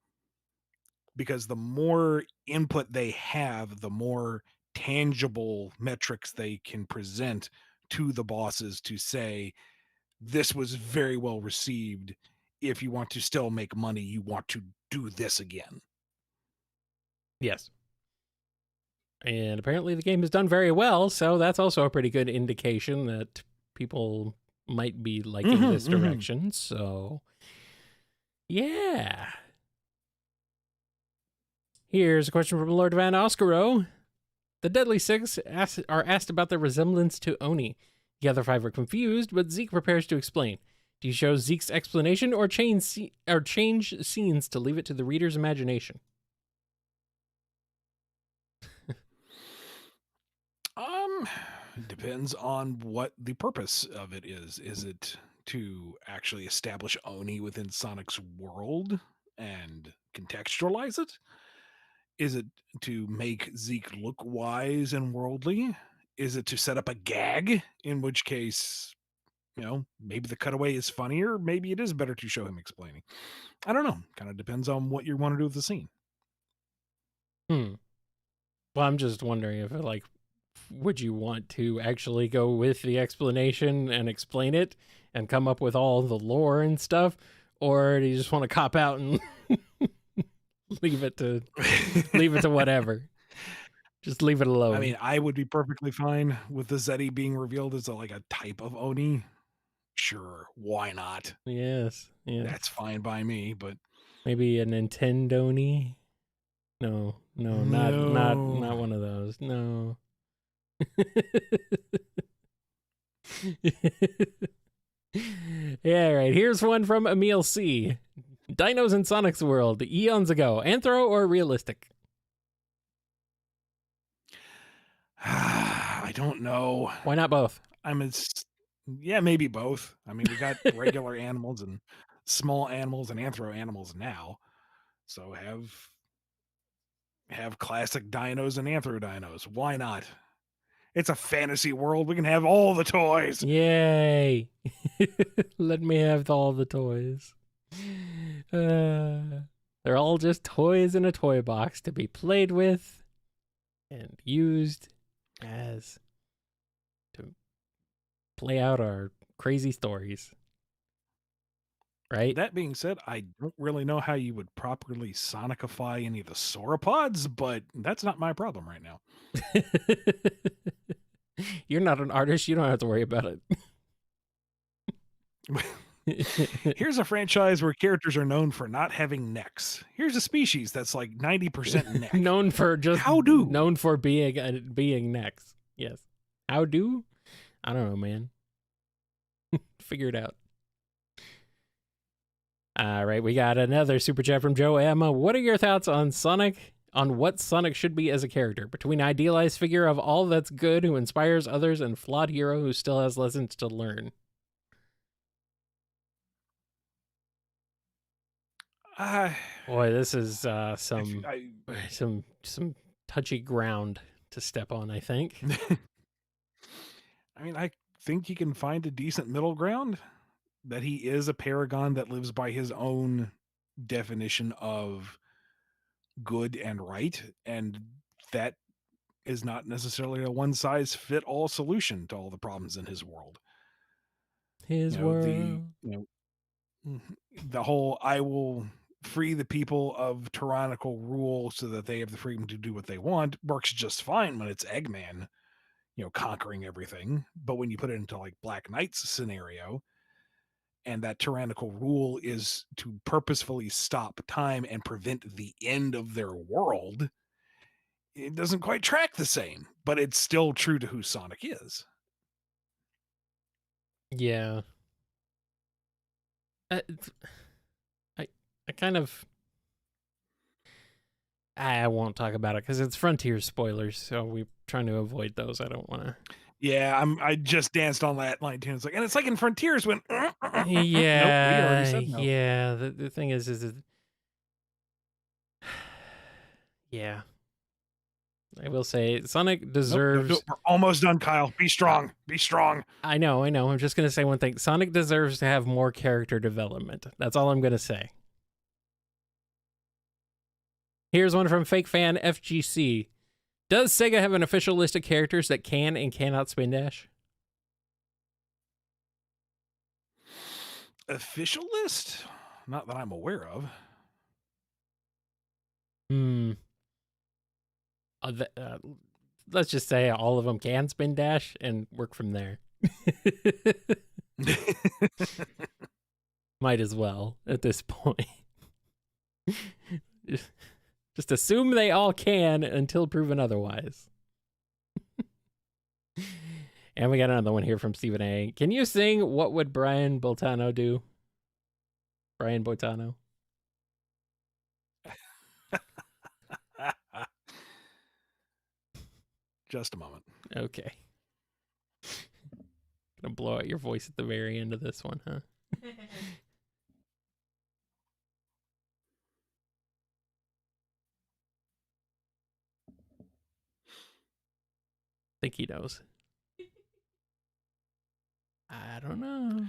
Because the more input they have, the more tangible metrics they can present to the bosses to say, this was very well received. If you want to still make money, you want to do this again. Yes. And apparently the game has done very well, so that's also a pretty good indication that people might be liking this direction. So, yeah. Here's a question from Lord Van Oscaro. The Deadly Six are asked about their resemblance to Oni. The other five are confused, but Zeke prepares to explain. Do you show Zeke's explanation or change scenes to leave it to the reader's imagination? Depends on what the purpose of it is. Is it to actually establish Oni within Sonic's world and contextualize it? Is it to make Zeke look wise and worldly? Is it to set up a gag? In which case, maybe the cutaway is funnier. Maybe it is better to show him explaining. I don't know. Kind of depends on what you want to do with the scene. Well, I'm just wondering if, would you want to actually go with the explanation and explain it and come up with all the lore and stuff? Or do you just want to cop out and leave it to whatever? Just leave it alone. I mean, I would be perfectly fine with the Zeddy being revealed as a type of Oni. Sure, why not? Yes, yeah. That's fine by me, but maybe a Nintendo-ny? No, not one of those. No. Yeah, right. Here's one from Emil C. Dinos in Sonic's world, eons ago. Anthro or realistic? I don't know. Why not both? Yeah, maybe both. I mean, we got regular animals and small animals and anthro animals now. So have classic dinos and anthro dinos. Why not? It's a fantasy world. We can have all the toys. Yay. Let me have all the toys. They're all just toys in a toy box to be played with and used as to play out our crazy stories. Right? That being said, I don't really know how you would properly sonicify any of the sauropods, but that's not my problem right now. You're not an artist. You don't have to worry about it. Here's a franchise where characters are known for not having necks. Here's a species that's like 90% neck. known for being necks. Yes. How do? I don't know, man. Figure it out. All right, we got another super chat from Joe Emma. What are your thoughts on what Sonic should be as a character, between idealized figure of all that's good who inspires others and flawed hero who still has lessons to learn? Boy, this is some touchy ground to step on, I think. I mean, I think you can find a decent middle ground, that he is a paragon that lives by his own definition of good and right, and that is not necessarily a one-size-fit-all solution to all the problems in his world. World. The whole "I will free the people of tyrannical rule so that they have the freedom to do what they want" works just fine when it's Eggman, conquering everything. But when you put it into like Black Knight's scenario, and that tyrannical rule is to purposefully stop time and prevent the end of their world, it doesn't quite track the same, but it's still true to who Sonic is. Yeah. I kind of... I won't talk about it because it's Frontier spoilers, so we're trying to avoid those. I don't want to... Yeah, I just danced on that line too. It's like in Frontiers when yeah, nope, we already said no. Yeah. The thing is yeah. I will say Sonic Nope, deserves. nope, we're almost done, Kyle. Be strong. Be strong. I know. I'm just gonna say one thing. Sonic deserves to have more character development. That's all I'm gonna say. Here's one from fake fan FGC. Does Sega have an official list of characters that can and cannot spin dash? Official list? Not that I'm aware of. Let's just say all of them can spin dash and work from there. Might as well at this point. Just assume they all can until proven otherwise. And we got another one here from Stephen A. Can you sing What Would Brian Boltano Do? Brian Boltano. Just a moment. Okay. Gonna blow out your voice at the very end of this one, huh? Think he knows. I don't know.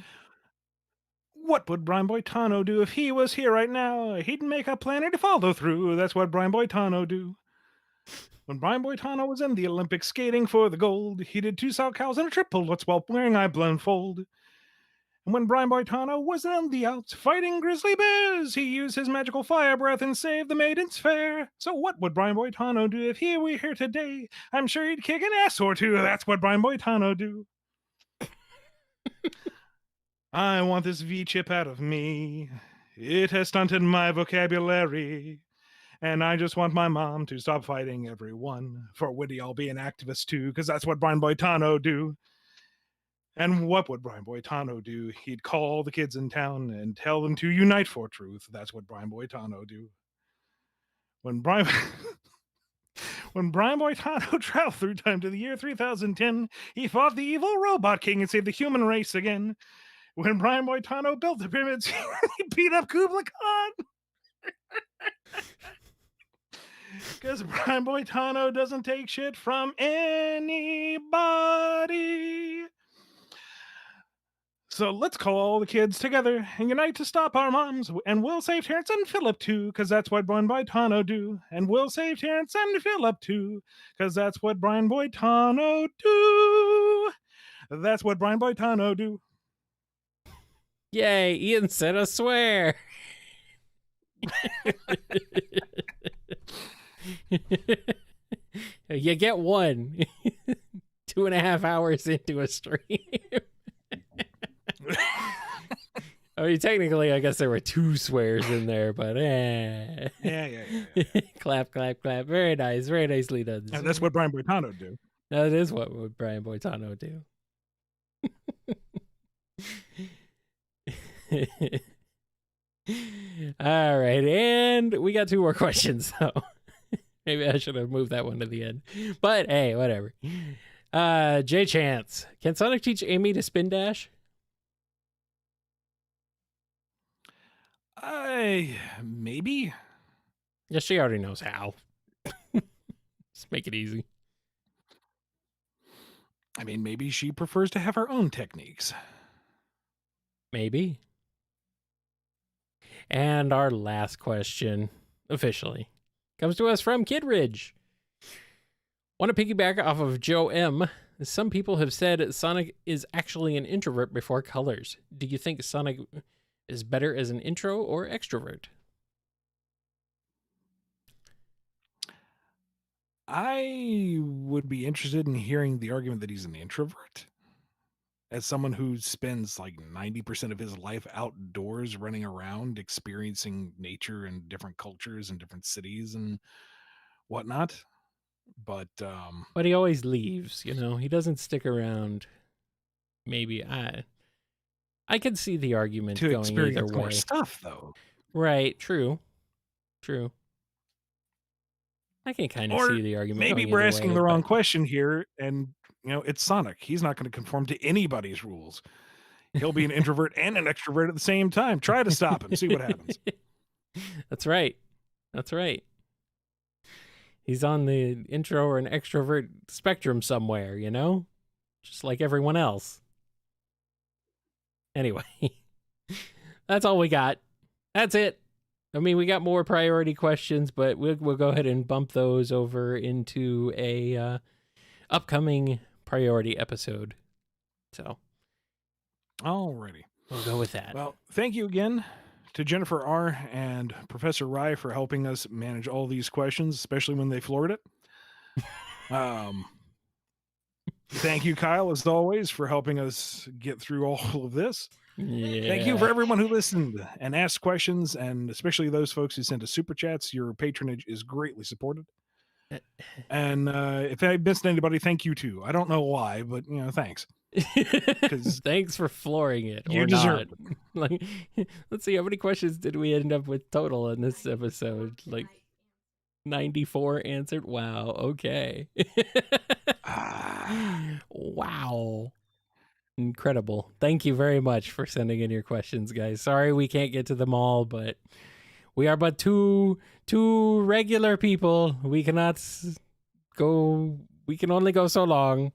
What would Brian Boitano do if he was here right now? He'd make a plan to follow through. That's what Brian Boitano do. When Brian Boitano was in the Olympics skating for the gold, he did 2 sow cows and a triple lutz while wearing a blindfold. And when Brian Boitano was in the Alps fighting grizzly bears, he used his magical fire breath and saved the maidens fair. So what would Brian Boitano do if he were here today? I'm sure he'd kick an ass or two. That's what Brian Boitano do. I want this V-chip out of me. It has stunted my vocabulary. And I just want my mom to stop fighting everyone. For Woody, I'll be an activist too, because that's what Brian Boitano do. And what would Brian Boitano do? He'd call the kids in town and tell them to unite for truth. That's what Brian Boitano do. When Brian Boitano traveled through time to the year 3010, he fought the evil robot king and saved the human race again. When Brian Boitano built the pyramids, he beat up Kublai Khan. Because Brian Boitano doesn't take shit from anybody. So let's call all the kids together and unite to stop our moms. And we'll save Terrence and Philip too, because that's what Brian Boitano do. And we'll save Terrence and Philip too, because that's what Brian Boitano do. That's what Brian Boitano do. Yay, Ian said a swear. You get one. 2.5 hours into a stream. I mean, technically, I guess there were 2 swears in there, but Yeah. Clap, clap, clap. Very nice. Very nicely done. And that's what Brian Boitano do. That is what would Brian Boitano do. All right, and we got 2 more questions, though. Maybe I should have moved that one to the end. But hey, whatever. J Chance, can Sonic teach Amy to spin dash? Maybe. Yeah, she already knows how. Just make it easy. I mean, maybe she prefers to have her own techniques. Maybe. And our last question, officially, comes to us from Kid Ridge. Want to piggyback off of Joe M. Some people have said Sonic is actually an introvert before colors. Do you think Sonic is better as an intro or extrovert? I would be interested in hearing the argument that he's an introvert. As someone who spends like 90% of his life outdoors running around, experiencing nature and different cultures and different cities and whatnot. But he always leaves, you know. He doesn't stick around. Maybe I could see the argument to going experience either more way. stuff, though. Right, true. I can kind of see the argument. Maybe we're asking the wrong question here, and it's Sonic. He's not going to conform to anybody's rules. He'll be an introvert and an extrovert at the same time. Try to stop him. See what happens. That's right. He's on the intro or an extrovert spectrum somewhere, you know? Just like everyone else. Anyway, that's all we got. That's it. I mean, we got more priority questions, but we'll go ahead and bump those over into a upcoming priority episode. So, Alrighty. we'll go with that. Well, thank you again to Jennifer R. and Professor Rye for helping us manage all these questions, especially when they floored it. Thank you, Kyle, as always, for helping us get through all of this. Yeah. Thank you for everyone who listened and asked questions, and especially those folks who sent us super chats. Your patronage is greatly supported. And if I missed anybody, thank you too. I don't know why, but thanks. Thanks for flooring it. You or deserve not. Like, let's see, how many questions did we end up with total in this episode? Like 94 answered. Wow. Okay. Wow. Incredible. Thank you very much for sending in your questions, guys. Sorry we can't get to them all, but we are but two regular people. We cannot go. We can only go so long.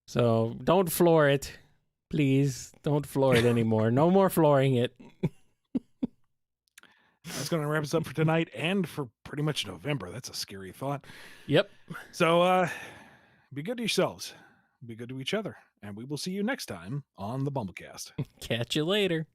So don't floor it. Please don't floor it anymore. No more flooring it. That's going to wrap us up for tonight and for pretty much November. That's a scary thought. Yep. So be good to yourselves. Be good to each other. And we will see you next time on the BumbleKast. Catch you later.